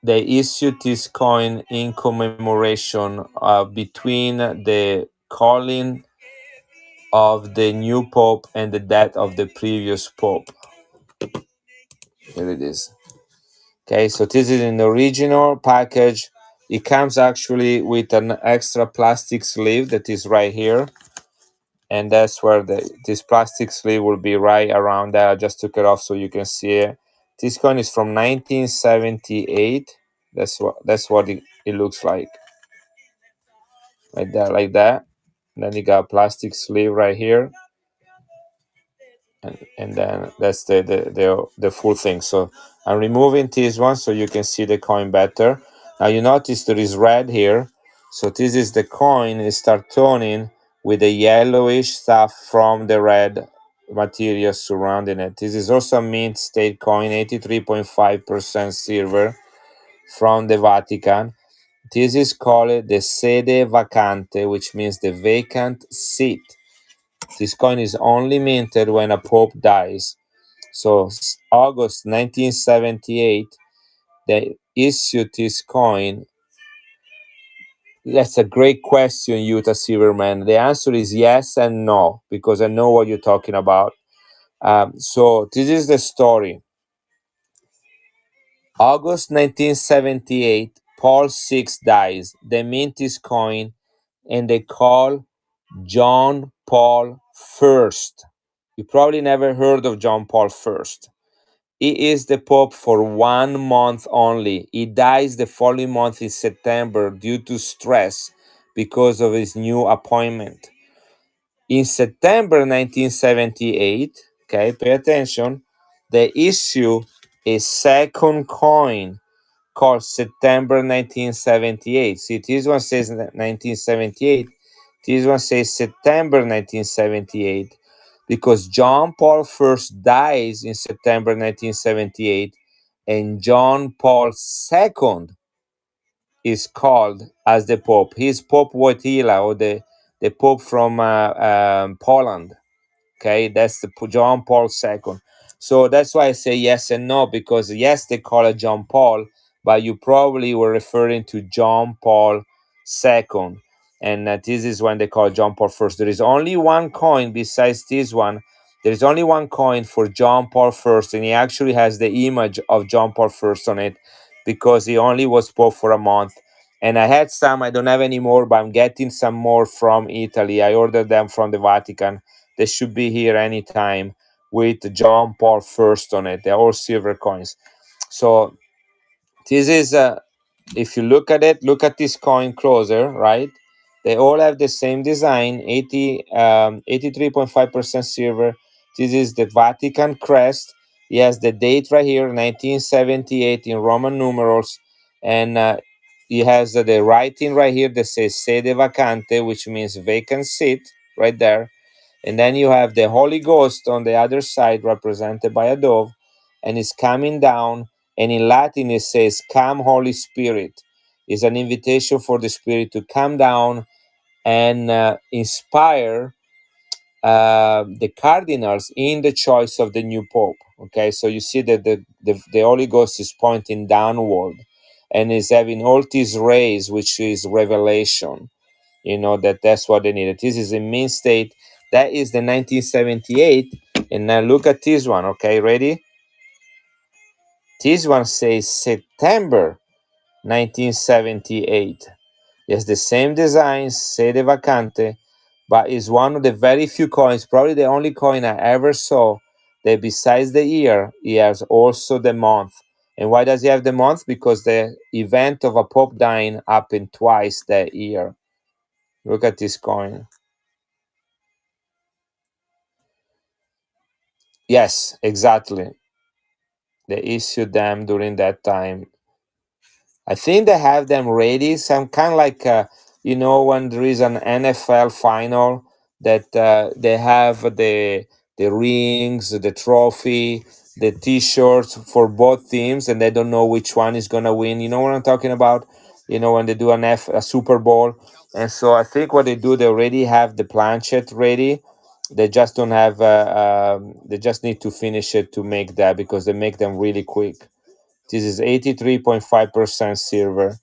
they issued this coin in commemoration between the calling of the new pope and the death of the previous pope. Here it is. Okay, so this is in the original package. It comes actually with an extra plastic sleeve that is right here, and that's where this plastic sleeve will be right around there. I just took it off so you can see it. This coin is from 1978. That's what it looks like that, like that. And then you got a plastic sleeve right here. and then that's the full thing. So I'm removing this one so you can see the coin better. Now you notice there is red here. So this is the coin. It start toning with the yellowish stuff from the red material surrounding it. This is also a mint state coin, 83.5% silver from the Vatican. This is called the sede vacante, which means the vacant seat. This coin is only minted when a pope dies. So August 1978, they issued this coin. That's a great question, Utah Silverman. The answer is yes and no, because I know what you're talking about. So this is the story. August 1978, Paul VI dies. They mint this coin and they call John Paul First. You probably never heard of John Paul First. He is the Pope for 1 month only. He dies the following month in September due to stress because of his new appointment. In September 1978, okay, pay attention, they issue a second coin called September 1978. See, this one says 1978. This one says September 1978 because John Paul first dies in September 1978 and John Paul II is called as the Pope. He's Pope Wojtyla, or the Pope from Poland. Okay, that's the John Paul II. So that's why I say yes and no, because yes, they call it John Paul, but you probably were referring to John Paul II, and this is when they call John Paul first. There is only one coin besides this one. There is only one coin for John Paul first, and he actually has the image of John Paul first on it because he only was Pope for a month. And I had some, I don't have any more, but I'm getting some more from Italy. I ordered them from the Vatican. They should be here anytime with John Paul first on it. They're all silver coins. So this is if you look at it, look at this coin closer, right? They all have the same design, 83.5% silver. This is the Vatican crest. He has the date right here, 1978 in Roman numerals. And he has the writing right here that says sede vacante, which means vacant seat, right there. And then you have the Holy Ghost on the other side, represented by a dove, and it's coming down. And in Latin, it says, "Come, Holy Spirit." It's an invitation for the Spirit to come down and inspire the cardinals in the choice of the new Pope. Okay, so you see that the Holy Ghost is pointing downward and is having all these rays, which is revelation. That's what they needed. This is a mean state. That is the 1978. And now look at this one. Okay, ready? This one says September 1978. It's the same design, sede vacante, but it's one of the very few coins, probably the only coin I ever saw that besides the year, he has also the month. And why does he have the month? Because the event of a pope dying happened twice that year. Look at this coin. Yes, exactly. They issued them during that time. I think they have them ready. Some kind of like, when there is an NFL final, that they have the rings, the trophy, the T-shirts for both teams, and they don't know which one is gonna win. You know what I'm talking about? When they do a Super Bowl, and so I think what they do, they already have the planchette ready. They just don't have. They just need to finish it to make that because they make them really quick. This is 83.5% silver.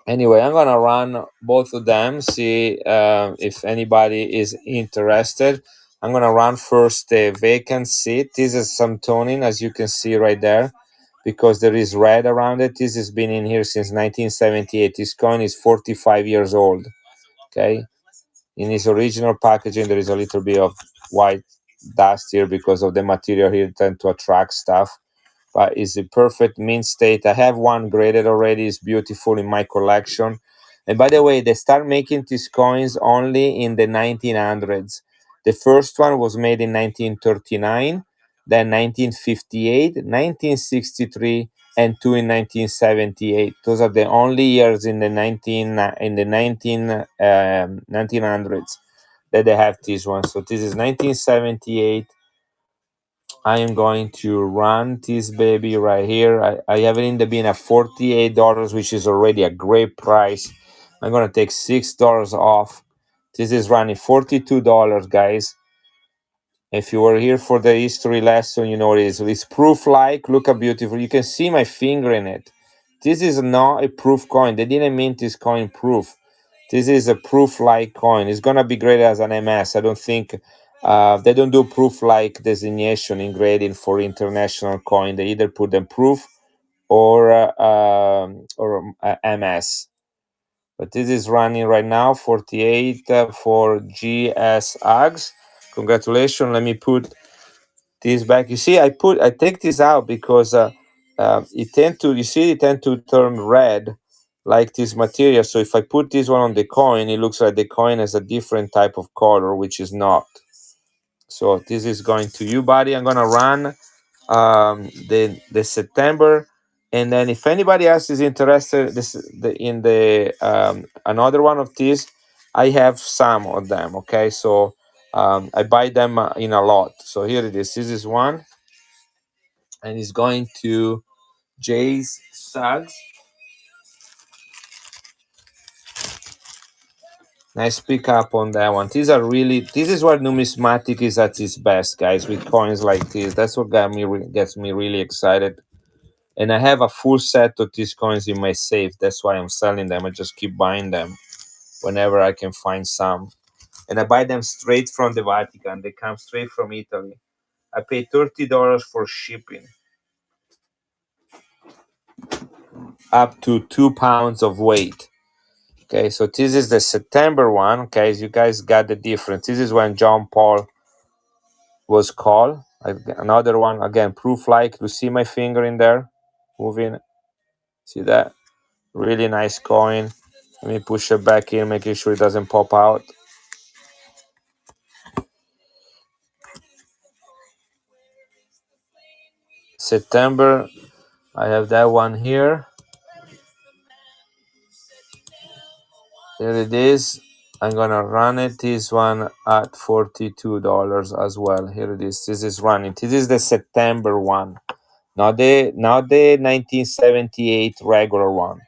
Anyway, I'm gonna run both of them, see if anybody is interested. I'm gonna run first the vacant seat. This is some toning, as you can see right there, because there is red around it. This has been in here since 1978. This coin is 45 years old. Okay, in its original packaging, there is a little bit of white dust here because of the material here tend to attract stuff, but it's a perfect mint state. I have one graded already. It's beautiful in my collection. And by the way, they start making these coins only in the 1900s. The first one was made in 1939, then 1958, 1963, and two in 1978. Those are the only years in the 1900s that they have this one. So this is 1978. I am going to run this baby right here. I have it in the bin at $48, which is already a great price. I'm gonna take $6 off. This is running $42, guys. If you were here for the history lesson, you know what it is. It's proof like. Look how beautiful. You can see my finger in it. This is not a proof coin. They didn't mint this coin proof. This is a proof like coin. It's gonna be graded as an MS. I don't think they don't do proof like designation in grading for international coin. They either put them proof or MS. But this is running right now 48 for GS AGS. Congratulations. Let me put this back. You see, I take this out because it tend to turn red like this material. So if I put this one on the coin, it looks like the coin has a different type of color, which is not. So this is going to you, buddy. I'm gonna run the September, and then if anybody else is interested in the another one of these, I have some of them. Okay, so I buy them in a lot. So here it is. This is one, and it's going to Jay's Suggs. Nice pick up on that one. These are really. This is what numismatic is at its best, guys. With coins like this, that's what gets me really excited. And I have a full set of these coins in my safe. That's why I'm selling them. I just keep buying them whenever I can find some. And I buy them straight from the Vatican. They come straight from Italy. I pay $30 for shipping. Up to 2 pounds of weight. Okay, so this is the September one. Okay, you guys got the difference. This is when John Paul was called. Another one, again, proof like. You see my finger in there? Moving. See that? Really nice coin. Let me push it back in, making sure it doesn't pop out. September, I have that one here. Here it is. I'm gonna run it. This one at $42 as well. Here it is. This is running. This is the September one, not the 1978 regular one.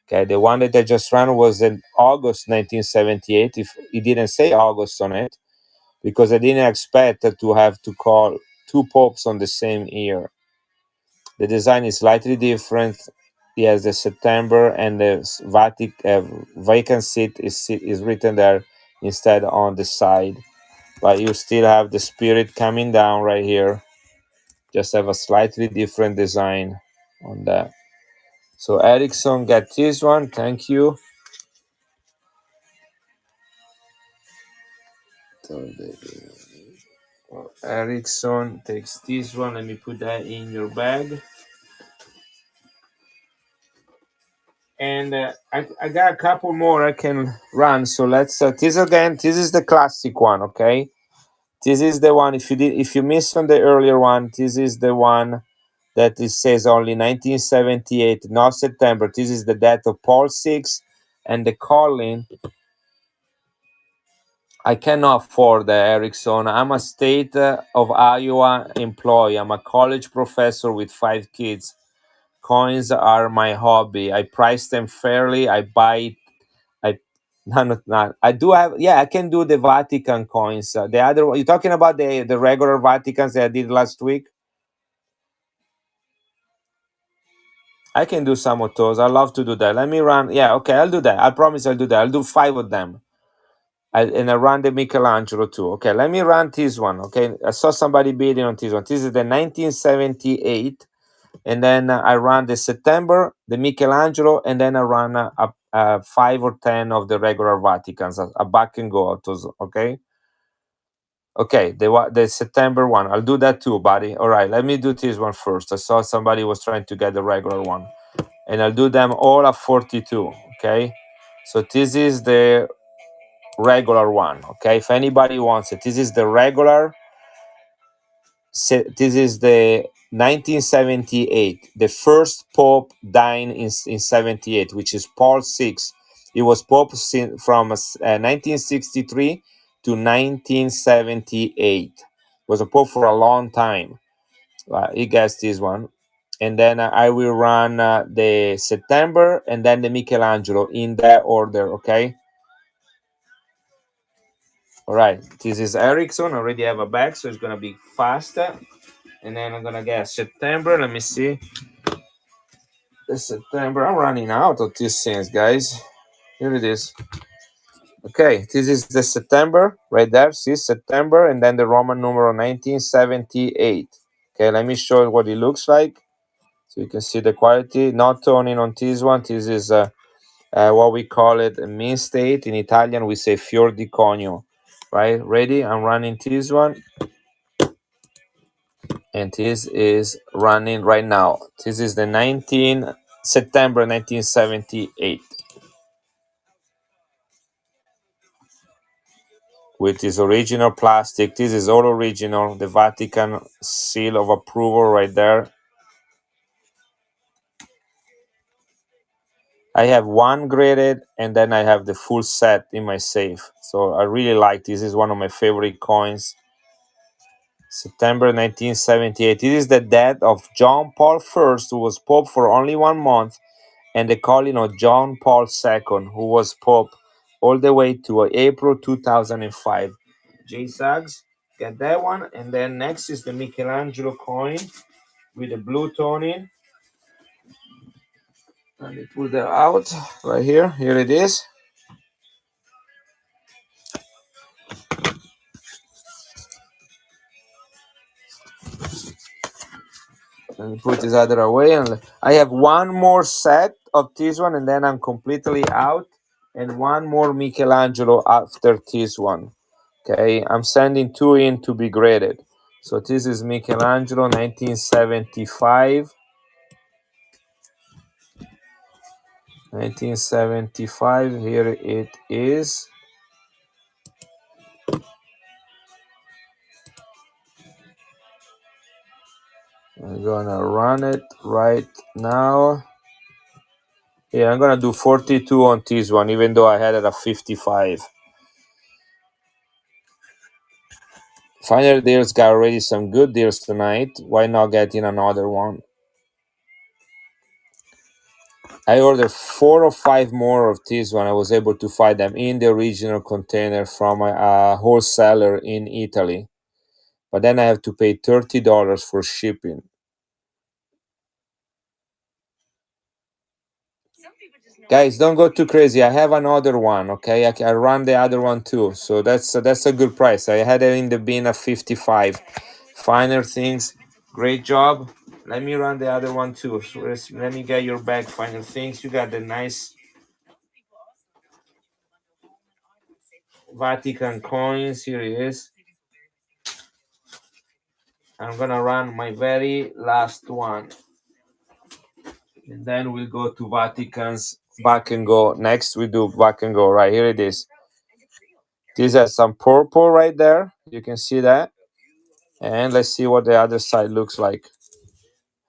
Okay, the one that I just ran was in August 1978. If it didn't say August on it, because I didn't expect to have to call two popes on the same year. The design is slightly different. He has the September and the vacant seat is written there instead on the side. But you still have the spirit coming down right here. Just have a slightly different design on that. So Ericsson got this one. Thank you. Ericsson takes this one. Let me put that in your bag. And I got a couple more I can run. So let's this is the classic one. Okay, this is the one. If you missed on the earlier one, this is the one that it says only 1978, not September. This is the death of Paul VI and the calling. I cannot afford the Ericsson. I'm a state of Iowa employee. I'm a college professor with 5 kids. Coins are my hobby. I price them fairly. I buy. I not. I do have. Yeah, I can do the Vatican coins. The other one. You're talking about the regular Vaticans that I did last week. I can do some of those. I love to do that. Let me run. Yeah, okay, I'll do that. I promise I'll do that. I'll do 5 of them. And I run the Michelangelo too. Okay, let me run this one. Okay, I saw somebody bidding on this one. This is the 1978. And then I run the September, the Michelangelo, and then I run 5 or 10 of the regular Vaticans, a back and go autos. Okay. Okay, the September one. I'll do that too, buddy. All right, let me do this one first. I saw somebody was trying to get the regular one, and I'll do them all at 42. Okay, so this is the regular one. Okay, if anybody wants it, this is the regular. This is the 1978. The first pope died in 78, which is Paul VI. He was pope from 1963 to 1978. Was a pope for a long time. He gets this one. And then I will run the September and then the Michelangelo in that order, okay? All right, this is Ericsson. I already have a bag, so it's going to be faster. And then I'm going to get September. Let me see. The September. I'm running out of these things, guys. Here it is. Okay, this is the September right there. See, September, and then the Roman numeral 1978. Okay, let me show you what it looks like. So you can see the quality. Not toning on this one. This is what we call it a mean state. In Italian, we say fior di conio. Right? Ready? I'm running this one. And this is running right now. This is the 19 September 1978 with this original plastic. This is all original. The Vatican seal of approval right there. I have one graded and then I have the full set in my safe. So I really like this. This is one of my favorite coins. September 1978. It is the death of John Paul I, who was Pope for only 1 month, and the calling of John Paul II, who was Pope all the way to April 2005. J Sags, get that one. And then next is the Michelangelo coin with the blue toning. Let me pull that out right here. Here it is. Let me put this other away. And I have one more set of this one, and then I'm completely out. And one more Michelangelo after this one. Okay, I'm sending two in to be graded. So this is Michelangelo 1975. 1975, here it is. I'm gonna run it right now. Yeah, I'm gonna do 42 on this one, even though I had it at 55. Final deals got already some good deals tonight. Why not get in another one? I ordered 4 or 5 more of this one. I was able to find them in the original container from a wholesaler in Italy. But then I have to pay $30 for shipping. Guys, don't go too crazy. I have another one, okay? I run the other one too. So that's a good price. I had it in the bin at 55. Finer things. Great job. Let me run the other one too. So let me get your bag, Finer Things. You got the nice Vatican coins. Here it is. I'm gonna run my very last one. And then we'll go to Vatican's back and go. Next we do back and go. Right, here it is. These are some purple right there. You can see that. And let's see what the other side looks like.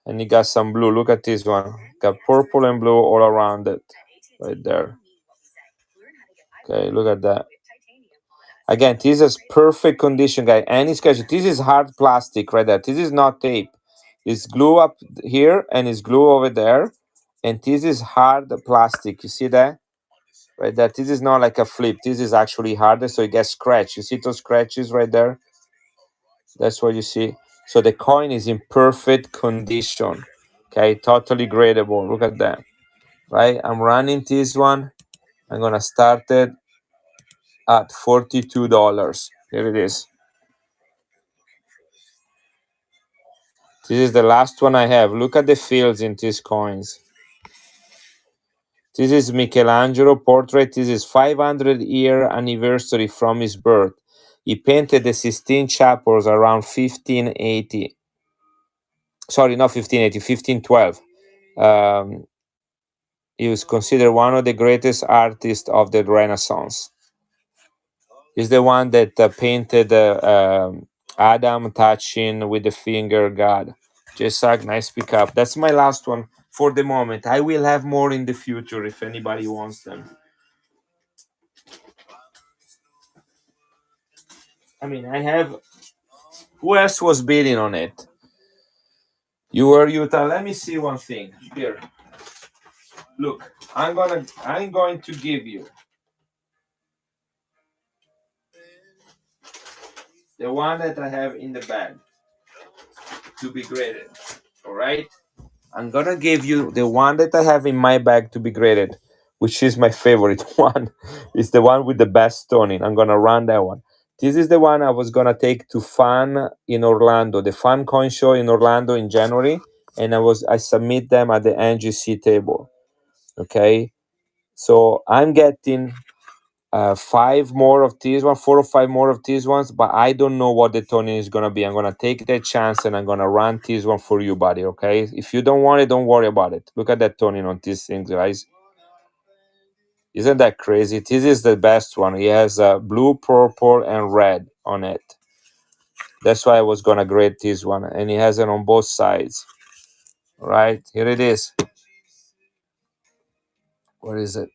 And you got some blue. Look at this one. Got purple and blue all around it. Right there. Okay, look at that. Again, this is perfect condition, guy. Any scratch. This is hard plastic right there. This is not tape. It's glue up here and it's glue over there. And this is hard plastic. You see that? Right there. This is not like a flip. This is actually harder, so it gets scratched. You see those scratches right there? That's what you see. So the coin is in perfect condition. Okay, totally gradable. Look at that. Right? I'm running this one. I'm gonna start it at $42. Here it is. This is the last one I have. Look at the fields in these coins. This is Michelangelo portrait. This is 500-year anniversary from his birth. He painted the Sistine Chapels around 1580. Sorry, not 1580, 1512. He was considered one of the greatest artists of the Renaissance. Is the one that painted Adam touching with the finger God. Jessak, nice pickup. That's my last one for the moment. I will have more in the future if anybody wants them. I mean, I have. Who else was bidding on it? You were Utah. Let me see one thing here. Look, I'm going to give you the one that I have in the bag to be graded. All right. I'm gonna give you the one that I have in my bag to be graded, which is my favorite one. It's the one with the best toning. I'm gonna run that one. This is the one I was gonna take to Fun in Orlando, the Fun Coin Show in Orlando in January, and I submit them at the NGC table. Okay, so I'm getting five more of these one, 4 or 5 more of these ones, but I don't know what the toning is gonna be. I'm gonna take that chance and I'm gonna run this one for you, buddy. Okay, if you don't want it, don't worry about it. Look at that toning on these things, guys. Isn't that crazy? This is the best one. He has blue, purple, and red on it. That's why I was gonna grade this one, and he has it on both sides. All right, here it is. Where is it?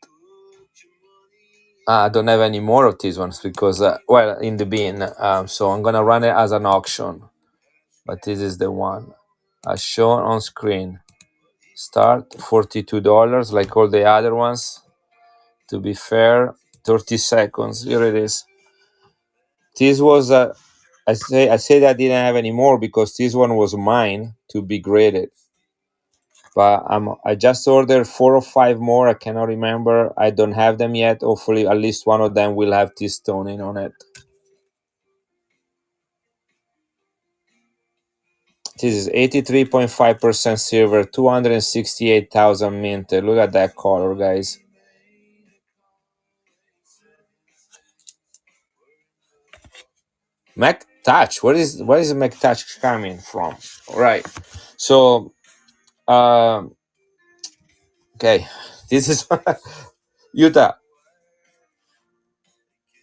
I don't have any more of these ones because, well, in the bin. So I'm gonna run it as an auction. But this is the one as shown on screen. Start $42 like all the other ones. To be fair, 30 seconds. Here it is. This was I said I didn't have any more because this one was mine to be graded. But I just ordered 4 or 5 more. I cannot remember. I don't have them yet. Hopefully, at least one of them will have this toning on it. This is 83.5% silver, 268,000 minted. Look at that color, guys. Mac Touch. Where is Mac Touch coming from? All right. So, okay, this is Utah.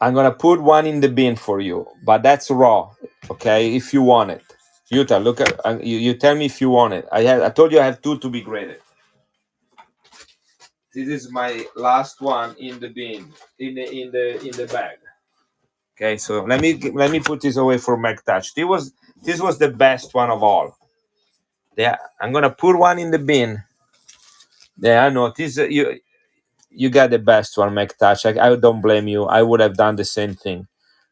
I'm gonna put one in the bin for you, but that's raw. Okay, if you want it, Utah. Look at you. Tell me if you want it. I told you I have two to be graded. This is my last one in the bin in the bag. Okay, so let me put this away for Mac Touch. This was the best one of all. Yeah, I'm gonna put one in the bin. Yeah, I know this. You got the best one, Mac Touch. I don't blame you. I would have done the same thing.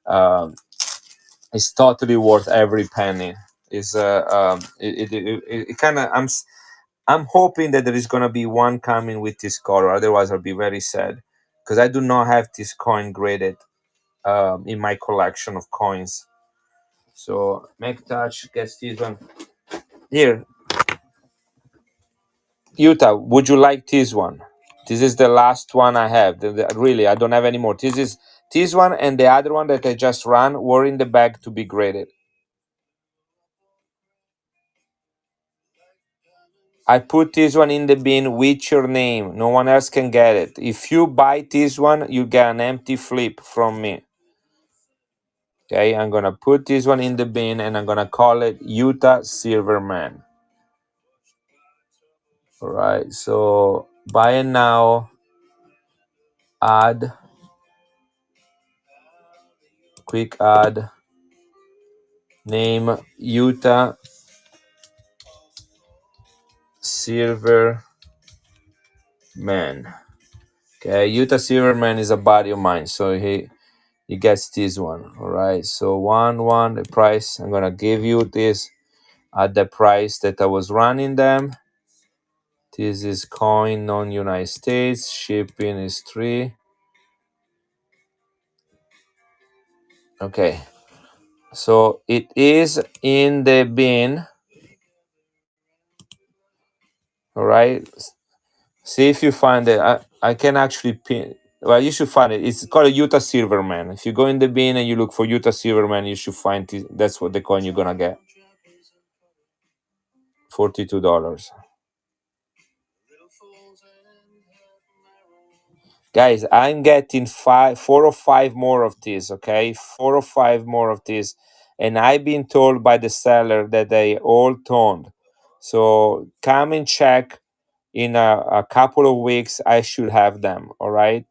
Um, it's totally worth every penny. Is it kind of I'm hoping that there is gonna be one coming with this color. Otherwise, I'll be very sad because I do not have this coin graded in my collection of coins. So Mac Touch gets this one here. Utah, would you like this one? This is the last one I have. Really, I don't have any more. This is this one and the other one that I just ran were in the bag to be graded. I put this one in the bin with your name. No one else can get it. If you buy this one, you get an empty flip from me. Okay, I'm gonna put this one in the bin and I'm gonna call it Utah Silverman. All right, so buy it now. Add, quick add, name Utah Silverman. Okay, Utah Silverman is a buddy of mine, so he gets this one. All right, so one the price. I'm gonna give you this at the price that I was running them. This is coin non-United States. Shipping is 3. Okay, so it is in the bin. All right. See if you find it. I can actually pin. Well, you should find it. It's called a Utah Silverman. If you go in the bin and you look for Utah Silverman, you should find it. That's what the coin you're gonna get. $42. Guys, I'm getting four or five more of these, okay? Four or five more of these. And I've been told by the seller that they all toned. So come and check in a couple of weeks. I should have them, all right?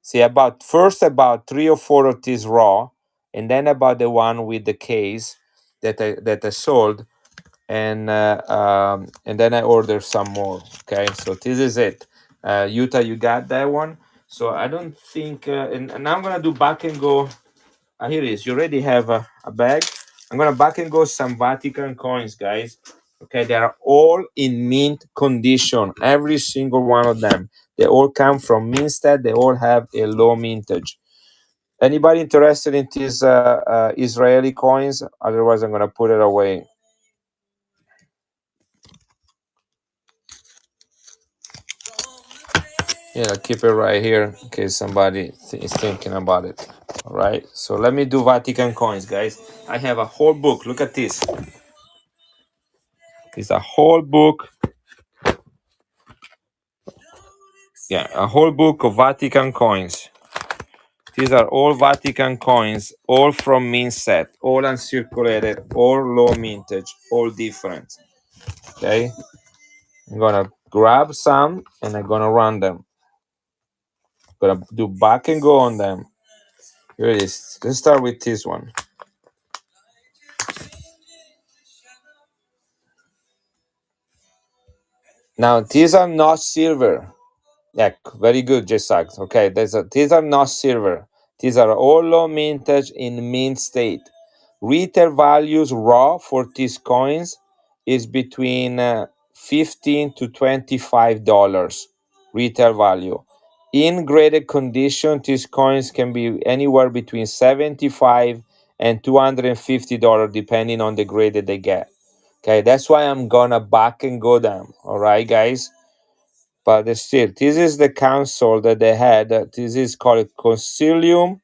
See, about three or four of these raw, and then about the one with the case that I sold, and then I order some more. Okay, so this is it. Utah, you got that one. So I don't think, and I'm gonna do back and go. Here it is. You already have a bag. I'm gonna back and go some Vatican coins, guys. Okay, they are all in mint condition. Every single one of them. They all come from Minstead. They all have a low mintage. Anybody interested in these Israeli coins? Otherwise, I'm gonna put it away. Yeah, I'll keep it right here in case somebody is thinking about it. All right. So let me do Vatican coins, guys. I have a whole book. Look at this. It's a whole book. Yeah, a whole book of Vatican coins. These are all Vatican coins, all from mint set, all uncirculated, all low mintage, all different. Okay. I'm gonna grab some and I'm gonna run them. Gonna do back and go on them. Here it is. Let's start with this one. Now these are not silver. Yeah, very good, Jessak. Okay, these are not silver. These are all low mintage in mint state. Retail values raw for these coins is between $15 to $25 retail value. In graded condition, these coins can be anywhere between $75 and $250 depending on the grade that they get. Okay, that's why I'm gonna back and go down. All right, guys. But still, this is the council that they had. This is called Concilium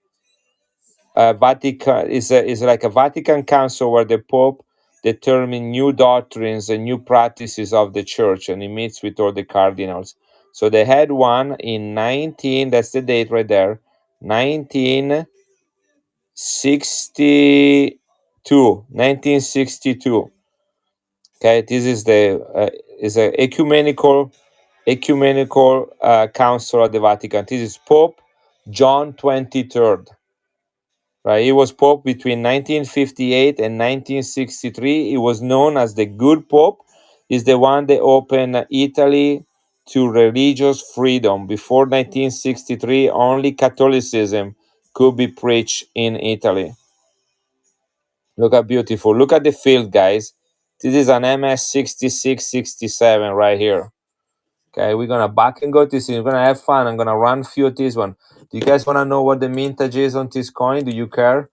Vatican. Is like a Vatican council where the Pope determine new doctrines and new practices of the church, and he meets with all the cardinals. So they had one in 19. That's the date right there. 1962. 1962. Okay, this is the is a ecumenical council of the Vatican. This is Pope John 23rd. Right, he was Pope between 1958 and 1963. He was known as the Good Pope. He's the one that opened Italy to religious freedom. Before 1963, only Catholicism could be preached in Italy. Look how beautiful. Look at the field, guys. This is an MS 6667 right here. Okay, we're gonna back and go to this. We're gonna have fun. I'm gonna run few of this one. Do you guys wanna know what the mintage is on this coin? Do you care?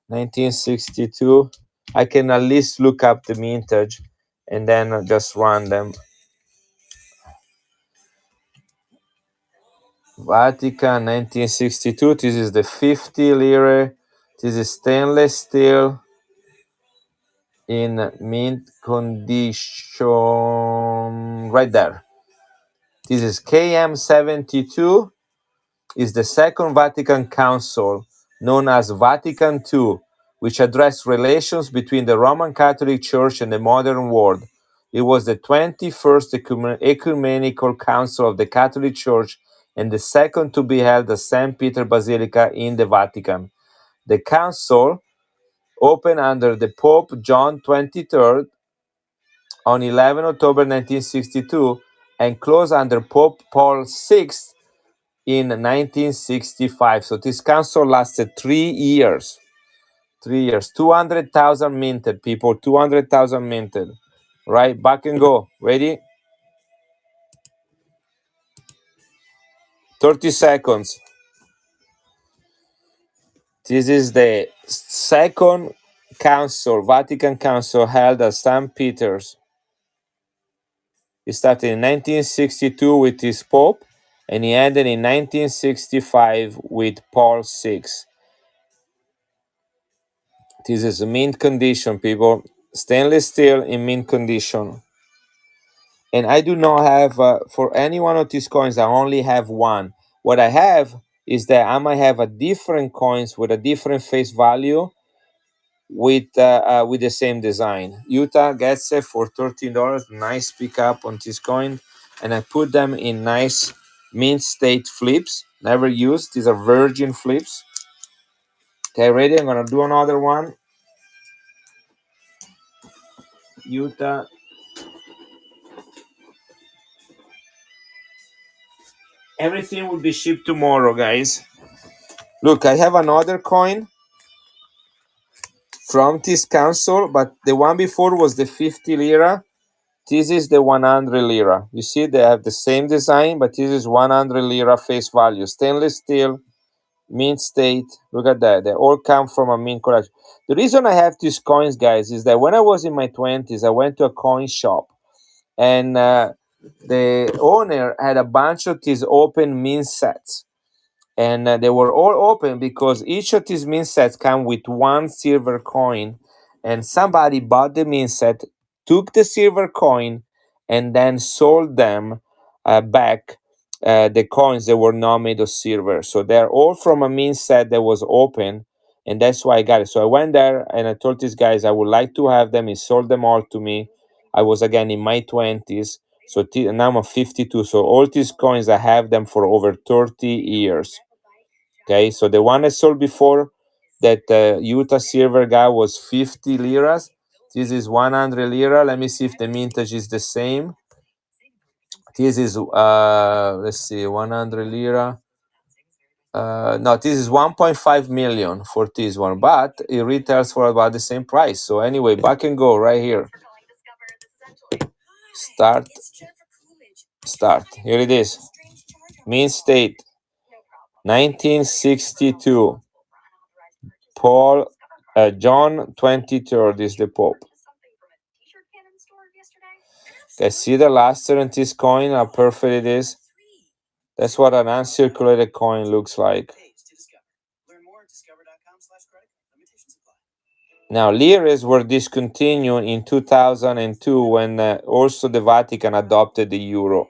1962. I can at least look up the mintage and then just run them. Vatican 1962. This is the 50 lire. This is stainless steel in mint condition. Right there. This is KM72. Is the Second Vatican Council, known as Vatican II, which addressed relations between the Roman Catholic Church and the modern world. It was the 21st ecumenical council of the Catholic Church and the second to be held at St. Peter Basilica in the Vatican. The council opened under the Pope John 23rd on 11 October 1962 and closed under Pope Paul VI in 1965. So this council lasted 3 years. 3 years. 200,000 minted, people. 200,000 minted. Right? Back and go. Ready? 30 seconds. This is the second council, Vatican Council, held at St. Peter's. It started in 1962 with his Pope, and he ended in 1965 with Paul VI. This is mint condition, people. Stainless steel in mint condition. And I do not have for any one of these coins. I only have one. What I have is that I might have a different coins with a different face value with the same design. Utah gets it for $13. Nice pickup on this coin, and I put them in nice mint state flips. Never used. These are virgin flips. Okay, ready? I'm gonna do another one. Utah. Everything will be shipped tomorrow, guys. Look, I have another coin from this console, but the one before was the 50 lira. This is the 100 lira. You see, they have the same design, but this is 100 lira face value. Stainless steel, mint state. Look at that. They all come from a mint collection. The reason I have these coins, guys, is that when I was in my 20s, I went to a coin shop, and the owner had a bunch of these open mint sets, and they were all open because each of these mint sets come with one silver coin, and somebody bought the mint set, took the silver coin, and then sold them back the coins that were not made of silver. So they're all from a mint set that was open, and that's why I got it. So I went there and I told these guys I would like to have them. He sold them all to me. I was again in my 20s, so now I'm 52. So all these coins, I have them for over 30 years. Okay, so the one I sold before, that Utah silver guy, was 50 liras. This is 100 lira. Let me see if the mintage is the same. This is let's see, 100 lira. No, this is 1.5 million for this one, but it retails for about the same price. So anyway, back and go right here. Start. Start. Here it is. Mint state. 1962. Paul John 23rd is the Pope. Okay, see the luster in this coin, how perfect it is? That's what an uncirculated coin looks like. Now, liras were discontinued in 2002 when also the Vatican adopted the euro.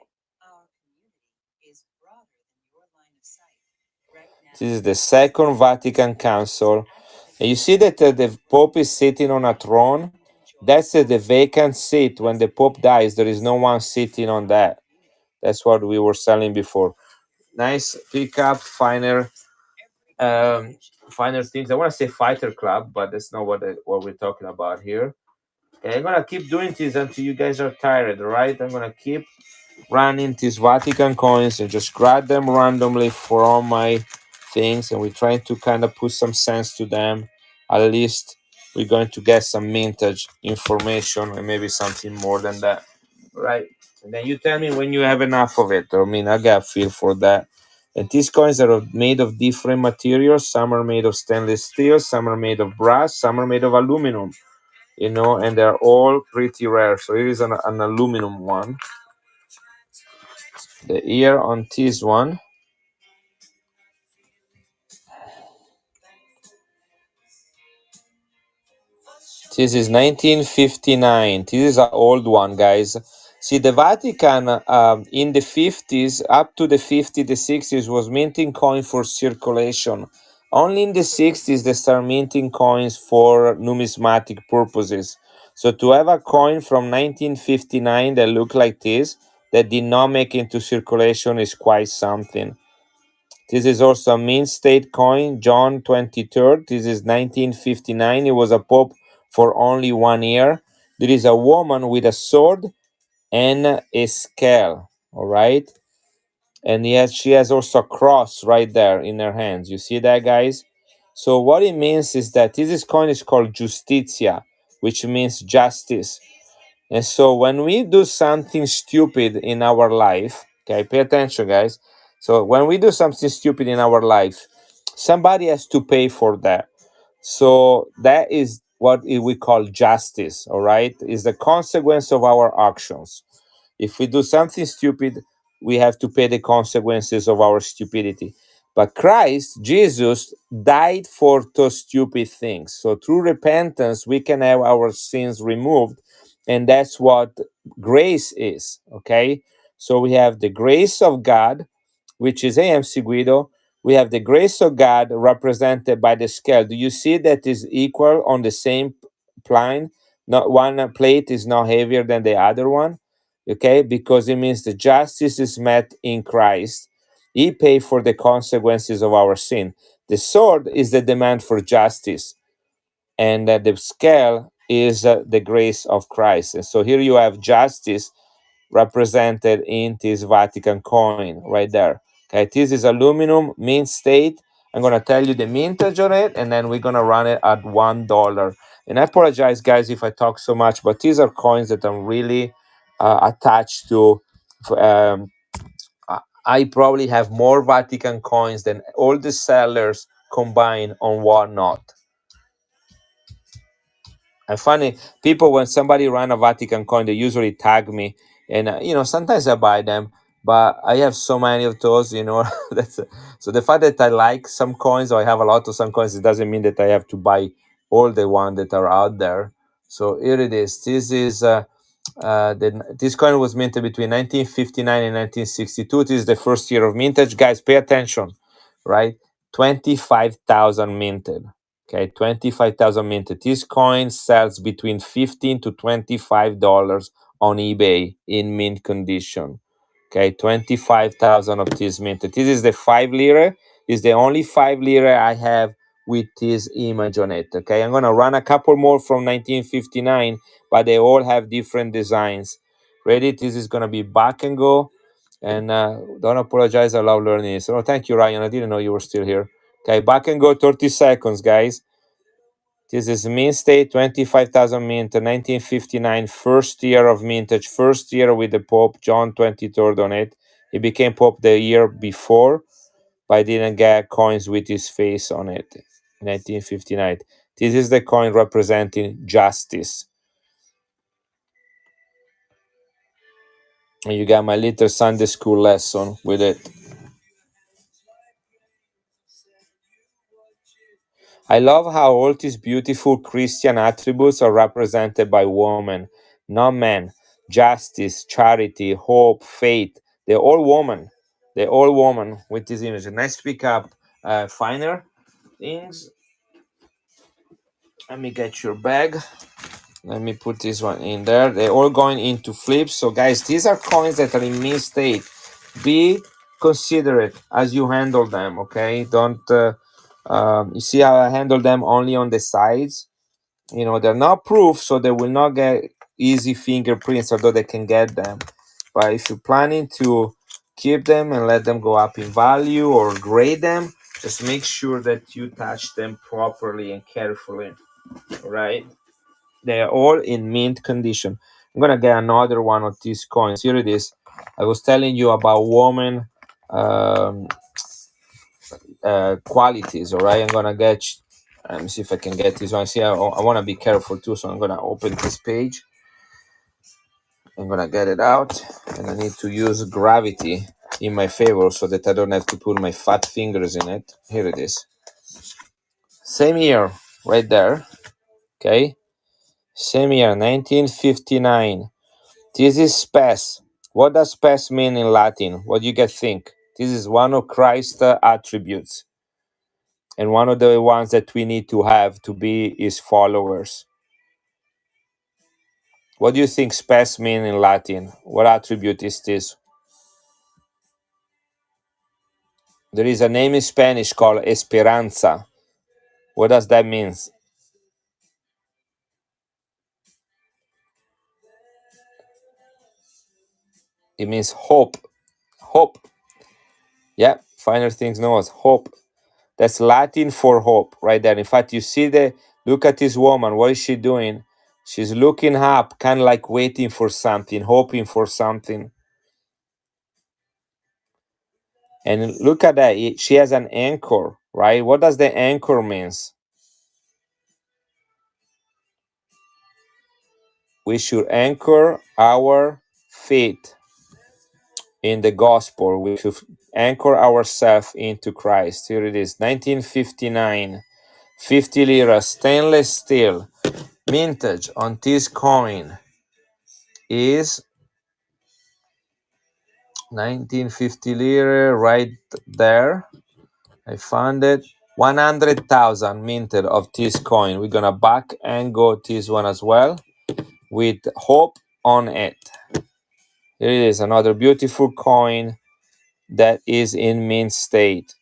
This is the Second Vatican Council. And you see that the Pope is sitting on a throne. That's the vacant seat. When the Pope dies, there is no one sitting on that. That's what we were selling before. Nice pickup, finer things. I want to say fighter club, but that's not what we're talking about here. Okay, I'm gonna keep doing this until you guys are tired, right? I'm gonna keep running these Vatican coins and just grab them randomly for all my things, and we're trying to kind of put some sense to them. At least we're going to get some mintage information and maybe something more than that, right? And then you tell me when you have enough of it. I mean, I got a feel for that. And these coins are made of different materials. Some are made of stainless steel, some are made of brass, some are made of aluminum, and they're all pretty rare. So here is an aluminum one. The ear on this one. This is 1959. This is an old one, guys. See, the Vatican in the 50s, up to the 50s, the 60s, was minting coin for circulation. Only in the 60s, they start minting coins for numismatic purposes. So to have a coin from 1959 that look like this, that did not make into circulation, is quite something. This is also a mint state coin, John 23rd. This is 1959. He was a pope for only 1 year. There is a woman with a sword and a scale, all right? And yes, she has also a cross right there in her hands. You see that, guys? So what it means is that this coin is called Justitia, which means justice. And so when we do something stupid in our life, okay, pay attention, guys. So when we do something stupid in our life, somebody has to pay for that. So that is what we call justice, all right? Is the consequence of our actions. If we do something stupid, we have to pay the consequences of our stupidity. But Christ, Jesus, died for those stupid things. So through repentance, we can have our sins removed, And that's what grace is. Okay, so we have the grace of God, which is AMC Guido. We have the grace of God represented by the scale. Do you see that is equal on the same plane? Not one plate is not heavier than the other one. Okay, because it means the justice is met in Christ. He paid for the consequences of our sin. The sword is the demand for justice, and the scale is the grace of Christ. And so here you have justice represented in this Vatican coin right there. Okay, this is aluminum mint state. I'm gonna tell you the mintage on it, and then we're gonna run it at $1. And I apologize, guys, if I talk so much, but these are coins that I'm really attached to. Um, I probably have more Vatican coins than all the sellers combined on whatnot. And funny, people, when somebody run a Vatican coin, they usually tag me, and sometimes I buy them, but I have so many of those, that's so the fact that I like some coins or I have a lot of some coins, it doesn't mean that I have to buy all the ones that are out there. So here it is. This is this coin was minted between 1959 and 1962. This is the first year of mintage, guys. Pay attention, right? 25,000 minted. Okay, 25,000 minted. This coin sells between $15 to $25 on eBay in mint condition. Okay, 25,000 of this minted. This is the 5 lira. Is the only 5 lira I have with this image on it. Okay, I'm gonna run a couple more from 1959, but they all have different designs. Ready? This is gonna be back and go. And don't apologize. I love learning this. Oh, thank you, Ryan. I didn't know you were still here. Okay, back and go 30 seconds, guys. This is mint state, 25,000 mint, 1959, first year of mintage, first year with the Pope, John 23rd on it. He became Pope the year before, but I didn't get coins with his face on it. 1959. This is the coin representing justice. And you got my little Sunday school lesson with it. I love how all these beautiful Christian attributes are represented by women, not men. Justice, charity, hope, faith. They're all women. They're all women with this image. And let's pick up finer things. Let me get your bag. Let me put this one in there. They're all going into flips. So, guys, these are coins that are in mint state. Be considerate as you handle them, okay? Don't, you see how I handle them only on the sides? They're not proof, so they will not get easy fingerprints, although they can get them. But if you're planning to keep them and let them go up in value or grade them, just make sure that you touch them properly and carefully. Right? They're all in mint condition. I'm gonna get another one of these coins. Here it is. I was telling you about woman um, qualities. All right, I'm gonna get. Let me see if I can get this one. See, I want to be careful too, so I'm gonna open this page. I'm gonna get it out, and I need to use gravity in my favor so that I don't have to put my fat fingers in it. Here it is. Same year, right there. Okay, same year, 1959. This is spes. What does spes mean in Latin? What do you guys think? This is one of Christ's attributes, and one of the ones that we need to have to be his followers. What do you think spes mean in Latin? What attribute is this? There is a name in Spanish called esperanza. What does that mean? It means hope. Hope. Yeah, finer things know as hope. That's Latin for hope, right there. In fact, you see look at this woman. What is she doing? She's looking up, kind of like waiting for something, hoping for something. And look at that. She has an anchor, right? What does the anchor means? We should anchor our faith in the gospel. We should anchor ourselves into Christ. Here it is, 1959, 50 lira, stainless steel, mintage on this coin. is 1950 lire right there. I found it. 100,000 minted of this coin. We're gonna back and go this one as well with hope on it. Here it is, another beautiful coin that is in mint state.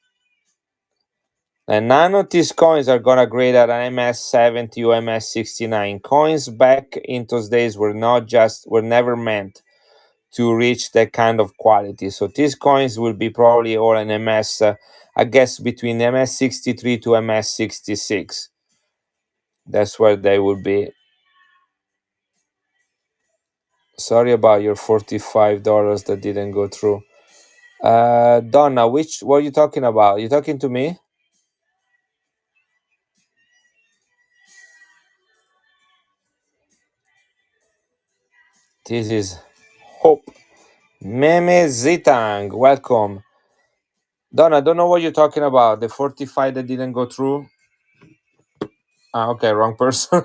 And none of these coins are gonna grade at an MS 70 or MS 69. Coins back in those days were never meant to reach that kind of quality. So these coins will be probably all an MS, I guess between MS 63 to MS 66. That's where they will be. Sorry about your $45 that didn't go through. Donna, which what are you talking about? You talking to me? This is Hope. Meme Zitang, welcome. Donna, I don't know what you're talking about. The 45 that didn't go through. Ah, okay, wrong person.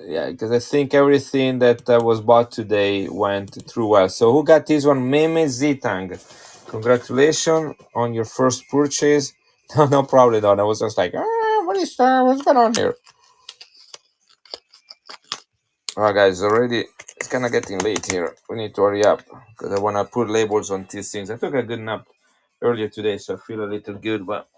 Yeah, because I think everything that was bought today went through well. So who got this one? Meme Zitang. Congratulations on your first purchase. No, no problem, Donna. I was just like, what's going on here? All right, guys, already it's kind of getting late here. We need to hurry up because I want to put labels on these things. I took a good nap earlier today, so I feel a little good. But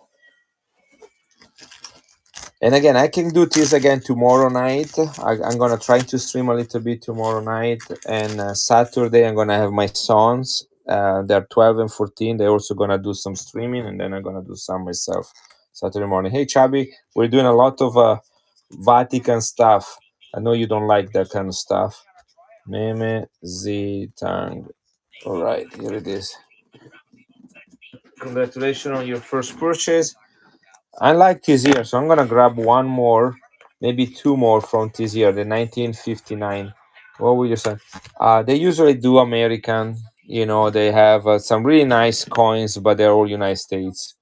and again, I can do this again tomorrow night. I'm gonna try to stream a little bit tomorrow night, and Saturday I'm gonna have my sons. They're 12 and 14. They're also gonna do some streaming, and then I'm gonna do some myself Saturday morning. Hey, Chubby, we're doing a lot of Vatican stuff. I know you don't like that kind of stuff. Meme Z Tang. All right, here it is. Congratulations on your first purchase. I like this year, so I'm gonna grab one more, maybe two more from this year, the 1959. What would you say? They usually do American. They have some really nice coins, but they're all United States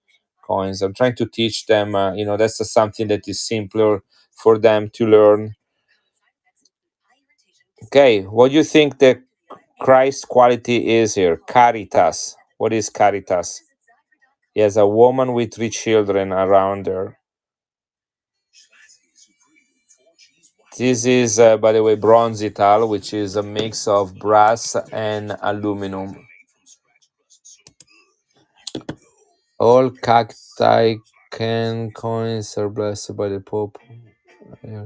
coins. I'm trying to teach them. That's just something that is simpler for them to learn. Okay, what do you think the Christ quality is here? Caritas. What is Caritas? Yes, a woman with three children around her. This is, by the way, bronzital, which is a mix of brass and aluminum. All cacti can coins are blessed by the Pope. Yeah.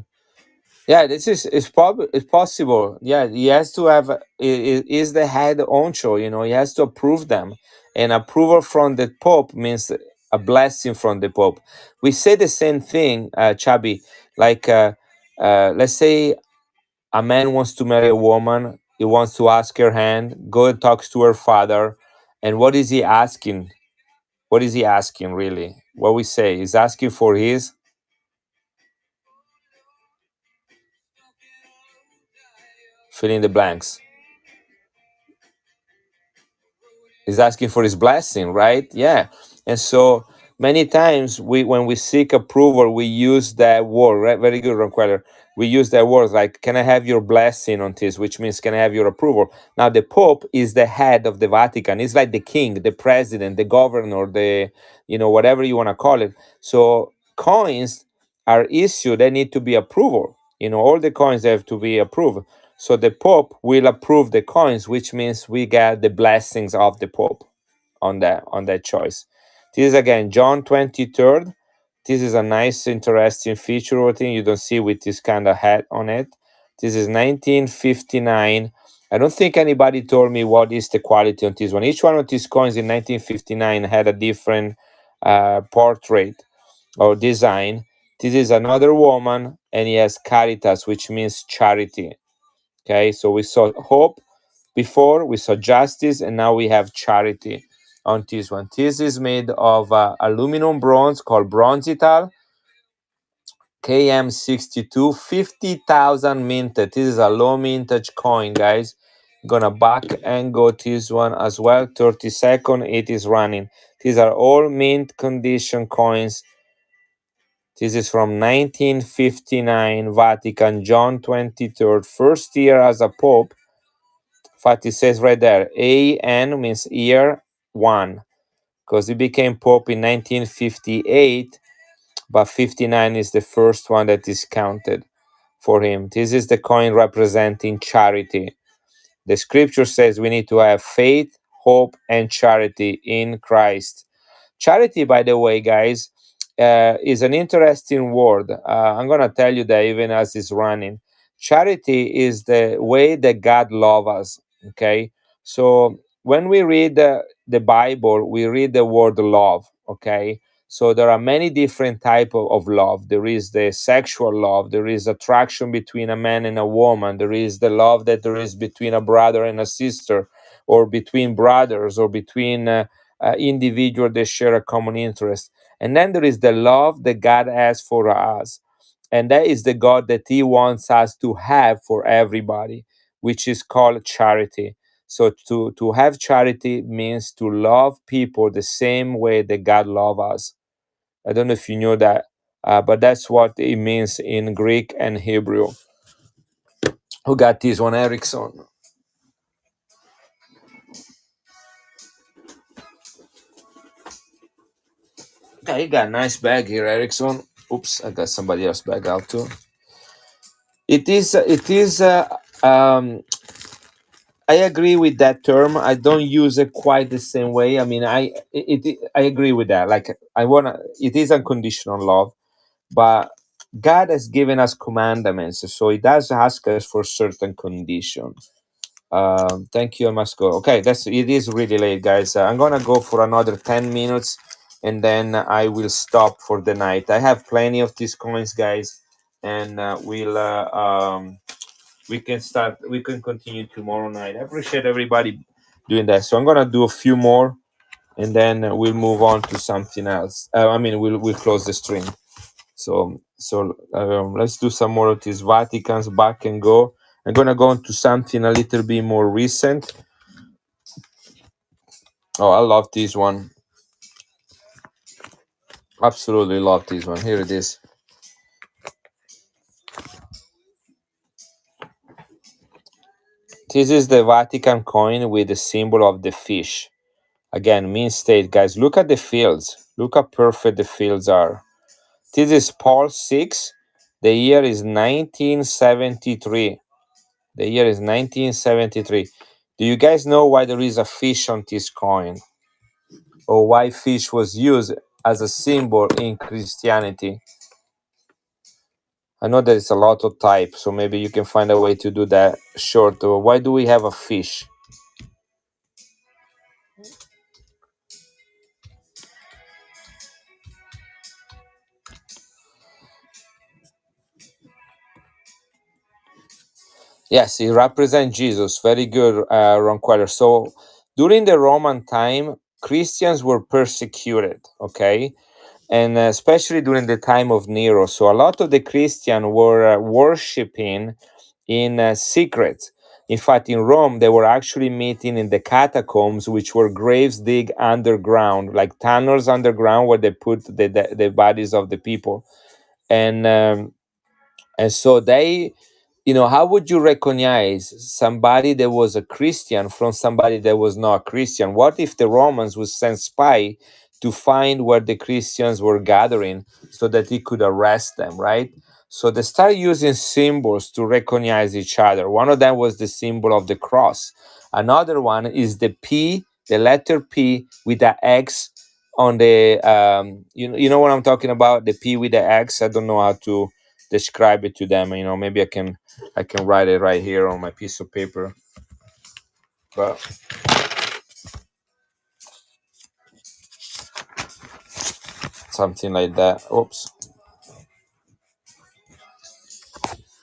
Yeah, this it's possible. Yeah, he has to have is the head honcho. He has to approve them, and approval from the Pope means a blessing from the Pope. We say the same thing, Chabi. Like, let's say a man wants to marry a woman. He wants to ask her hand. Go and talks to her father, and what is he asking? What is he asking really? What we say? He's asking for his fill in the blanks. He's asking for his blessing, right? Yeah. And so many times when we seek approval, we use that word, right? Very good, Ronqueller. We use that word like, can I have your blessing on this? Which means, can I have your approval? Now, the Pope is the head of the Vatican. He's like the king, the president, the governor, whatever you want to call it. So coins are issued, they need to be approval. All the coins have to be approved. So the Pope will approve the coins, which means we get the blessings of the Pope on that choice. This is again John 23rd. This is a nice, interesting feature routine you don't see with this kind of hat on it. This is 1959. I don't think anybody told me what is the quality on this one. Each one of these coins in 1959 had a different portrait or design. This is another woman, and he has caritas, which means charity. Okay, so we saw hope before, we saw justice, and now we have charity on this one. This is made of aluminum bronze called bronzital, KM62, 50,000 minted. This is a low mintage coin, guys. Gonna back and go this one as well. 30 seconds, it is running. These are all mint condition coins. This is from 1959, Vatican, John 23rd, first year as a pope. In fact, it says right there, AN means year one, because he became pope in 1958, but 59 is the first one that is counted for him. This is the coin representing charity. The scripture says we need to have faith, hope, and charity in Christ. Charity, by the way, guys, is an interesting word. I'm going to tell you that even as it's running. Charity is the way that God loves us. Okay. So when we read the Bible, we read the word love. Okay. So there are many different type of love. There is the sexual love. There is attraction between a man and a woman. There is the love that there is between a brother and a sister, or between brothers, or between individual that share a common interest. And then there is the love that God has for us. And that is the God that He wants us to have for everybody, which is called charity. So to have charity means to love people the same way that God loves us. I don't know if you know that, but that's what it means in Greek and Hebrew. Who got this one, Erickson? Okay, you got a nice bag here, Erickson. Oops, I got somebody else's bag out too. It is. I agree with that term. I don't use it quite the same way. I mean, I agree with that. Like I wanna. It is unconditional love, but God has given us commandments, so He does ask us for certain conditions. Thank you. I must go. Okay, that's it. Is really late, guys. I'm gonna go for another 10 minutes, and then I will stop for the night. I have plenty of these coins, guys, and we can start. We can continue tomorrow night. I appreciate everybody doing that. So I'm gonna do a few more, and then we'll move on to something else. I mean, we'll close the stream. So let's do some more of these Vaticans back and go. I'm gonna go into something a little bit more recent. Oh, I love this one. Absolutely love this one. Here it is. This is the Vatican coin with the symbol of the fish. Again, mean state, guys. Look at the fields. Look how perfect the fields are. This is Paul 6. The year is 1973. The year is 1973. Do you guys know why there is a fish on this coin? Or why fish was used as a symbol in Christianity? I know there is a lot of type, so maybe you can find a way to do that short. Why do we have a fish? Yes, it represents Jesus. Very good, Ron Queller. So during the Roman time, Christians were persecuted, okay? And especially during the time of Nero. So a lot of the Christians were worshiping in secret. In fact, in Rome, they were actually meeting in the catacombs, which were graves dig underground, like tunnels underground where they put the bodies of the people. And so they, how would you recognize somebody that was a Christian from somebody that was not a Christian? What if the Romans would send spy to find where the Christians were gathering so that he could arrest them, right? So they started using symbols to recognize each other. One of them was the symbol of the cross. Another one is the P, the letter P with the X on the you know what I'm talking about, the P with the X. I don't know how to describe it to them. Maybe I can write it right here on my piece of paper, but something like that. Oops.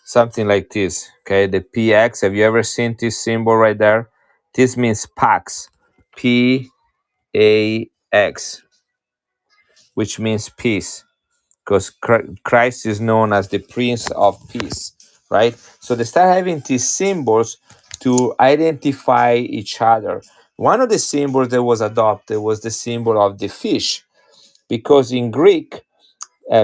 Something like this. Okay, the PX. Have you ever seen this symbol right there? This means Pax. PAX, which means peace, because Christ is known as the Prince of Peace, right? So they start having these symbols to identify each other. One of the symbols that was adopted was the symbol of the fish, because in Greek,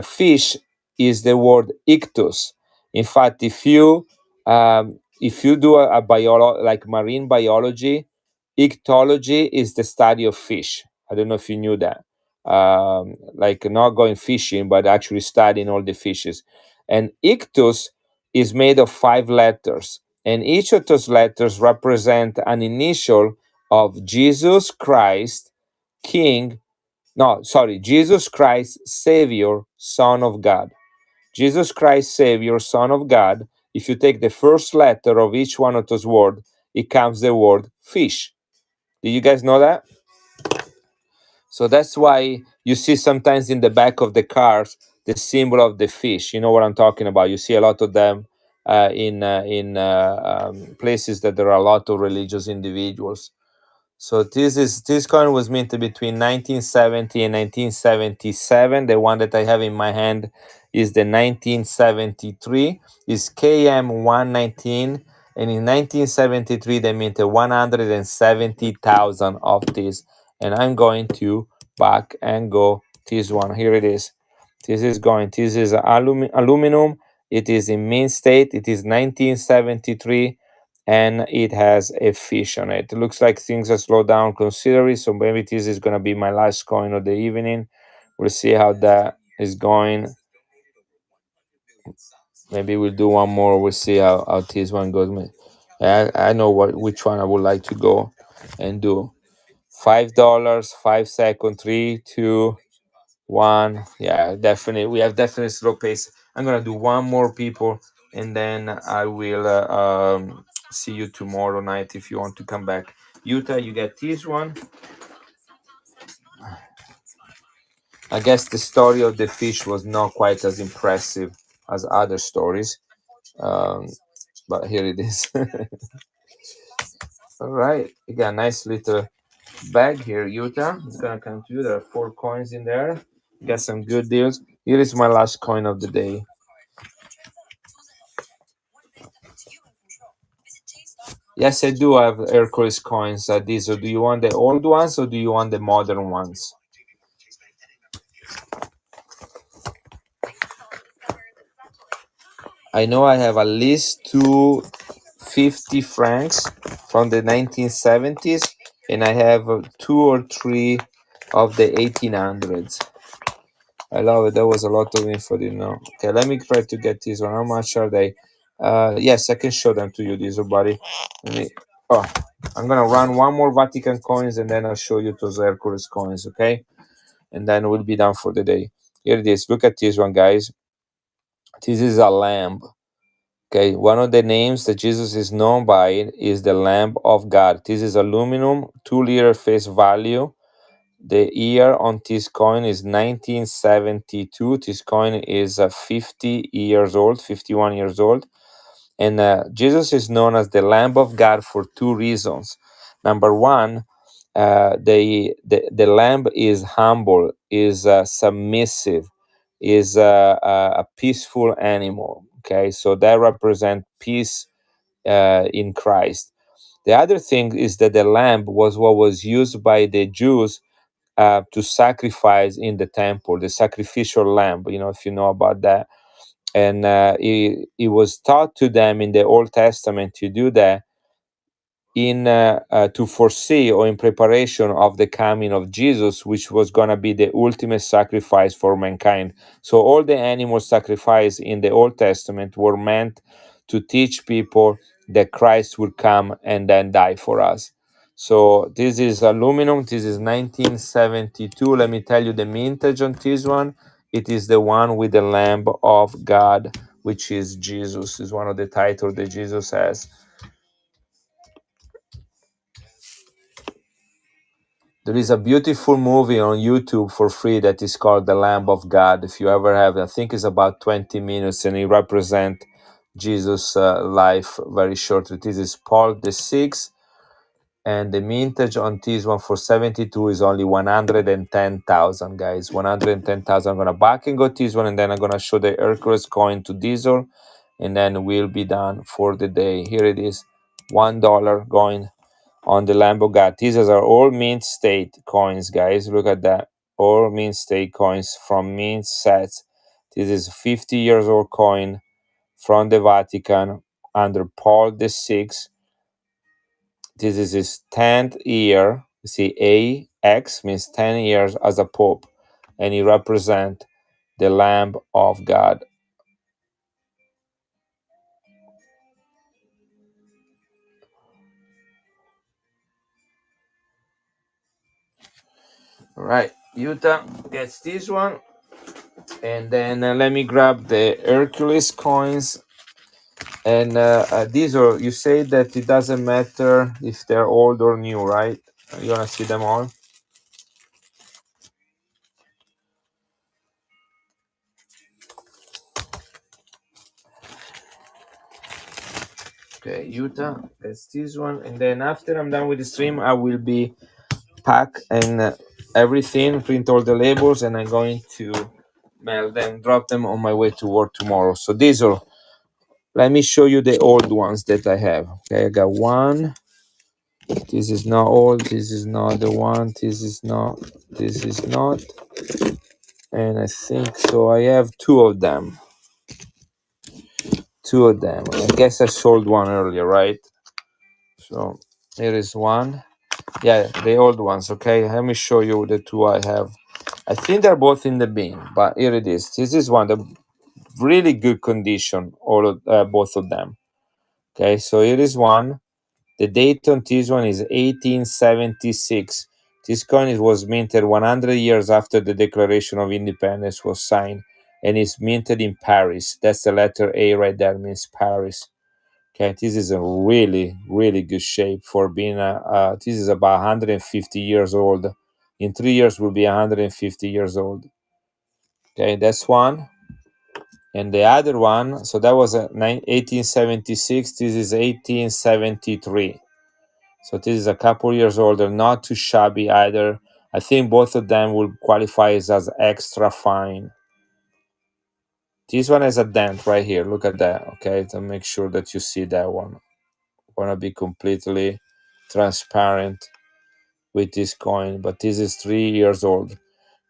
Fish is the word ictus. In fact, if you do a like marine biology, ichthyology is the study of fish. I don't know if you knew that. Like not going fishing, but actually studying all the fishes. And ictus is made of 5 letters, and each of those letters represent an initial of Jesus Christ, King. No, sorry, Jesus Christ, Savior, Son of God. Jesus Christ, Savior, Son of God. If you take the first letter of each one of those words, it comes the word fish. Do you guys know that? So that's why you see sometimes in the back of the cars the symbol of the fish. You know what I'm talking about. You see a lot of them in places that there are a lot of religious individuals. So this coin was minted between 1970 and 1977. The one that I have in my hand is the 1973. Is KM119, and in 1973 they minted 170,000 of these. And I'm going to back and go this one. Here it is. This is going. This is aluminum. It is in mint state. It is 1973, and it has a fish on it. It looks like things have slowed down considerably, so maybe this is going to be my last coin of the evening. We'll see how that is going. Maybe we'll do one more. We'll see how this one goes. I know which one I would like to go and do. $5, 5 seconds, 3, 2, 1. Yeah, definitely. We have definitely slow pace. I'm gonna do one more, people, and then I will see you tomorrow night if you want to come back. Utah, you get this one. I guess the story of the fish was not quite as impressive as other stories, um, but here it is. All right, you got a nice little bag here, Utah. It's gonna come to you. There are 4 coins in there. Got some good deals. Here is my last coin of the day. Yes, I do have Hercules coins. These. So do you want the old ones or do you want the modern ones? I know I have at least 250 francs from the 1970s, and I have 2 or 3 of the 1800s. I love it. That was a lot of info, you know. Okay, let me try to get this one. How much are they? Yes, I can show them to you, these, buddy. Oh, I'm gonna run one more Vatican coins and then I'll show you those Hercules coins, okay? And then we'll be done for the day. Here it is. Look at this one, guys. This is a lamb. Okay, one of the names that Jesus is known by is the Lamb of God. This is aluminum, 2 liter face value. The year on this coin is 1972. This coin is 50 years old, 51 years old. And Jesus is known as the Lamb of God for 2 reasons. Number one, the lamb is humble, is submissive, is a peaceful animal. Okay, so that represents peace in Christ. The other thing is that the lamb was what was used by the Jews to sacrifice in the temple, the sacrificial lamb. You know, if you know about that. And it was taught to them in the Old Testament to do that in to foresee or in preparation of the coming of Jesus, which was going to be the ultimate sacrifice for mankind. So all the animal sacrifice in the Old Testament were meant to teach people that Christ would come and then die for us. So this is aluminum. This is 1972. Let me tell you the mintage on this one. It is the one with the Lamb of God, which is Jesus. Is one of the titles that Jesus has. There is a beautiful movie on YouTube for free that is called The Lamb of God. If you ever have, I think it's about 20 minutes, and it represents Jesus' life very shortly. This is Paul the Sixth, and the mintage on this one for 72 is only 110,000, guys. 110,000. I'm gonna back and go this one, and then I'm gonna show the Hercules coin to Diesel, and then we'll be done for the day. Here it is, $1 going on the Lamb of God. These are all mint state coins, guys. Look at that. All mint state coins from mint sets. This is 50 years old coin from the Vatican under Paul VI. This is his 10th year. You see, AX means 10 years as a pope, and he represents the Lamb of God. All right, Utah gets this one, and then let me grab the Hercules coins. And these are, you say that it doesn't matter if they're old or new, right? You want to see them all? Okay, Utah, that's this one. And then after I'm done with the stream, I will be pack and everything, print all the labels, and I'm going to mail them, drop them on my way to work tomorrow. So these are, let me show you the old ones that I have. Okay, I got one. This is not old. This is not the one. This is not. This is not. And I think so. I have two of them. Two of them. I guess I sold one earlier, right? So here is one. Yeah, the old ones. Okay, let me show you the two I have. I think they're both in the bin, but here it is. This is one, the really good condition. All of both of them. Okay, so here is one. The date on this one is 1876. This coin was minted 100 years after the Declaration of Independence was signed, and it's minted in Paris. That's the letter A right there, means Paris. Okay, this is a really, really good shape for being this is about 150 years old. In 3 years, will be 150 years old. Okay, that's one. And the other one, so that was 1876. This is 1873. So this is a couple years older, not too shabby either. I think both of them will qualify as extra fine. This one has a dent right here. Look at that. Okay, to make sure that you see that one. Want to be completely transparent with this coin, but this is 3 years old.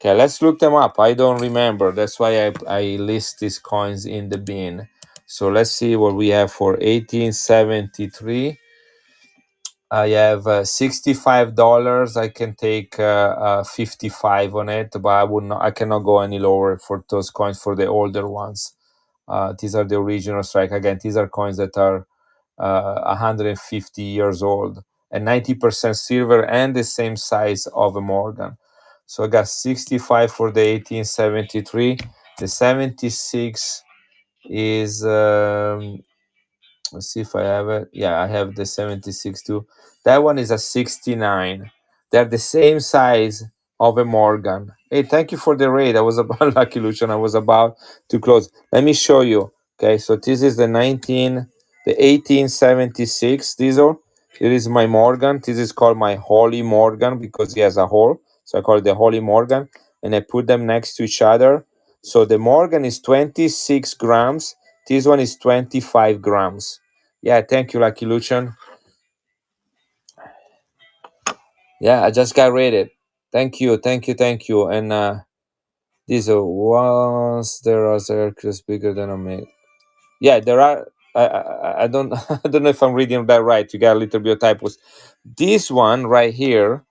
Okay, let's look them up. I don't remember. That's why I list these coins in the bin. So let's see what we have for 1873. I have $65. I can take 55 on it, but I would not. I cannot go any lower for those coins for the older ones. These are the original strike. Again, these are coins that are 150 years old and 90% silver and the same size of a Morgan. So I got 65 for the 1873. The 76 is let's see if I have it. Yeah, I have the 76 too. That one is a 69. They're the same size of a Morgan. Hey, thank you for the raid. I was about Lucky Lucian. I was about to close. Let me show you. Okay, so this is the 1876 diesel. Here is my Morgan. This is called my Holy Morgan because he has a hole. So I call it the Holy Morgan. And I put them next to each other. So the Morgan is 26 grams. This one is 25 grams. Yeah, thank you, Lucky Lucian. Yeah, I just got rated. Thank you, thank you, thank you. And these are ones there are circles bigger than a me. Yeah, there are. I don't I don't know if I'm reading that right. You got a little bit of typos. This one right here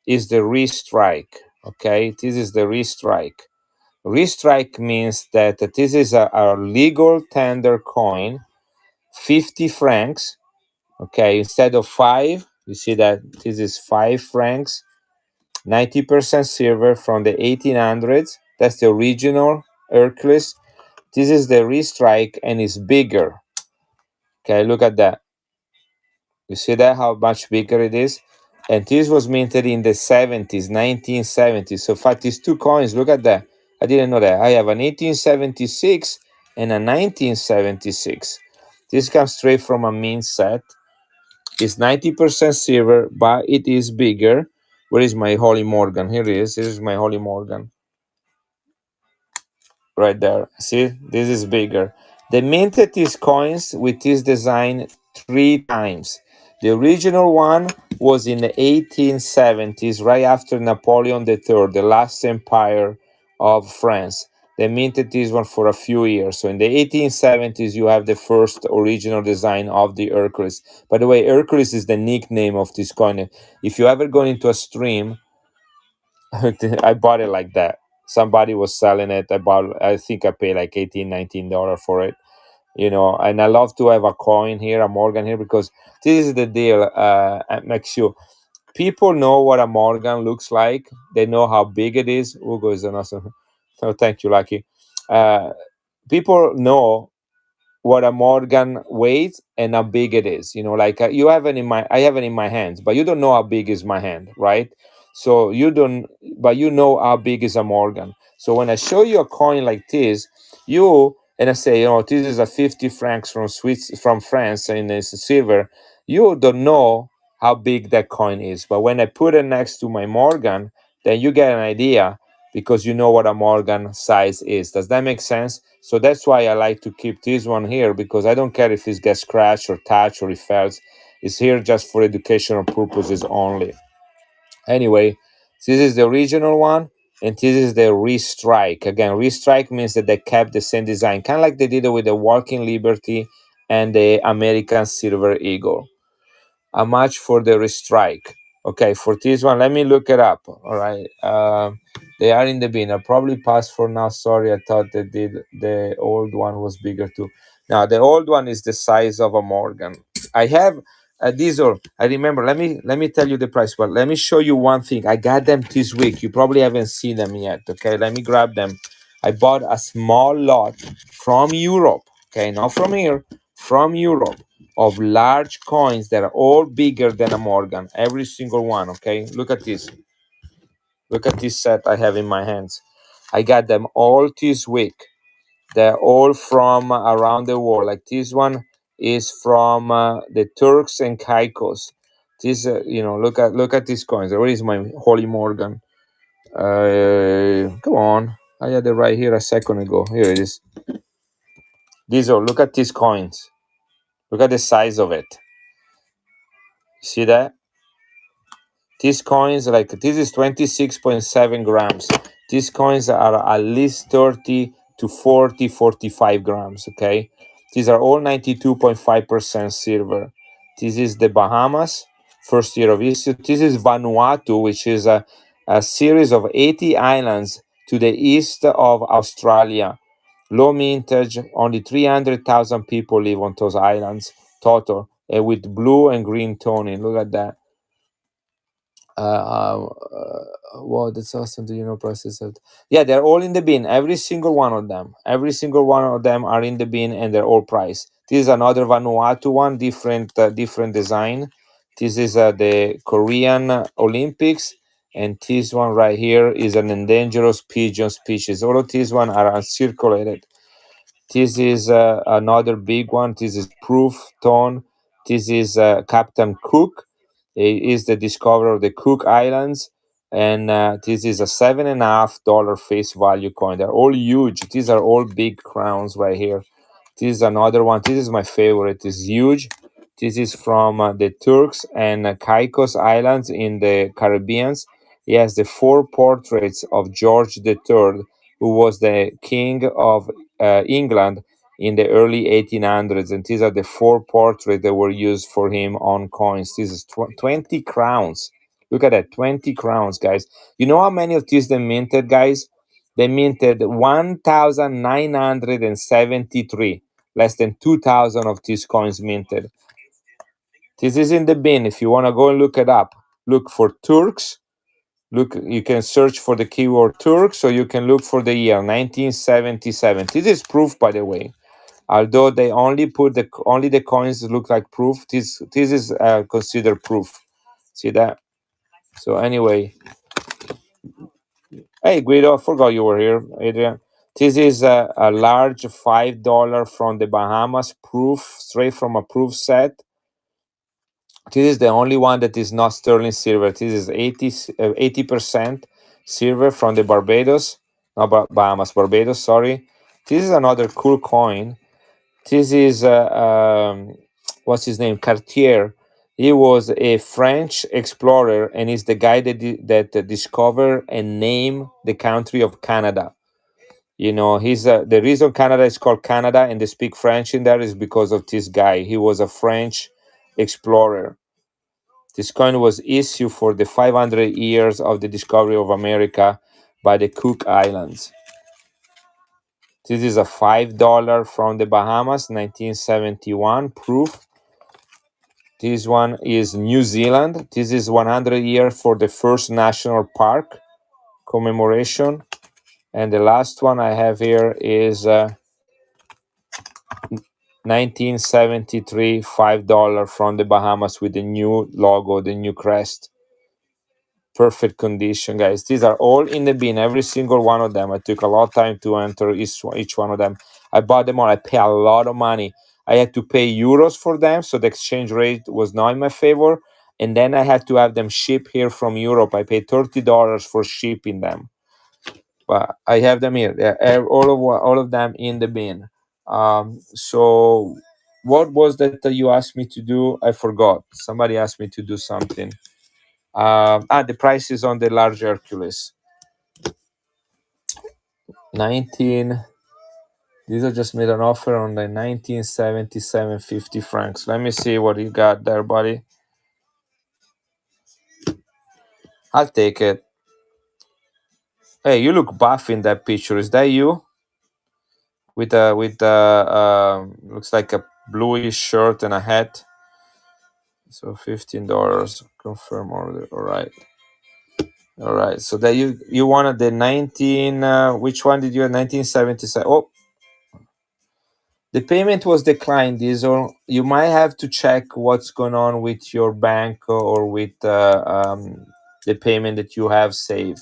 is the restrike. Okay, this is the restrike. Restrike means that this is a legal tender coin, 50 francs. Okay, instead of 5, you see that this is 5 francs, 90% silver from the 1800s. That's the original Hercules. This is the restrike and it's bigger. Okay, look at that. You see that how much bigger it is? And this was minted in the 70s, 1970s. So, in fact, these two coins, look at that. I didn't know that. I have an 1876 and a 1976. This comes straight from a mint set. It's 90% silver, but it is bigger. Where is my Holy Morgan? Here it is. This is my Holy Morgan. Right there. See, this is bigger. They minted these coins with this design 3 times. The original one was in the 1870s, right after Napoleon III, the last empire of France. They minted this one for a few years. So in the 1870s, you have the first original design of the Hercules. By the way, Hercules is the nickname of this coin. If you ever go into a stream, I bought it like that. Somebody was selling it. I think I paid like 18, $19 for it. And I love to have a coin here, a Morgan here, because this is the deal. Makes you people know what a Morgan looks like. They know how big it is. Ugo is an awesome. Oh, thank you, Lucky. Uh, People know what a Morgan weighs and how big it is. Like you have it in my, I have it in my hands, but you don't know how big is my hand, right? So you don't, but you know how big is a Morgan. So when I show you a coin like this, and I say, this is a 50 francs from France, and it's silver. You don't know how big that coin is, but when I put it next to my Morgan, then you get an idea because you know what a Morgan size is. Does that make sense? So that's why I like to keep this one here, because I don't care if it gets scratched or touched or it fails. It's here just for educational purposes only. Anyway, this is the original one, and this is the restrike. Again, restrike means that they kept the same design, kind of like they did it with the Walking Liberty and the American Silver Eagle. How much for the restrike? Okay, for this one, let me look it up. All right, they are in the bin. I'll probably pass for now. Sorry, I thought the old one was bigger too. Now the old one is the size of a Morgan. I have these are. I remember. Let me tell you the price. But let me show you one thing. I got them this week. You probably haven't seen them yet. Okay, let me grab them. I bought a small lot from Europe. Okay, not from here, from Europe, of large coins that are all bigger than a Morgan. Every single one. Okay, look at this. Look at this set I have in my hands. I got them all this week. They're all from around the world. Like this one is from the Turks and Caicos. This, look at these coins. Where is my Holy Morgan? Come on. I had it right here a second ago. Here it is. Look at these coins. Look at the size of it. See that? These coins, like this is 26.7 grams. These coins are at least 30 to 40, 45 grams. Okay. These are all 92.5% silver. This is the Bahamas, first year of issue. This is Vanuatu, which is a series of 80 islands to the east of Australia. Low mintage, only 300,000 people live on those islands total, and with blue and green toning. Look at that. Wow, that's awesome. Do you know prices of? Yeah, they're all in the bin. Every single one of them. Every single one of them are in the bin, and they're all priced. This is another Vanuatu one, different design. This is the Korean Olympics, and this one right here is an endangered pigeon species. All of these one are uncirculated. This is another big one. This is Proof Tone. This is Captain Cook. He is the discoverer of the Cook Islands. And this is a $7.50 face value coin. They're all huge. These are all big crowns right here. This is another one. This is my favorite. It's huge. This is from the Turks and Caicos Islands in the Caribbean. He has the four portraits of George III, who was the king of England in the early 1800s. And these are the four portraits that were used for him on coins. This is 20 crowns. Look at that, 20 crowns, guys. You know how many of these they minted, guys? They minted 1,973. Less than 2,000 of these coins minted. This is in the bin. If you want to go and look it up, look for Turks. Look, you can search for the keyword Turks, or you can look for the year 1977. This is proof, by the way. Although they only put only the coins look like proof, this is considered proof. See that? So anyway, hey Guido, I forgot you were here, Adrian. This is a large $5 from the Bahamas proof, straight from a proof set. This is the only one that is not sterling silver. This is 80% silver from the Barbados, no, Bahamas, Barbados. Sorry. This is another cool coin. This is what's his name? Cartier. He was a French explorer, and he's the guy that discovered and named the country of Canada. He's the reason Canada is called Canada and they speak French in there is because of this guy. He was a French explorer. This coin was issued for the 500 years of the discovery of America by the Cook Islands. This is a $5 from the Bahamas, 1971 proof. This one is New Zealand. This is 100 years for the first national park commemoration. And the last one I have here is 1973 $5 from the Bahamas with the new logo, the new crest. Perfect condition, guys. These are all in the bin, every single one of them. I took a lot of time to enter each one of them. I bought them all. I pay a lot of money. I had to pay euros for them, so the exchange rate was not in my favor. And then I had to have them shipped here from Europe. I paid $30 for shipping them. But I have them here. They're all of them in the bin. So what was that you asked me to do? I forgot. Somebody asked me to do something. The price is on the large Hercules. 19. These are just made an offer on the 1977.50 francs. Let me see what you got there, buddy. I'll take it. Hey, you look buff in that picture. Is that you? With looks like a bluish shirt and a hat. So $15. Confirm order. All right. All right. So that you wanted the 19. Which one did you have? 1977. Oh, the payment was declined, Diesel. You might have to check what's going on with your bank or with the payment that you have saved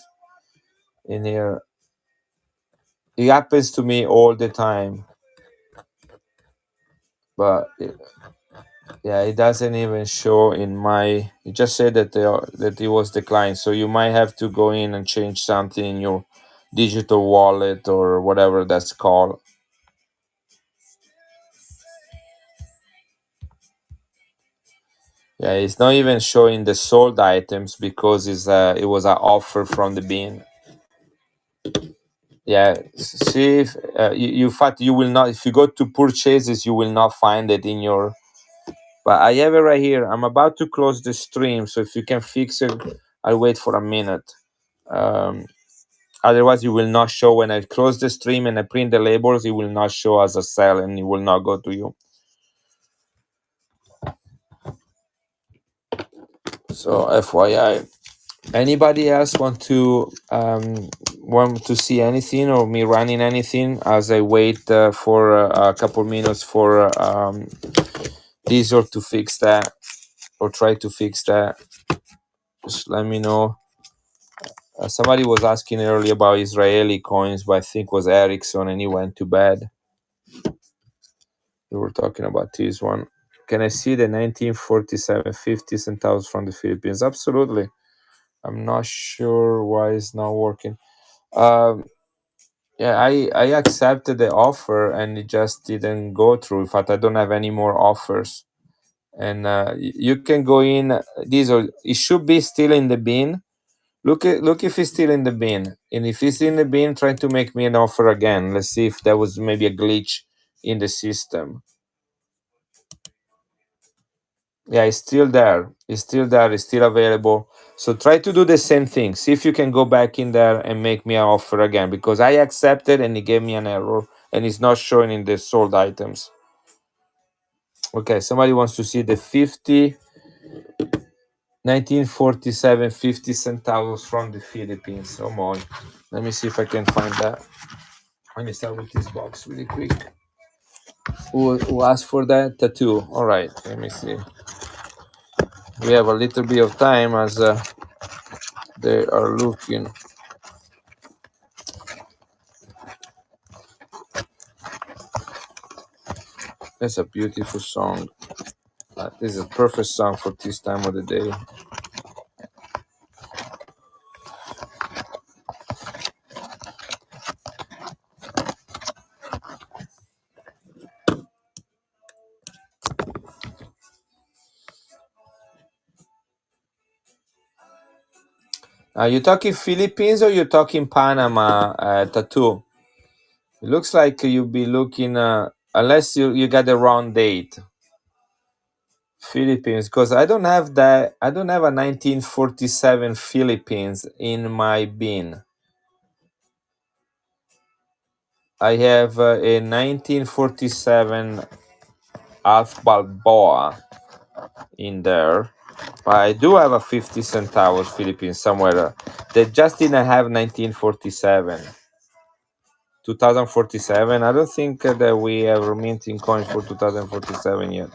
in here. It happens to me all the time, but yeah, it doesn't even show in my. It just said that it was declined. So you might have to go in and change something in your digital wallet or whatever that's called. Yeah, it's not even showing the sold items because it was an offer from the bin. Yeah, see if in fact you will not, if you go to purchases you will not find it in your, but I have it right here. I'm about to close the stream, so if you can fix it, I'll wait for a minute. um Otherwise you will not show when I close the stream and I print the labels. It will not show as a sell and it will not go to you. So FYI, anybody else want to see anything or me running anything as I wait for a couple minutes for Diesel to fix that or try to fix that? Just let me know. Somebody was asking earlier about Israeli coins, but I think it was Ericsson and he went to bed. We were talking about this one. Can I see the 1947 50 centavos from the Philippines? Absolutely. I'm not sure why it's not working. Um, yeah, I accepted the offer and it just didn't go through. In fact, I don't have any more offers. And you can go in. It should be still in the bin. Look if it's still in the bin. And if it's in the bin, try to make me an offer again. Let's see if there was maybe a glitch in the system. Yeah, it's still there. It's still there. It's still available. So try to do the same thing. See if you can go back in there and make me an offer again, because I accepted and it gave me an error and it's not showing in the sold items. Okay, somebody wants to see the 1947 50 centavos from the Philippines. Oh my. Let me see if I can find that. Let me start with this box really quick. Who asked for that? Tattoo. All right, let me see. We have a little bit of time as they are looking. That's a beautiful song. This is a perfect song for this time of the day. You talking Philippines or you talking Panama, Tattoo? It looks like you'll be looking, unless you got the wrong date. Philippines, because I don't have that. I don't have a 1947 Philippines in my bin. I have a 1947 Alf Balboa in there. But I do have a 50 centavos Philippines somewhere. They just didn't have 1947. 2047. I don't think that we have minting coins for 2047 yet.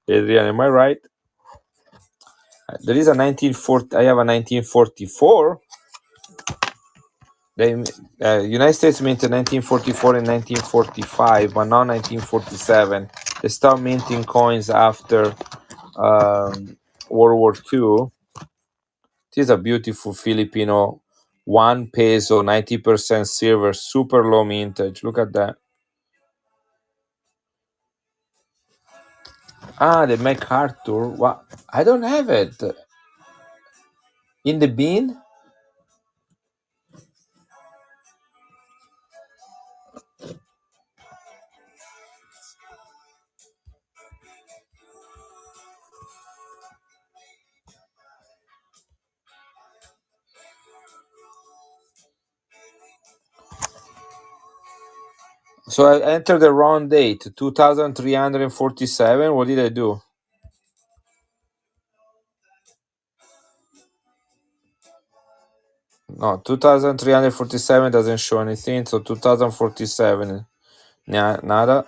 Adrian, am I right? There is a 1940. I have a 1944. They United States minted 1944 and 1945, but not 1947. They start minting coins after World War II. This is a beautiful Filipino 1 peso, 90% silver, super low mintage. Look at that. Ah, the MacArthur. What? I don't have it in the bin. So I entered the wrong date, 2347. What did I do? No, 2347 doesn't show anything. So 2047, nada.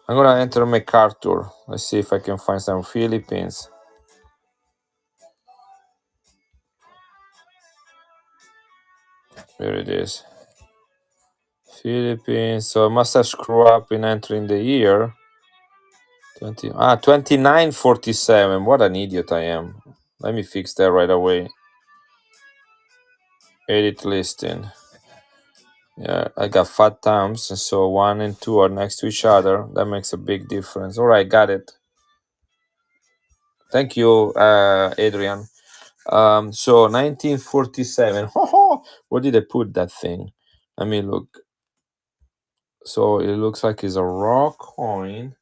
I'm gonna enter MacArthur. Let's see if I can find some Philippines. There it is. Philippines. So I must have screwed up in entering the year. 2947. What an idiot I am. Let me fix that right away. Edit listing. Yeah, I got fat thumbs, and so 1 and 2 are next to each other. That makes a big difference. All right, got it. Thank you, Adrian. So 1947. Where did I put that thing? Let me look. So it looks like it's a raw coin.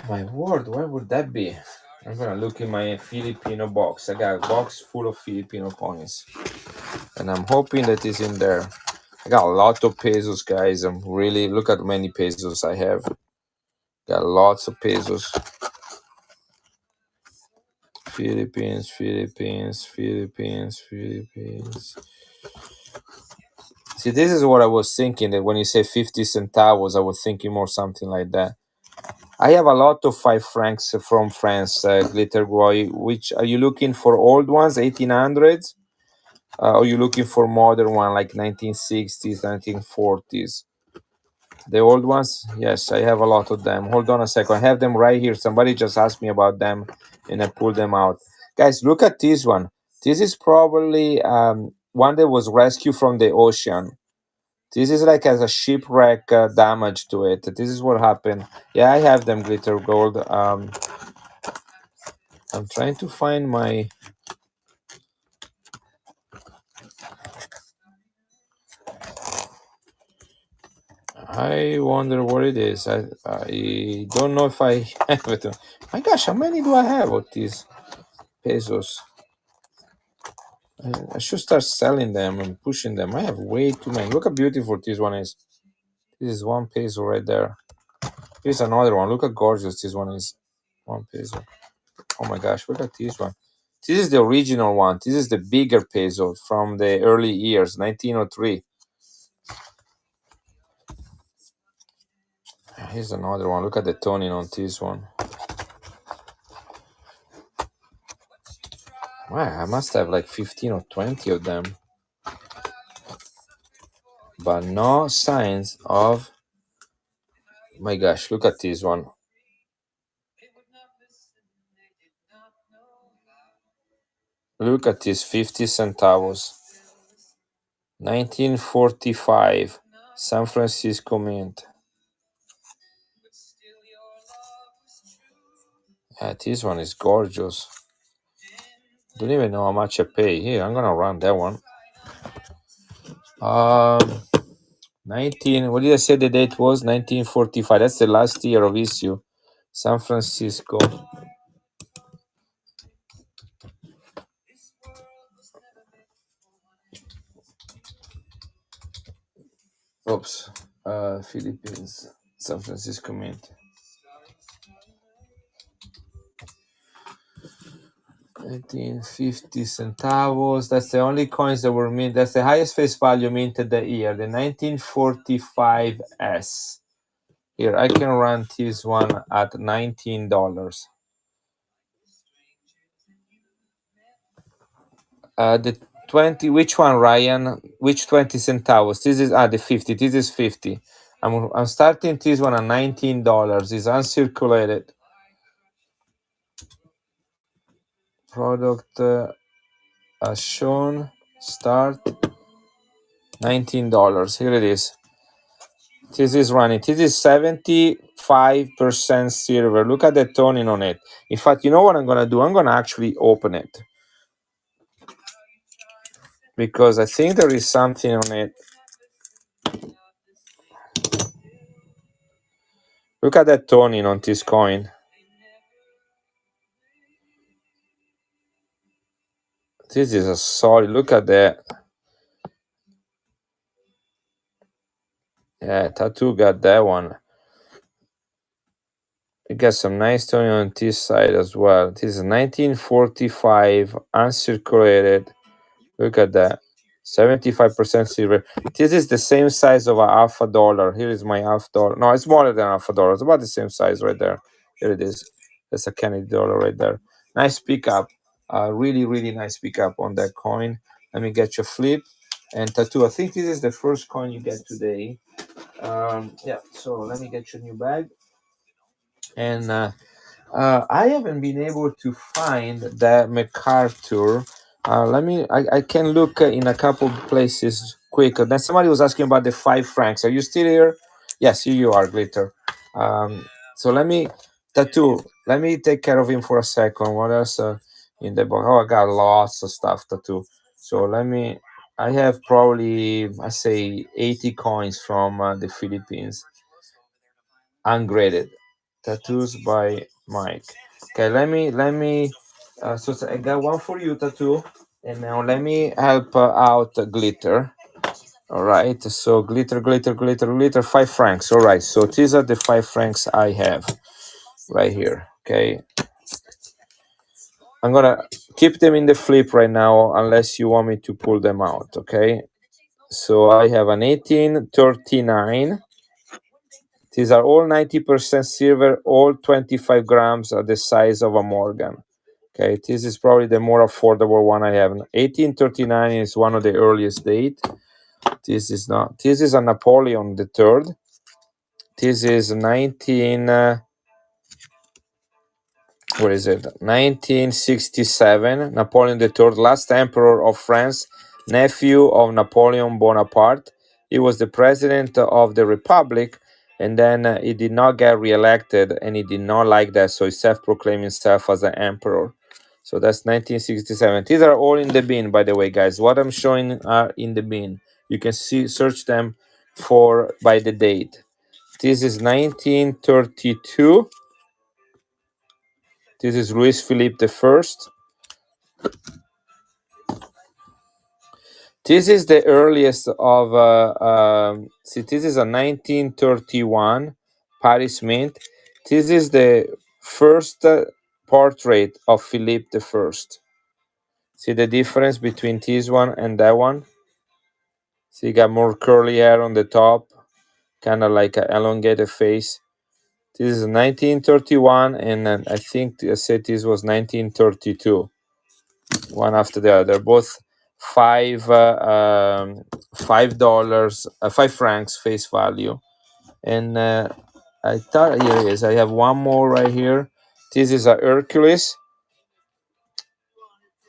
My word, where would that be? I'm gonna look in my Filipino box. I got a box full of Filipino coins, and I'm hoping that it's in there. I got a lot of pesos, guys. I'm really look at how many pesos I have. Got lots of pesos. Philippines, Philippines, Philippines, Philippines. See, this is what I was thinking. That when you say 50 centavos, I was thinking more something like that. I have a lot of 5 francs from France, Glitter Boy. Which are you looking for? Old ones, 1800s? Or are you looking for modern one like 1960s, 1940s? The old ones? Yes, I have a lot of them. Hold on a second. I have them right here. Somebody just asked me about them and I pulled them out. Guys, look at this one. This is probably one that was rescued from the ocean. This is like as a shipwreck damage to it. This is what happened. Yeah, I have them glitter gold. I'm trying to find my. I wonder what it is. I don't know if I have it. My gosh, how many do I have of these pesos? I should start selling them and pushing them. I have way too many. Look how beautiful this one is. This is 1 peso right there. Here's another one. Look how gorgeous this one is. 1 peso. Oh my gosh, look at this one. This is the original one. This is the bigger peso from the early years, 1903. Here's another one. Look at the toning on this one. Wow, I must have like 15 or 20 of them. But no signs of. My gosh, look at this one. Look at this 50 centavos. 1945. San Francisco Mint. Yeah, this one is gorgeous. Don't even know how much I pay. Here, I'm gonna run that one. Um, 19. What did I say the date was? 1945. That's the last year of issue. San Francisco. Oops. Philippines. San Francisco Mint. 1950 centavos. That's the only coins that were minted. That's the highest face value minted that year. The 1945S. Here, I can run this one at $19. The 20, which one, Ryan? Which 20 centavos? This is the 50. This is 50. I'm starting this one at $19. It's uncirculated. Product as shown. Start $19. Here it is. This is running. This is 75% silver. Look at the toning on it. In fact, you know what I'm gonna do? I'm gonna actually open it because I think there is something on it. Look at that toning on this coin. This is a solid. Look at that. Yeah, Tattoo got that one. You got some nice toning on this side as well. This is 1945 uncirculated. Look at that. 75% silver. This is the same size of a half a dollar. Here is my half dollar. No, it's smaller than half a dollar. It's about the same size right there. Here it is. That's a Kennedy dollar right there. Nice pickup. Really, really nice pickup on that coin. Let me get your flip. And Tattoo, I think this is the first coin you get today. Yeah, so let me get your new bag. And I haven't been able to find that MacArthur. I can look in a couple places quick. Then somebody was asking about the 5 francs. Are you still here? Yes, here you are, Glitter. So let me, Tattoo, let me take care of him for a second. What else in the box? Oh, I got lots of stuff, Tattoo. So I have probably, I say 80 coins from the Philippines, ungraded. Tattoos by Mike. Okay, let me. So I got one for you, Tattoo, and now let me help out Glitter. All right. So glitter, glitter, glitter, glitter. 5 francs. All right. So these are the 5 francs I have right here. Okay. I'm gonna keep them in the flip right now, unless you want me to pull them out. Okay. So I have an 1839. These are all 90% silver, all 25 grams are the size of a Morgan. Okay, this is probably the more affordable one I have. 1839 is one of the earliest date. This is not. This is a Napoleon the Third. This is 19. What is it? 1967. Napoleon the Third, last emperor of France, nephew of Napoleon Bonaparte. He was the president of the Republic, and then he did not get reelected, and he did not like that, so he self-proclaimed himself as an emperor. So that's 1967. These are all in the bin, by the way, guys. What I'm showing are in the bin. You can search them for by the date. This is 1932. This is Louis Philippe the First. This is the earliest of. See, this is a 1931 Paris Mint. This is the first portrait of Philippe the First. See the difference between this one and that one? See, you got more curly hair on the top, kind of like an elongated face. This is 1931, and I think I said this was 1932. One after the other, both $5, 5 francs face value. And I thought here it is. I have one more right here. This is a Hercules,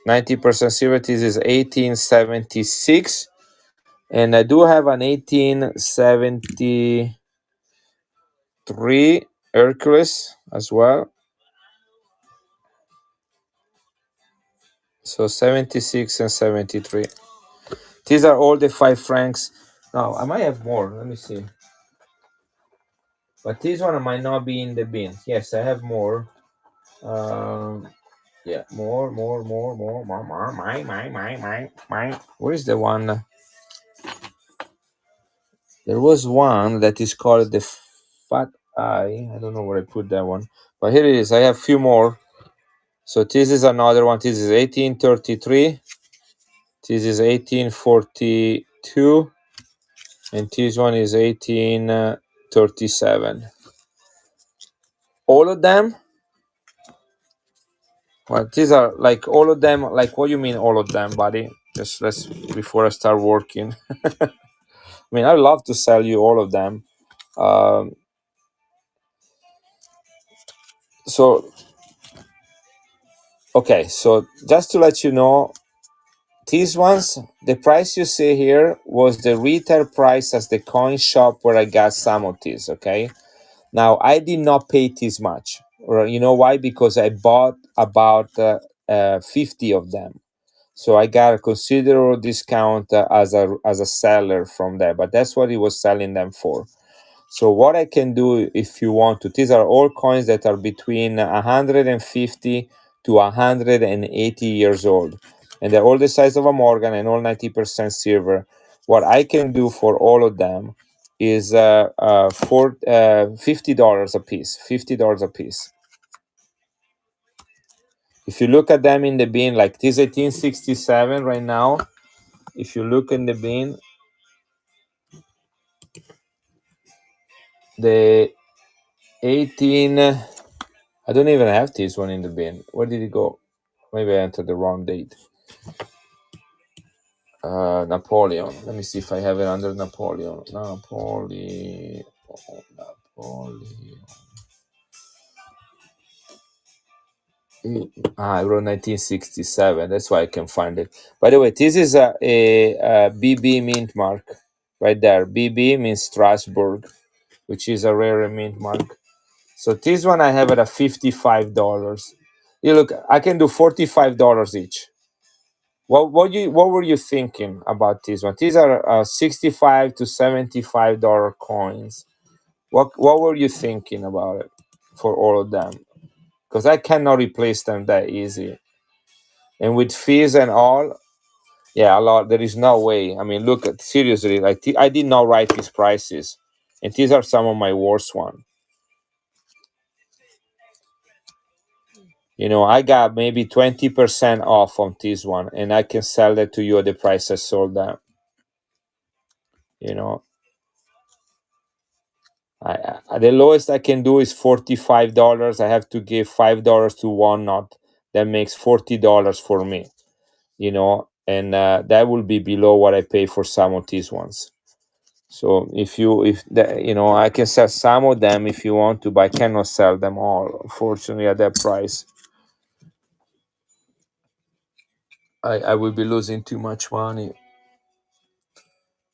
90% silver. This is 1876, and I do have an 1873 Hercules as well. So 76 and 73. These are all the 5 francs. Now I might have more. Let me see. But this one might not be in the bin. Yes, I have more. Um, yeah, more. Mine. Where's the one? There was one that is called the Fat Eye. I don't know where I put that one, but here it is. I have a few more. So this is another one. This is 1833. This is 1842, and this one is 1837. All of them. Well, these are like all of them. Like, what do you mean, all of them, buddy? Just let's before I start working. I mean, I'd love to sell you all of them. Um, so okay, so just to let you know, these ones, the price you see here was the retail price as the coin shop where I got some of these. Okay, now I did not pay this much. Or you know why? Because I bought about 50 of them. So I got a considerable discount as a seller from there, but that's what he was selling them for. So what I can do if you want to, these are all coins that are between 150 to 180 years old, and they're all the size of a Morgan and all 90% silver. What I can do for all of them is for $50 a piece. $50 a piece. If you look at them in the bin, like this 1867 right now, if you look in the bin, the 18, I don't even have this one in the bin. Where did it go? Maybe I entered the wrong date. Napoleon. Let me see if I have it under Napoleon. Napoleon. I wrote 1967. That's why I can find it. By the way, this is a BB mint mark right there. BB means Strasbourg, which is a rare mint mark. So this one I have it at $55. You look, I can do $45 each. What were you thinking about this one? These are 65 to $75 coins. What were you thinking about it for all of them? Because I cannot replace them that easy, and with fees and all, yeah, a lot. There is no way. I mean, look at seriously. Like I did not write these prices, and these are some of my worst one. You know, I got maybe 20% off on this one, and I can sell that to you at the price I sold them. You know, the lowest I can do is $45. I have to give $5 to one knot. That makes $40 for me. You know, and that will be below what I pay for some of these ones. So if the, you know, I can sell some of them if you want to, but I cannot sell them all, unfortunately, at that price. I will be losing too much money.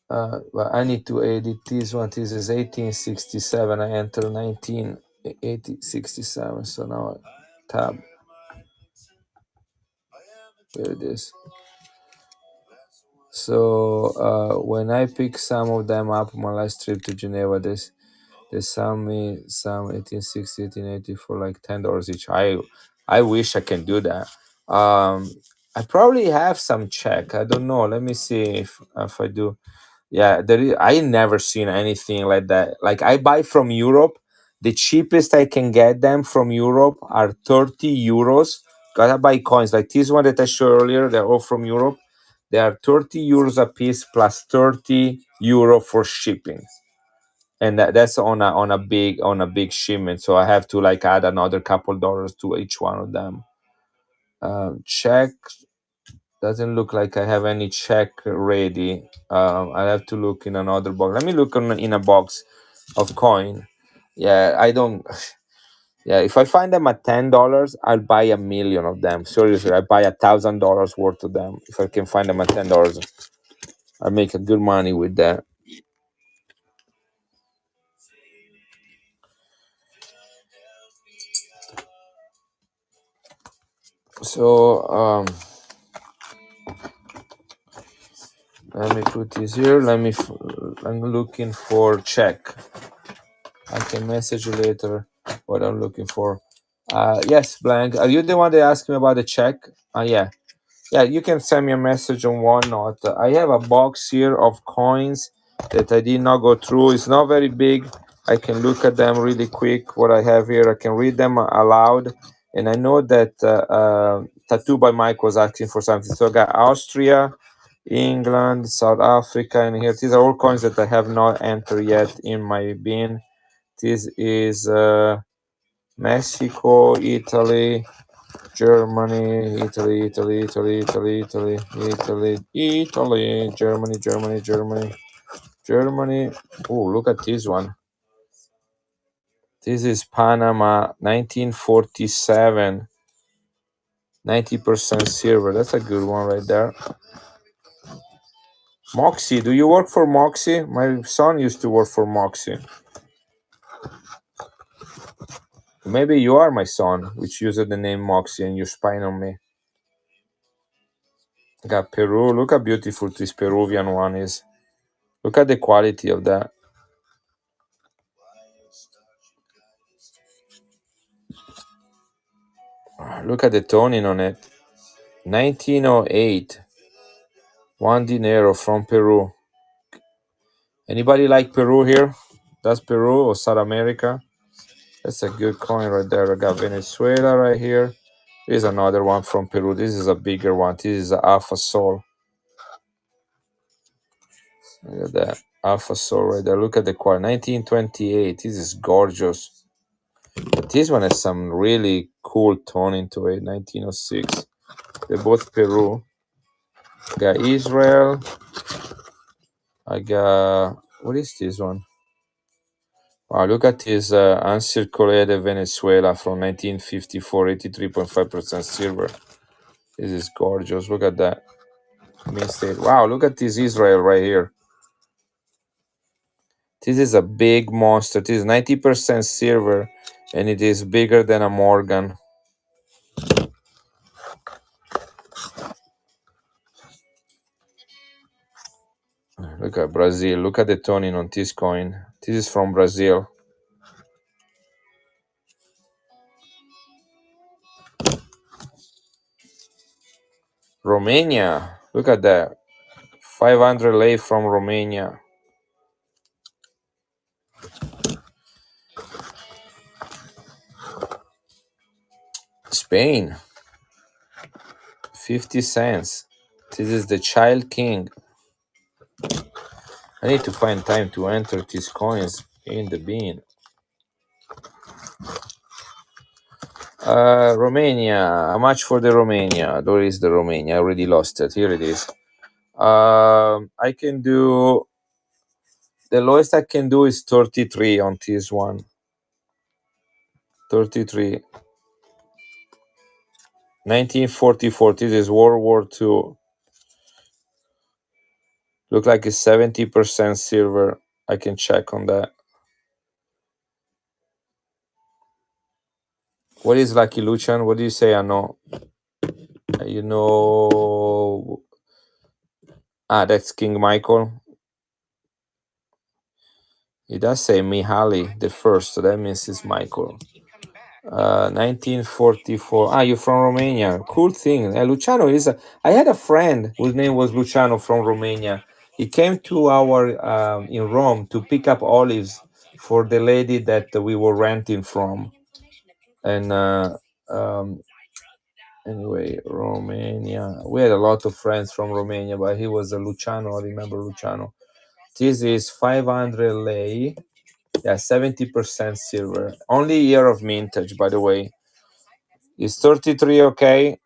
But I need to edit this one. This is 1867. I enter 1867. So now tab. Here it is. So when I pick some of them up on my last trip to Geneva, they sell me some 1860, 1880 for like $10 each. I wish I can do that. I probably have some check. I don't know. Let me see if I do. Yeah, I never seen anything like that. Like I buy from Europe. The cheapest I can get them from Europe are 30 euros. Gotta buy coins like this one that I showed earlier. They're all from Europe. They are 30 euros a piece plus 30 euro for shipping. And that's on a big shipment. So I have to like add another couple dollars to each one of them. Check doesn't look like I have any check ready. I have to look in another box. Let me look in a box of coin. Yeah, I don't. Yeah, if I find them at $10, I'll buy a million of them. Seriously, I buy $1,000 worth of them. If I can find them at $10, I make a good money with that. So Let me put this here. I'm looking for check. I can message you later what I'm looking for. Yes, Blank. Are you the one that asked me about the check? Yeah. Yeah, you can send me a message on OneNote. I have a box here of coins that I did not go through. It's not very big. I can look at them really quick. What I have here, I can read them aloud. And I know that Tattoo by Mike was asking for something. So I got Austria, England, South Africa, and here. These are all coins that I have not entered yet in my bin. This is Mexico, Italy, Germany, Italy, Germany. Oh, look at this one. This is Panama, 1947, 90% silver. That's a good one right there. Moxie, do you work for Moxie? My son used to work for Moxie. Maybe you are my son, which uses the name Moxie and you're spying on me. Got Peru. Look how beautiful this Peruvian one is. Look at the quality of that. Look at the toning on it. 1908. One dinero from Peru. Anybody like Peru here? That's Peru or South America? That's a good coin right there. I got Venezuela right here. Here's another one from Peru. This is a bigger one. This is a Alpha Sol. Look at that. Alpha Sol right there. Look at the coin. 1928. This is gorgeous. But this one has some really cool toning to it. 1906. They're both Peru. Got Israel. I got, what is this one? Wow, look at this uncirculated Venezuela from 1954, 83.5% silver. This is gorgeous. Look at that. Mint state. Wow, look at this Israel right here. This is a big monster. This is 90% silver and it is bigger than a Morgan. Look at Brazil. Look at the toning on this coin. This is from Brazil. Romania. Look at that. 500 lei from Romania. Spain. 50 cents. This is the Child King. I need to find time to enter these coins in the bin. Romania. How much for the Romania? Where is the Romania? I already lost it. Here it is. I can do, the lowest I can do is 33 on this one. 33. 1944. This is World War II. Look like it's 70% silver. I can check on that. What is Lucky Lucian? What do you say? I know. You know. That's King Michael. It does say Mihaly the first, so that means it's Michael. 1944. You're from Romania. Cool thing. Luciano is. I had a friend whose name was Luciano from Romania. He came to our in Rome to pick up olives for the lady that we were renting from. And anyway, Romania. We had a lot of friends from Romania, but he was a Luciano. I remember Luciano. This is 500 lei. Yeah, 70% silver. Only year of mintage, by the way. Is 33 okay?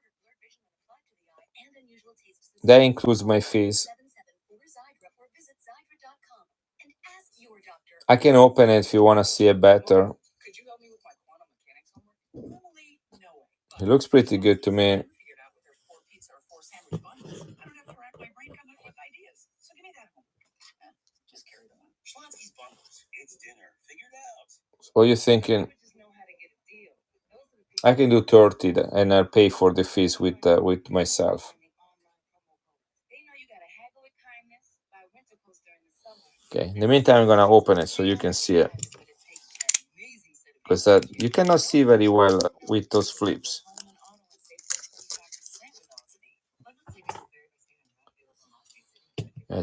That includes my fees. I can open it if you want to see it better. It looks pretty good to me. So what are you thinking? I can do 30 and I'll pay for the fees with myself. Okay. In the meantime, I'm gonna open it so you can see it, because you cannot see very well with those flips.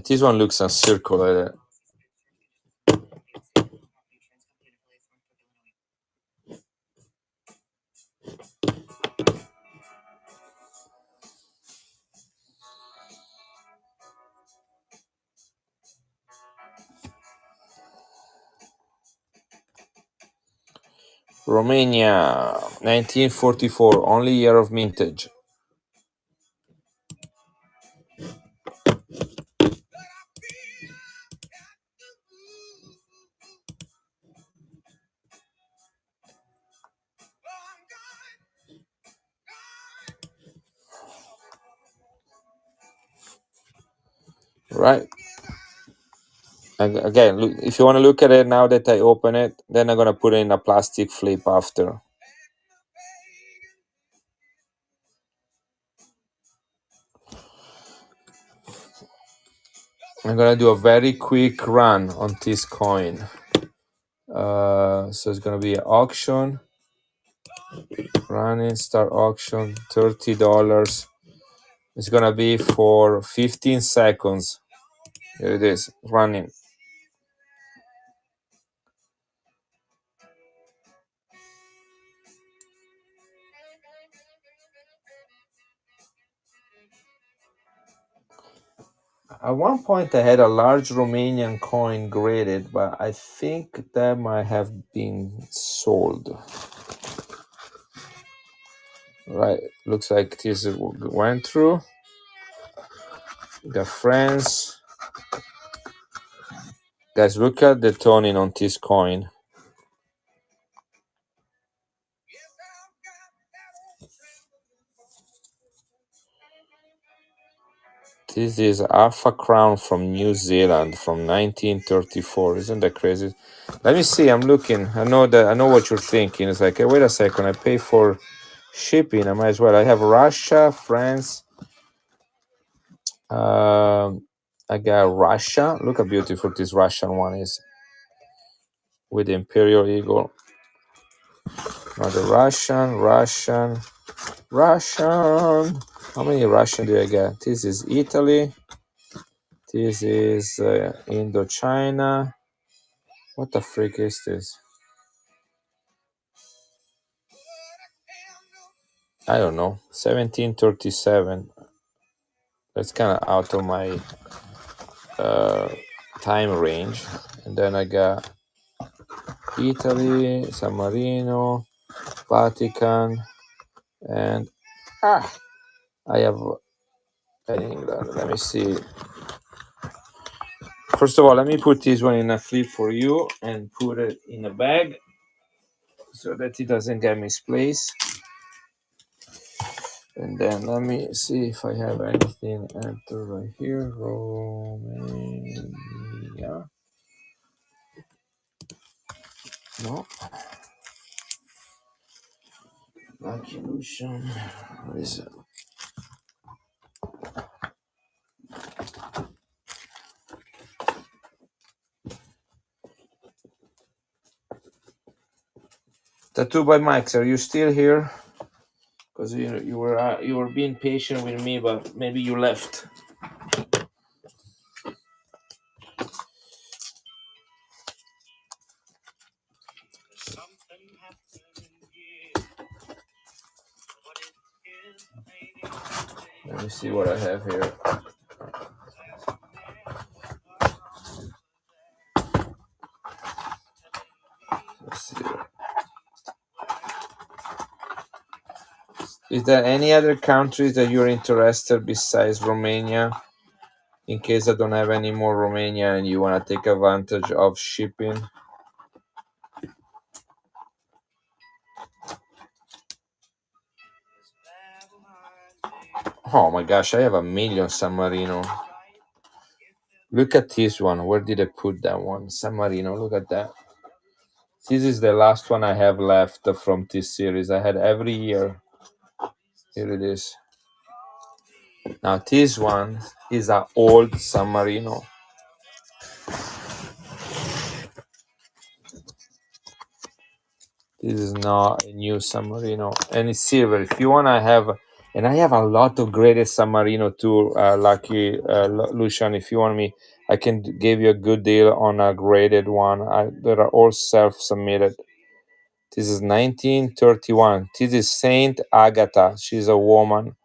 This one looks uncircular. Romania, 1944, only year of mintage. Right. Again, look, if you want to look at it now that I open it, then I'm gonna put it in a plastic flip after. I'm gonna do a very quick run on this coin. So it's gonna be an auction, running start auction, $30. It's gonna be for 15 seconds. Here it is, running. At one point, I had a large Romanian coin graded, but I think that might have been sold. Right, looks like this went through. The France. Guys, look at the toning on this coin. This is Alpha Crown from New Zealand from 1934. Isn't that crazy? Let me see. I'm looking. I know what you're thinking. It's like, hey, wait a second. I pay for shipping. I might as well. I have Russia, France. I got Russia. Look how beautiful this Russian one is with the Imperial Eagle. Another Russian. How many Russian do I get? This is Italy. This is Indochina. What the freak is this? I don't know. 1737. That's kind of out of my time range. And then I got Italy, San Marino, Vatican, and I have England. Let me see. First of all, let me put this one in a flip for you and put it in a bag so that it doesn't get misplaced. And then let me see if I have anything enter right here. Romania. No. Lucky Lucian. What is it? Tattoo by Mike's, are you still here? Because you were being patient with me, but maybe you left. Let me see what I have here. Let's see. Is there any other countries that you're interested besides Romania? In case I don't have any more Romania and you want to take advantage of shipping. Oh my gosh, I have a million San Marino. Look at this one. Where did I put that one? San Marino, look at that. This is the last one I have left from this series. I had every year. Here it is. Now this one is an old San Marino. This is not a new San Marino, and it's silver. If you wanna have, and I have a lot of graded San Marino too. Lucky Lucian, if you want me, I can give you a good deal on a graded one. They are all self-submitted. This is 1931. This is Saint Agatha. She's a woman.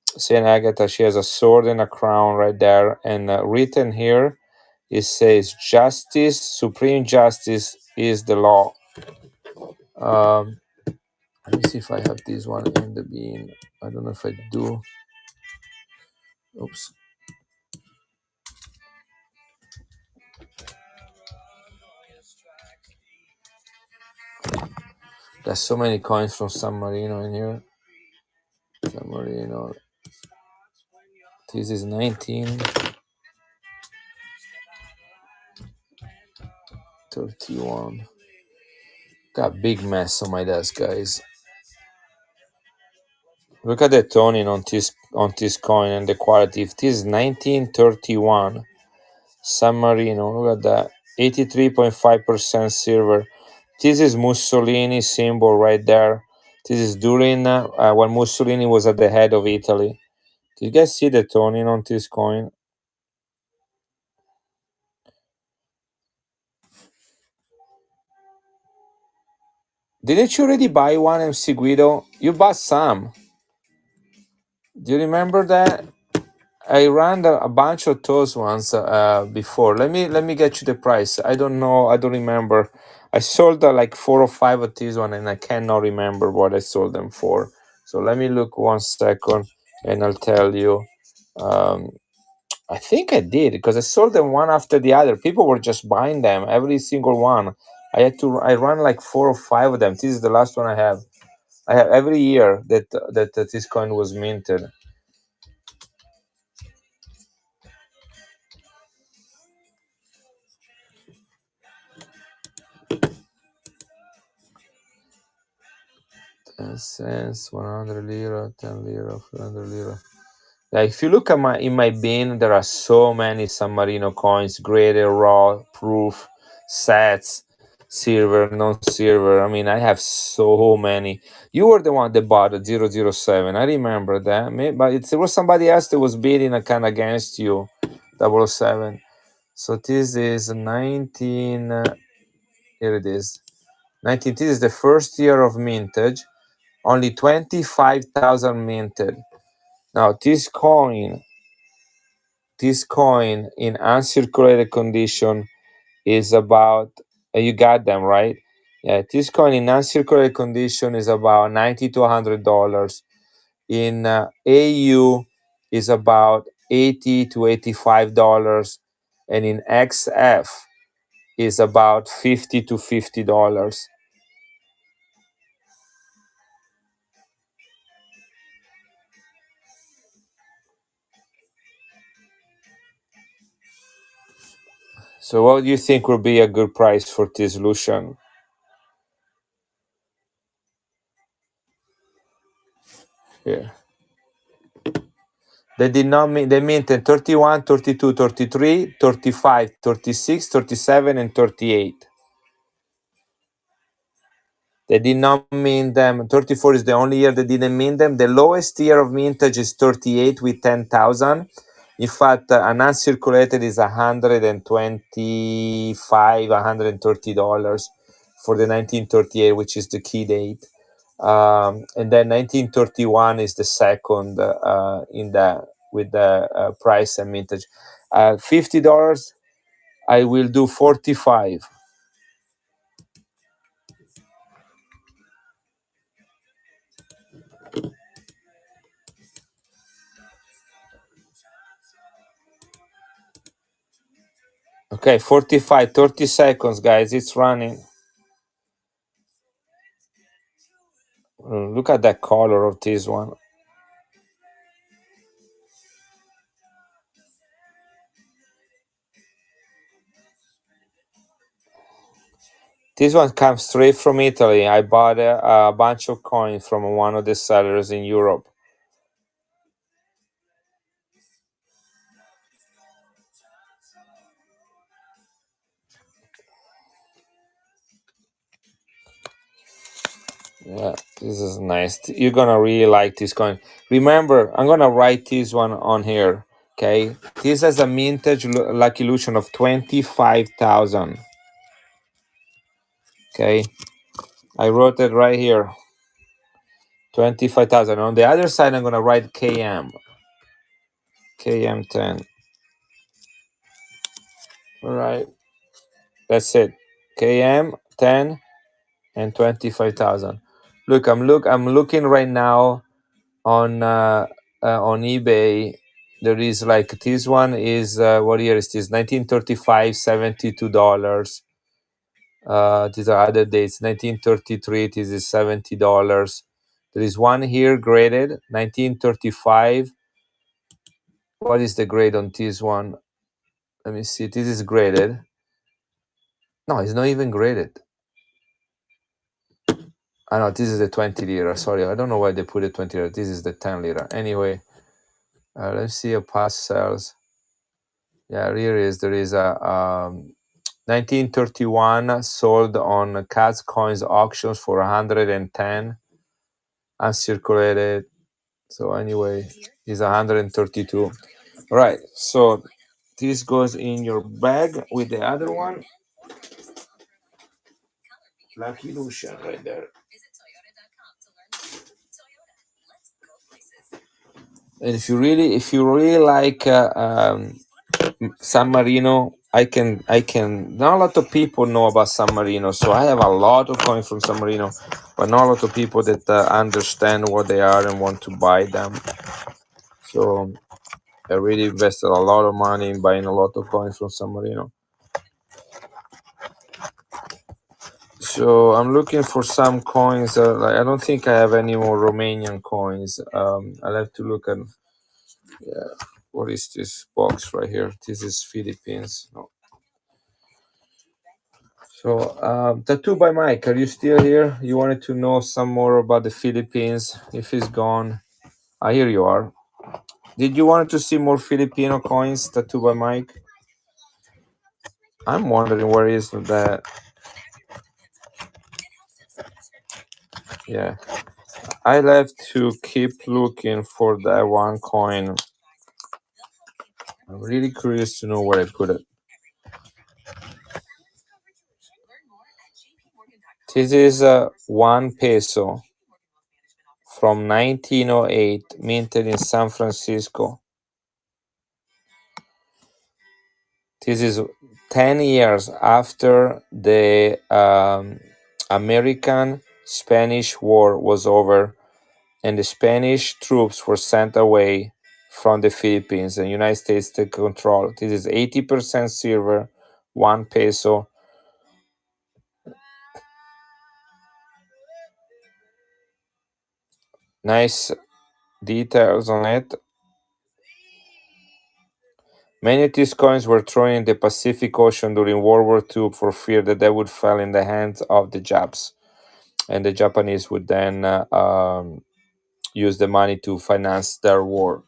Saint Agatha. She has a sword and a crown right there, and written here, it says, "Justice, supreme justice is the law." Um, Let me see if I have this one in the bean. I don't know if I do. Oops. There's so many coins from San Marino in here. San Marino. This is 1931. Got a big mess on my desk, guys. Look at the toning on this coin and the quality. If this is 1931 San Marino, look at that. 83.5% silver. This is Mussolini symbol right there. This is during when Mussolini was at the head of Italy. Did you guys see the toning on this coin? Didn't you already buy one, MC Guido? You bought some. Do you remember that? I ran a bunch of those ones before. Let me get you the price. I don't know. I don't remember. I sold like 4 or 5 of these one, and I cannot remember what I sold them for. So let me look 1 second, and I'll tell you. Um, I think I did because I sold them one after the other. People were just buying them, every single one. I run like 4 or 5 of them. This is the last one I have. I have every year that this coin was minted. $0.10, 100 lira, 10 lira, 400 lira. Yeah, if you look at my bin, there are so many San Marino coins, graded, raw, proof, sets, silver, non-silver. I mean, I have so many. You were the one that bought a 007. I remember that. But it was somebody else that was bidding a kind against you, 007. So this is 19. Here it is. 19. This is the first year of mintage. Only 25,000 minted. Now this coin in uncirculated condition is about. You got them right. Yeah, this coin in uncirculated condition is about $90 to $100. In AU is about $80 to $85, and in XF is about $50 to $50. So, what do you think would be a good price for this Lucian? Here. They did not mean they meant in 31, 32, 33, 35, 36, 37, and 38. They did not mean them. 34 is the only year they didn't mean them. The lowest year of mintage is 38 with 10,000. In fact, an uncirculated is 125, $130 for the 1938, which is the key date. And then 1931 is the second in the with the price and mintage. $50. I will do 45. Okay, 45, 30 seconds, guys. It's running. Look at that color of this one. This one comes straight from Italy. I bought a bunch of coins from one of the sellers in Europe. Yeah, this is nice. You're gonna really like this coin. Remember, I'm gonna write this one on here. Okay, this has a mintage lucky illusion of 25,000. Okay, I wrote it right here. 25,000. On the other side, I'm gonna write KM10. All right, that's it. KM10 and 25,000. I'm looking right now on eBay. There is like this one is what year is this? 1935, $72. These are other dates. 1933, this is $70. There is one here graded 1935. What is the grade on this one? Let me see. This is graded. No, it's not even graded. I know this is the 20 lira. Sorry, I don't know why they put it 20 lira. This is the 10 lira. Anyway, let's see a past sales. Yeah, here is there is a 1931 sold on Cats Coins auctions for 110 uncirculated. So anyway, is 132. Right. So this goes in your bag with the other one. Lucky Lucian right there. And if you really like San Marino, I can. Not a lot of people know about San Marino, so I have a lot of coins from San Marino, but not a lot of people that understand what they are and want to buy them. So I really invested a lot of money in buying a lot of coins from San Marino. So I'm looking for some coins. Like, I don't think I have any more Romanian coins. I'll have to look at. Yeah, what is this box right here? This is Philippines. No. So, Tattoo by Mike, are you still here? You wanted to know some more about the Philippines? If he's gone, here you are. Did you want to see more Filipino coins? Tattoo by Mike. I'm wondering where is that. Yeah, I'll have to keep looking for that one coin. I'm really curious to know where I put it. This is a 1 peso from 1908, minted in San Francisco. This is 10 years after the American Spanish War was over and the Spanish troops were sent away from the Philippines and United States took control. This is 80% silver, 1 peso. Nice details on it. Many of these coins were thrown in the Pacific Ocean during World War II for fear that they would fall in the hands of the Japs. And the Japanese would then use the money to finance their war.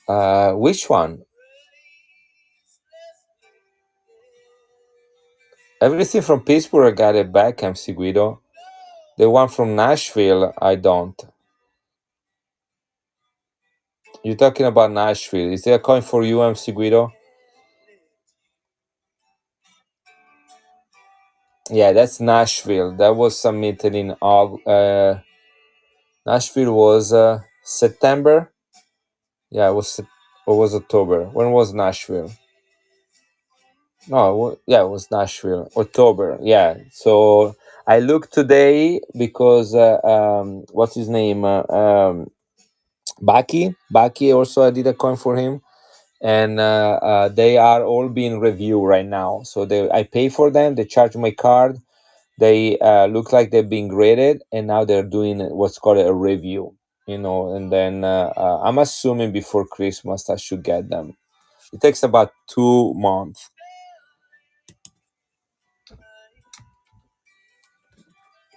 Which one? Everything from Pittsburgh I got it back, MC Guido. The one from Nashville, I don't. You're talking about Nashville. Is there a coin for you, MC Guido? Yeah, that's Nashville. That was submitted in August. Nashville was September. Yeah, it was October. When was Nashville? No, yeah, it was Nashville. October. Yeah. So I looked today because what's his name? Baki also I did a coin for him, and they are all being reviewed right now. So I pay for them. They charge my card. They look like they've been graded, and now they're doing what's called a review. And then I'm assuming before Christmas I should get them. It takes about 2 months.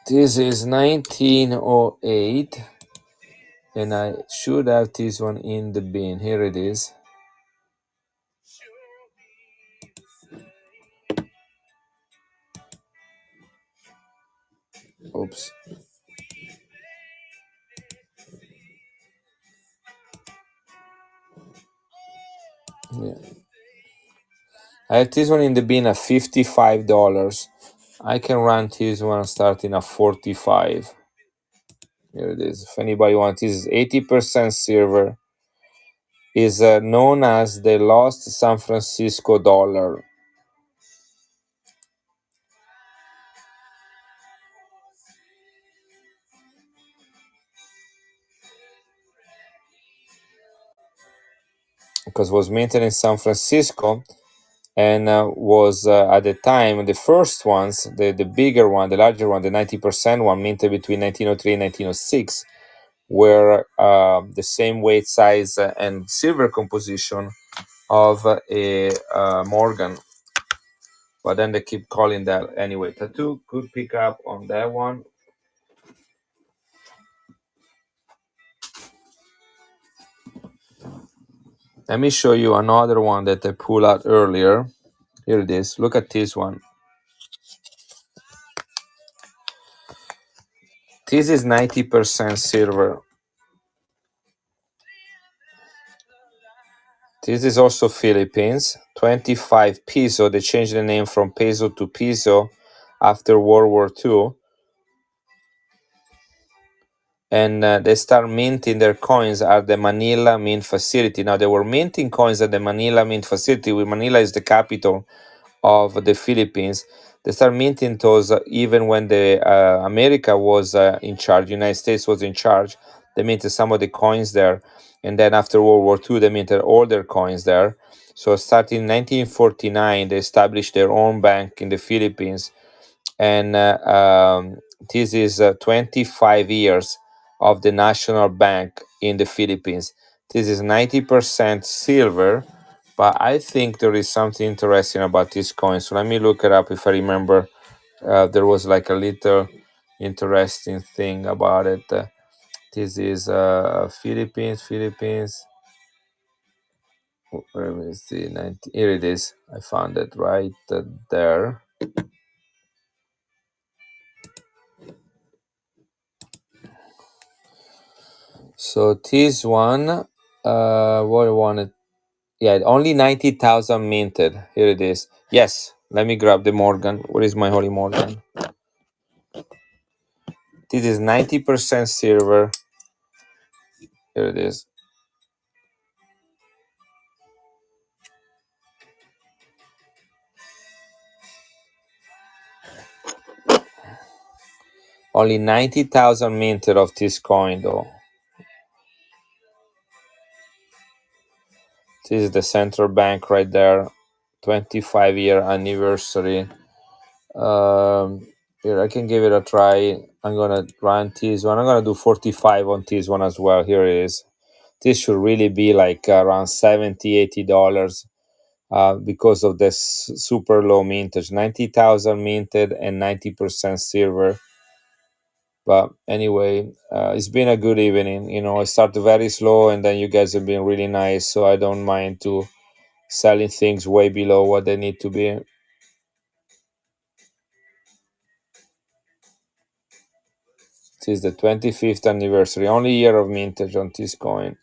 This is 1908, and I should have this one in the bin. Here it is. Oops. Yeah. I have this one in the bin at $55. I can run this one starting at 45. Here it is. If anybody wants, this is 80% silver. Is known as the lost San Francisco dollar because it was minted in San Francisco and was at the time the first ones, the bigger one, the larger one, the 90% one, minted between 1903 and 1906, were the same weight, size, and silver composition of a Morgan. But then they keep calling that anyway. Tattoo could pick up on that one. Let me show you another one that I pulled out earlier. Here it is. Look at this one. This is 90% silver. This is also Philippines. 25 peso. They changed the name from peso to peso after World War II. And they start minting their coins at the Manila Mint Facility. Now, they were minting coins at the Manila Mint Facility. Manila is the capital of the Philippines. They start minting those even when the America was in charge, United States was in charge. They minted some of the coins there, and then after World War II, they minted all their coins there. So starting in 1949, they established their own bank in the Philippines, and this is 25 years of the national bank in the Philippines. This is 90% silver, but I think there is something interesting about this coin. So let me look it up. If I remember, there was like a little interesting thing about it. This is Philippines. Where is the 90? Here it is. I found it right there. So this one, what I wanted, yeah, only 90,000 minted. Here it is. Yes, let me grab the Morgan. Where is my Holy Morgan? This is 90% silver. Here it is. Only 90,000 minted of this coin, though. This is the central bank right there. 25-year anniversary. Um, Here, I can give it a try. I'm gonna run this one. I'm gonna do 45 on this one as well. Here it is. This should really be like around $70, $80 because of this super low mintage. 90,000 minted and 90% silver. But anyway, it's been a good evening. I started very slow and then you guys have been really nice. So I don't mind to selling things way below what they need to be. This is the 25th anniversary, only year of mintage on this coin.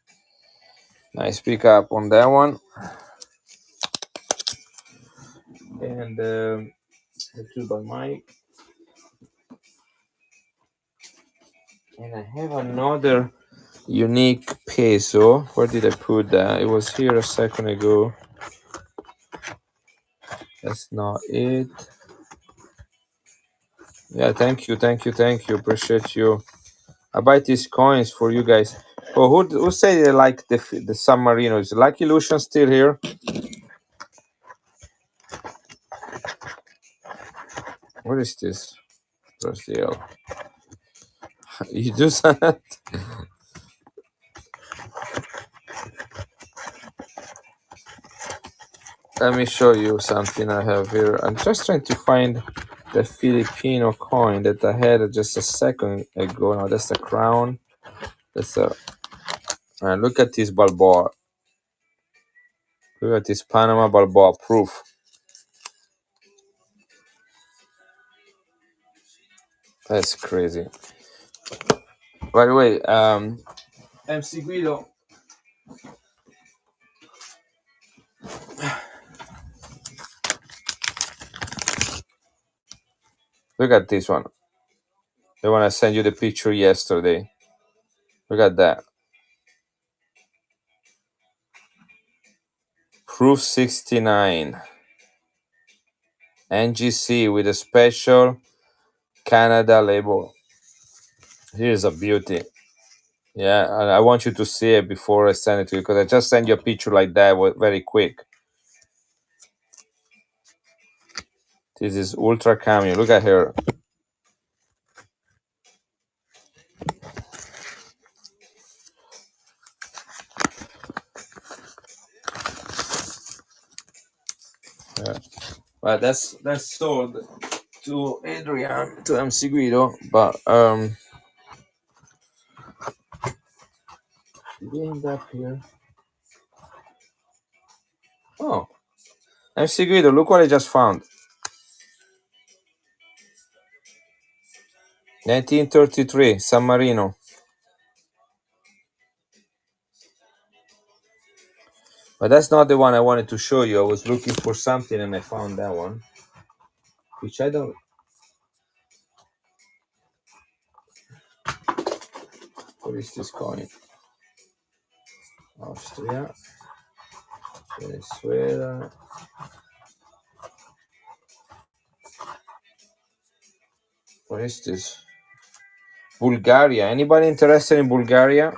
Nice pick up on that one. And the two by Mike. And I have another unique peso. Where did I put that? It was here a second ago. That's not it. Yeah, thank you. Appreciate you. I buy these coins for you guys. Oh, who say they like the San Marino? Is Lucky Lucian still here? What is this? Brazil. You do that? Let me show you something I have here. I'm just trying to find the Filipino coin that I had just a second ago. Now that's the crown. That's a look at this Balboa. Look at this Panama Balboa proof. That's crazy. By the way, MC Guido, look at this one. The one I sent you the picture yesterday. Look at that. Proof 69. NGC with a special Canada label. Here's a beauty. Yeah, I want you to see it before I send it to you because I just sent you a picture like that very quick. This is Ultra Cameo. Look at her. Yeah. But that's sold to Adrian, to MC Guido. But did we end up here? Oh, MC Guido, look what I just found. 1933, San Marino. But that's not the one I wanted to show you. I was looking for something and I found that one, which I don't. What is this coin? Austria, Venezuela. What is this? Bulgaria. Anybody interested in Bulgaria?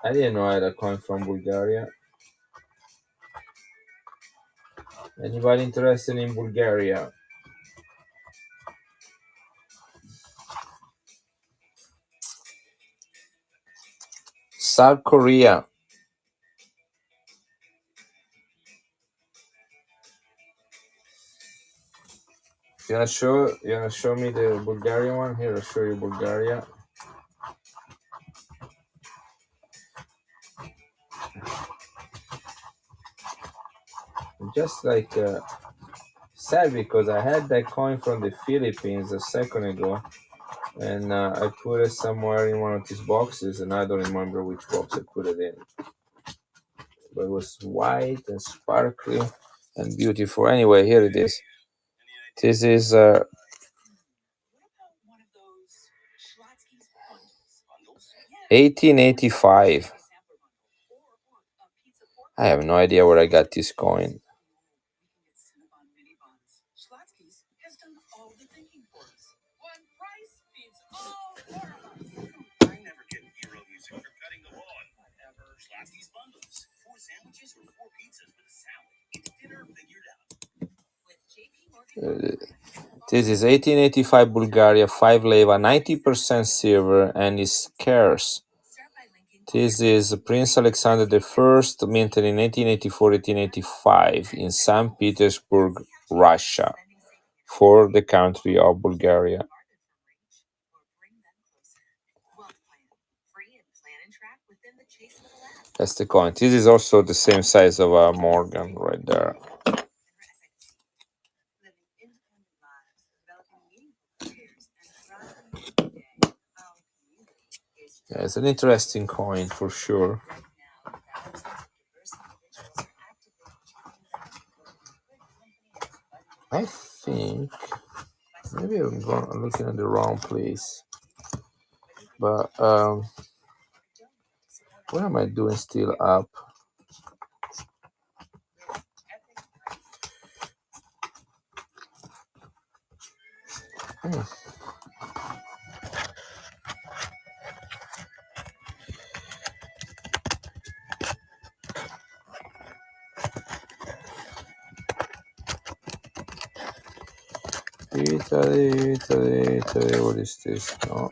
I didn't know I had a coin from Bulgaria. Anybody interested in Bulgaria? South Korea. You wanna show me the Bulgarian one? Here, I'll show you Bulgaria. I'm just like sad because I had that coin from the Philippines a second ago, and I put it somewhere in one of these boxes, and I don't remember which box I put it in. But it was white and sparkly and beautiful. Anyway, here it is. This is 1885. I have no idea where I got this coin. This is 1885 Bulgaria, 5 leva, 90% silver, and is scarce. This is Prince Alexander I, minted in 1884-1885 in St. Petersburg, Russia, for the country of Bulgaria. That's the coin. This is also the same size of a Morgan right there. Yeah, it's an interesting coin for sure. I think maybe I'm looking at the wrong place. But what am I doing still up? Italy, what is this? No.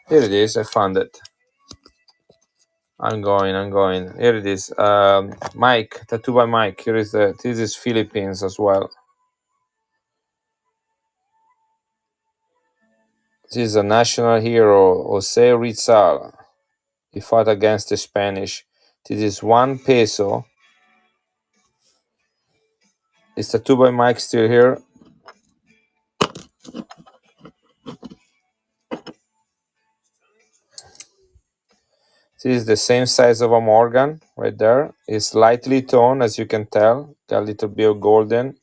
Here it is, I found it. I'm going. Here it is. Mike, tattoo by Mike. This is Philippines as well. This is a national hero, Jose Rizal. He fought against the Spanish. This is 1 peso Is the 2 by mic still here? This is the same size of a Morgan right there. It's lightly toned, as you can tell. Got a little bit of golden.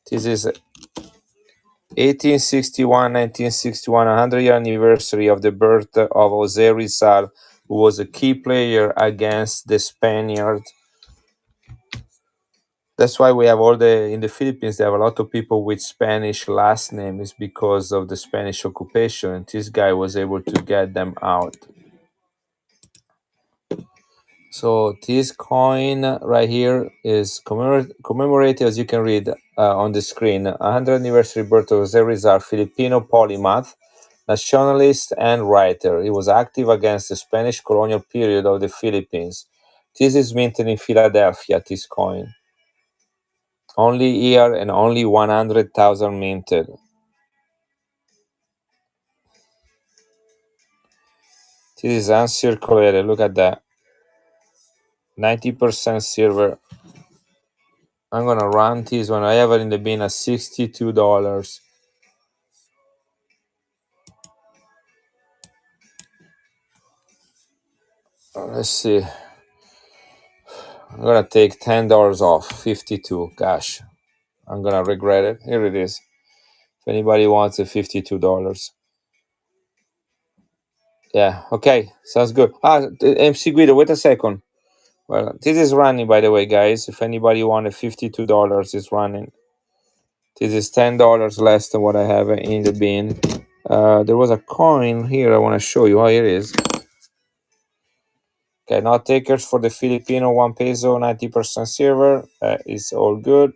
This is 1861, 1961, 100-year anniversary of the birth of Jose Rizal, who was a key player against the Spaniard. That's why we have in the Philippines, they have a lot of people with Spanish last names because of the Spanish occupation. And this guy was able to get them out. So this coin right here is commemorated, as you can read on the screen, 100th anniversary birth of Jose Rizal, Filipino polymath, nationalist and writer. He was active against the Spanish colonial period of the Philippines. This is minted in Philadelphia, this coin. Only here and only 100,000 minted. This is uncirculated. Look at that. 90% silver. I'm gonna run this one. I have it in the bin at $62. Let's see. I'm gonna take $10 off. 52. Gosh, I'm gonna regret it. Here it is. If anybody wants it, $52. Yeah. Okay. Sounds good. MC Guido, wait a second. Well, this is running, by the way, guys. If anybody wanted $52, it's running. This is $10 less than what I have in the bin. There was a coin here I want to show you. Oh, here it is. Okay, now takers for the Filipino 1 peso, 90% silver. It's all good.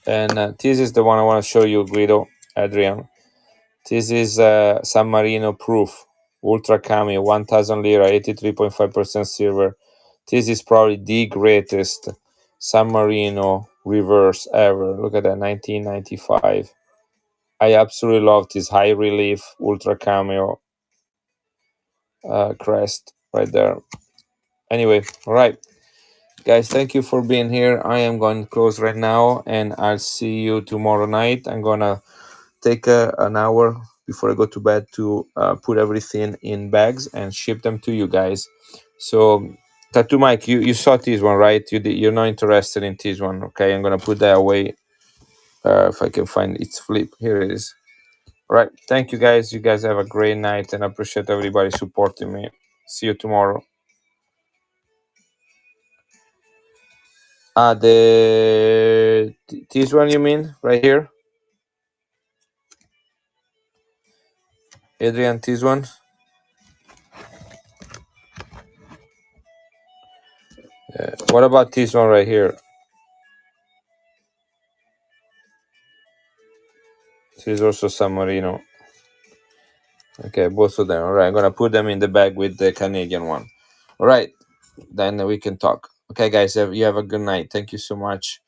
And this is the one I want to show you, Guido, Adrian. This is San Marino proof. Ultra Cami, 1000 lira, 83.5% silver. This is probably the greatest San Marino reverse ever. Look at that, 1995. I absolutely love this high relief Ultra Cameo crest right there. Anyway, all right. Guys, thank you for being here. I am going to close right now, and I'll see you tomorrow night. I'm going to take an hour before I go to bed to put everything in bags and ship them to you guys. So, Tattoo Mike, you saw this one, right? You're not interested in this one. Okay, I'm going to put that away if I can find its flip. Here it is. All right. Thank you, guys. You guys have a great night, and I appreciate everybody supporting me. See you tomorrow. This one you mean right here, Adrian? This one. What about this one right here? This is also San Marino. Okay, both of them. All right, I'm gonna put them in the bag with the Canadian one. All right, then we can talk. Okay, guys, you have a good night. Thank you so much.